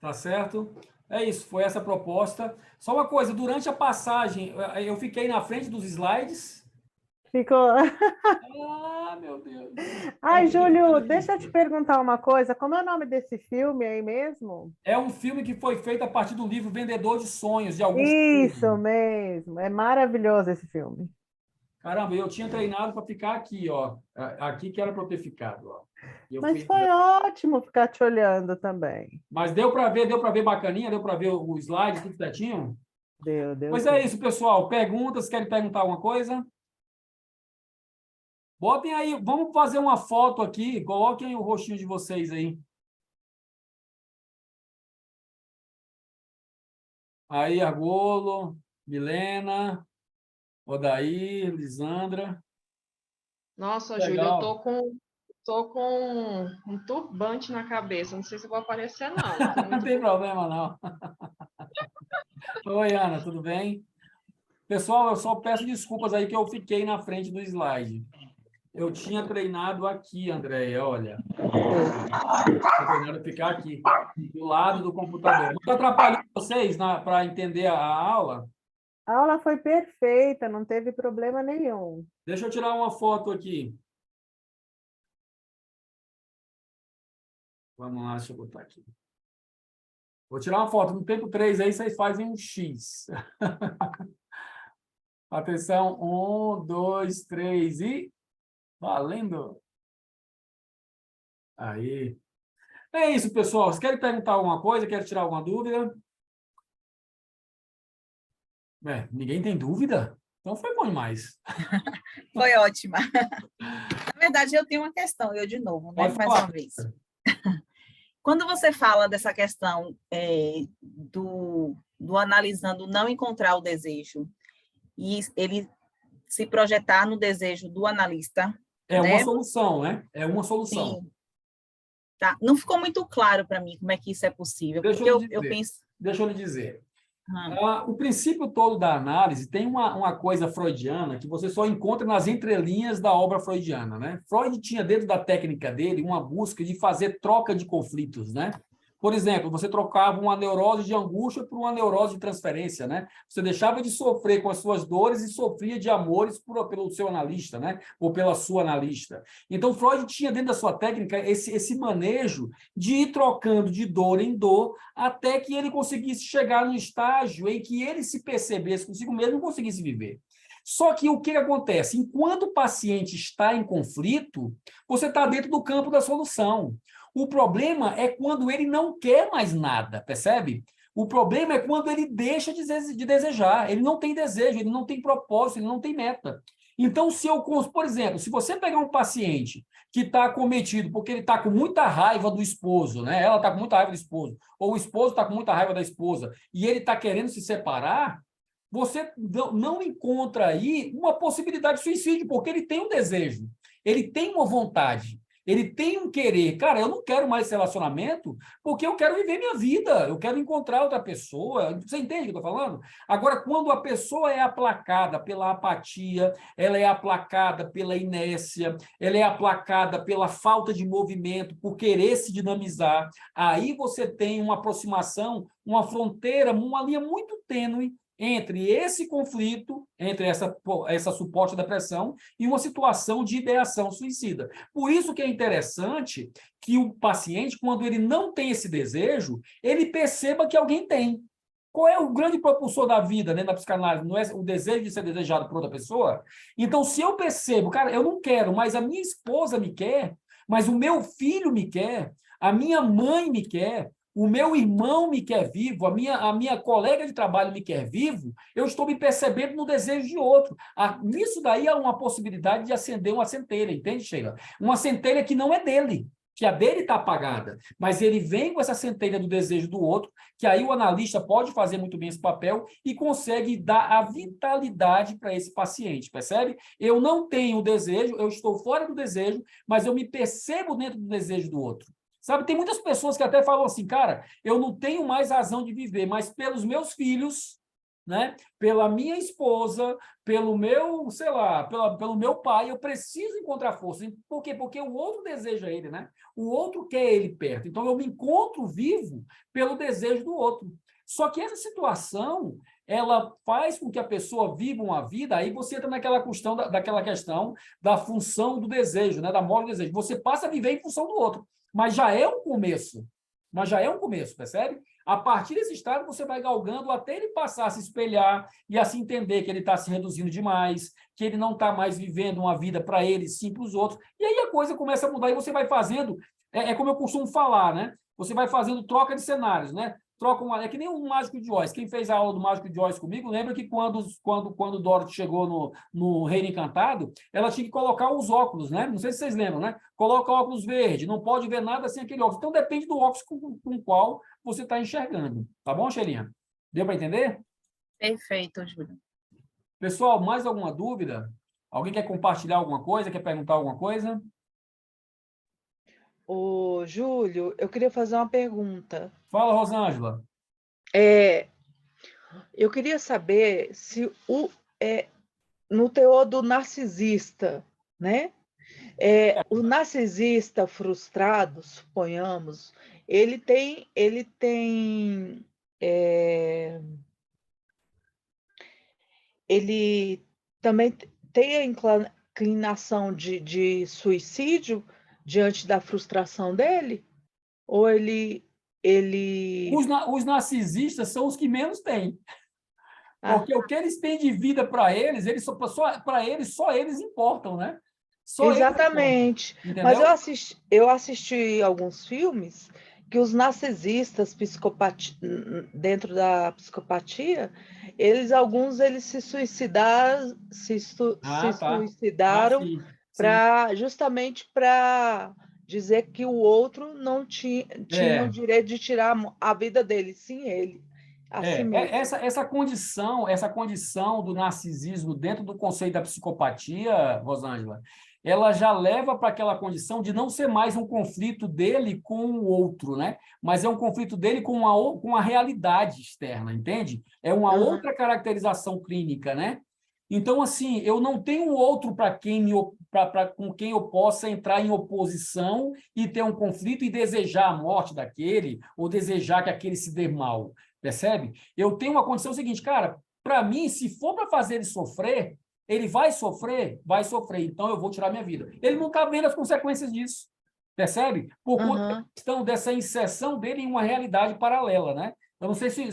Tá certo? É isso, foi essa a proposta. Só uma coisa, durante a passagem, eu fiquei na frente dos slides. Ficou. Ah, meu Deus. Ai, Júlio, deixa eu te perguntar uma coisa. Como é o nome desse filme aí mesmo? É um filme que foi feito a partir do livro Vendedor de Sonhos, de Augusto Isso Cury. mesmo. É maravilhoso esse filme. Caramba, eu tinha treinado para ficar aqui, ó. Aqui que era para eu ter ficado, ó. E eu Mas fiz- foi ótimo ficar te olhando também. Mas deu para ver bacaninha, deu para ver o slide, tudo certinho? Deu Pois sim. é isso, pessoal. Perguntas, querem perguntar alguma coisa? Botem aí, vamos fazer uma foto aqui, coloquem o rostinho de vocês aí. Aí, Argolo, Milena, Odair, Lisandra. Nossa, Legal. Júlia, eu tô com um turbante na cabeça. Não sei se eu vou aparecer, não. Tô Não muito- tem problema, não. Oi, Ana, tudo bem? Pessoal, eu só peço desculpas aí que eu fiquei na frente do slide. Eu tinha treinado aqui, Andréia, olha. Eu treinado ficar aqui, do lado do computador. Não atrapalhou vocês para entender a aula? A aula foi perfeita, não teve problema nenhum. Deixa eu tirar uma foto aqui. Vamos lá, deixa eu botar aqui. Vou tirar uma foto. No tempo 3 aí, vocês fazem um X. Atenção, 1, 2, 3 e... Valendo! Aí. É isso, pessoal. Vocês querem perguntar alguma coisa? Querem tirar alguma dúvida? Ninguém tem dúvida? Então foi bom demais. Foi ótima. Na verdade, eu tenho uma questão, eu de novo, né? Pode Mais falar. uma vez. Quando você fala dessa questão do analisando não encontrar o desejo e ele se projetar no desejo do analista, É né? uma solução, né? É uma solução. Sim. Tá. Não ficou muito claro para mim como é que isso é possível, Deixa porque eu lhe eu dizer. penso... Deixa eu lhe dizer. Ah, O princípio todo da análise tem uma coisa freudiana que você só encontra nas entrelinhas da obra freudiana, né? Freud tinha dentro da técnica dele uma busca de fazer troca de conflitos, né? Por exemplo, você trocava uma neurose de angústia por uma neurose de transferência, né? Você deixava de sofrer com as suas dores e sofria de amores pelo seu analista, né? Ou pela sua analista. Então, Freud tinha dentro da sua técnica esse manejo de ir trocando de dor em dor até que ele conseguisse chegar no estágio em que ele se percebesse consigo mesmo e conseguisse viver. Só que o que acontece? Enquanto o paciente está em conflito, você está dentro do campo da solução. O problema é quando ele não quer mais nada, percebe? O problema é quando ele deixa de desejar, ele não tem desejo, ele não tem propósito, ele não tem meta. Então, por exemplo, se você pegar um paciente que está acometido porque ele está com muita raiva do esposo, né? Ela está com muita raiva do esposo, ou o esposo está com muita raiva da esposa, e ele está querendo se separar, você não encontra aí uma possibilidade de suicídio, porque ele tem um desejo, ele tem uma vontade, ele tem um querer. Cara, eu não quero mais esse relacionamento porque eu quero viver minha vida, eu quero encontrar outra pessoa. Você entende o que eu estou falando? Agora, quando a pessoa é aplacada pela apatia, ela é aplacada pela inércia, ela é aplacada pela falta de movimento, por querer se dinamizar, aí você tem uma aproximação, uma fronteira, uma linha muito tênue entre esse conflito, entre essa suposta depressão e uma situação de ideação suicida. Por isso que é interessante que o paciente, quando ele não tem esse desejo, ele perceba que alguém tem. Qual é o grande propulsor da vida, né, na psicanálise? Não é o desejo de ser desejado por outra pessoa? Então, se eu percebo, cara, eu não quero, mas a minha esposa me quer, mas o meu filho me quer, a minha mãe me quer, o meu irmão me quer vivo, a minha colega de trabalho me quer vivo, eu estou me percebendo no desejo de outro. Nisso daí há uma possibilidade de acender uma centelha, entende, Sheila? Uma centelha que não é dele, que a dele está apagada, mas ele vem com essa centelha do desejo do outro, que aí o analista pode fazer muito bem esse papel e consegue dar a vitalidade para esse paciente, percebe? Eu não tenho o desejo, eu estou fora do desejo, mas eu me percebo dentro do desejo do outro. Sabe, tem muitas pessoas que até falam assim, cara, eu não tenho mais razão de viver, mas pelos meus filhos, né, pela minha esposa, pelo meu, sei lá, pelo meu pai, eu preciso encontrar força. Por quê? Porque o outro deseja ele, né? O outro quer ele perto. Então, eu me encontro vivo pelo desejo do outro. Só que essa situação, ela faz com que a pessoa viva uma vida, aí você entra naquela questão daquela questão da função do desejo, né, da mola do desejo. Você passa a viver em função do outro. Mas já é um começo. Percebe? A partir desse estado, você vai galgando até ele passar a se espelhar e a se entender que ele está se reduzindo demais, que ele não está mais vivendo uma vida para ele, sim para os outros. E aí a coisa começa a mudar e você vai fazendo, como eu costumo falar, né? Você vai fazendo troca de cenários, né? troca uma... É que nem o Mágico de Oz. Quem fez a aula do Mágico de Oz comigo, lembra que quando Dorothy chegou no Reino Encantado, ela tinha que colocar os óculos, né? Não sei se vocês lembram, né? Coloca óculos verde, não pode ver nada sem aquele óculos. Então, depende do óculos com o qual você está enxergando. Tá bom, Xelinha? Deu para entender? Perfeito, Júlio. Pessoal, mais alguma dúvida? Alguém quer compartilhar alguma coisa? Quer perguntar alguma coisa? Ô, Júlio, eu queria fazer uma pergunta. Fala, Rosângela. Eu queria saber se no teor do narcisista, né? O narcisista frustrado, suponhamos, ele também tem a inclinação de suicídio diante da frustração dele? Ou ele... Os narcisistas são os que menos têm. Ah, Porque o que eles têm de vida para eles, só eles importam, né? Só eles exatamente. importam, Mas entendeu? eu assisti alguns filmes que os narcisistas dentro da psicopatia, alguns se suicidaram, Tá. suicidaram Sim, sim. justamente para dizer que o outro não tinha o direito de tirar a vida dele, sim ele, a si mesmo. Essa condição do narcisismo dentro do conceito da psicopatia, Rosângela, ela já leva para aquela condição de não ser mais um conflito dele com o outro, né? Mas é um conflito dele com a realidade externa, entende? É uma outra caracterização clínica, né? Então, assim, eu não tenho outro com quem eu possa entrar em oposição e ter um conflito e desejar a morte daquele ou desejar que aquele se dê mal, percebe? Eu tenho uma condição seguinte, cara, para mim, se for para fazer ele sofrer, ele vai sofrer, então eu vou tirar minha vida. Ele não está vendo as consequências disso, percebe? Por conta da questão dessa inserção dele em uma realidade paralela, né? Eu não sei se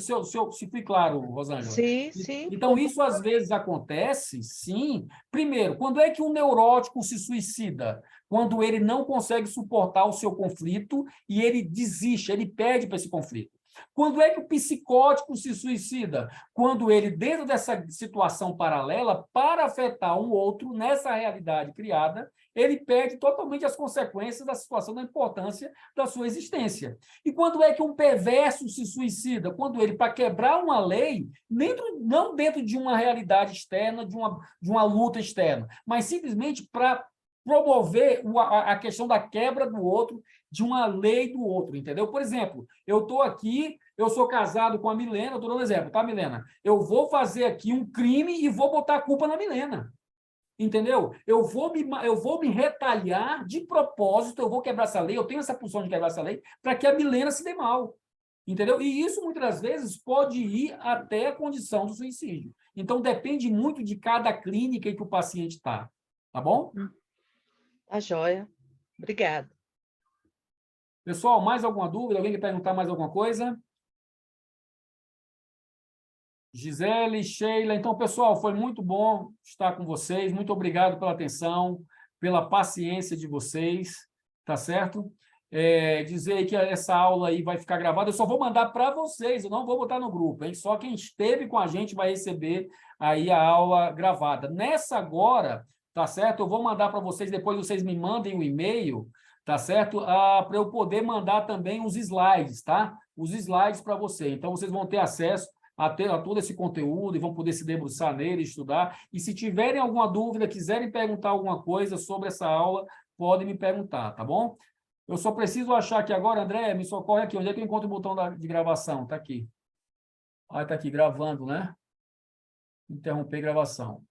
fui claro, Rosângela. Sim, sim. Então, isso às vezes acontece, sim. Primeiro, quando é que um neurótico se suicida? Quando ele não consegue suportar o seu conflito e ele desiste, ele perde para esse conflito. Quando é que o psicótico se suicida? Quando ele, dentro dessa situação paralela, para afetar um outro nessa realidade criada, ele perde totalmente as consequências da situação, da importância da sua existência. E quando é que um perverso se suicida? Quando ele, para quebrar uma lei, não dentro de uma realidade externa, de uma luta externa, mas simplesmente para promover a questão da quebra do outro, de uma lei do outro, entendeu? Por exemplo, eu estou aqui, eu sou casado com a Milena, estou dando um exemplo, tá, Milena? Eu vou fazer aqui um crime e vou botar a culpa na Milena. Entendeu? Eu vou me retalhar de propósito, eu vou quebrar essa lei, eu tenho essa função de quebrar essa lei, para que a Milena se dê mal. Entendeu? E isso, muitas vezes, pode ir até a condição do suicídio. Então, depende muito de cada clínica em que o paciente está. Tá bom? Tá joia. Obrigada. Pessoal, mais alguma dúvida? Alguém quer perguntar mais alguma coisa? Gisele, Sheila. Então, pessoal, foi muito bom estar com vocês. Muito obrigado pela atenção, pela paciência de vocês, tá certo? Dizer que essa aula aí vai ficar gravada. Eu só vou mandar para vocês, eu não vou botar no grupo, hein? Só quem esteve com a gente vai receber aí a aula gravada. Nessa agora, tá certo? Eu vou mandar para vocês, depois vocês me mandem o e-mail, tá certo? Para eu poder mandar também os slides, tá? Os slides para você. Então, vocês vão ter acesso a todo esse conteúdo e vão poder se debruçar nele, estudar. E se tiverem alguma dúvida, quiserem perguntar alguma coisa sobre essa aula, podem me perguntar, tá bom? Eu só preciso achar aqui agora, André, me socorre aqui. Onde é que eu encontro o botão de gravação? Está aqui. Ah, está aqui, gravando, né? Interromper gravação.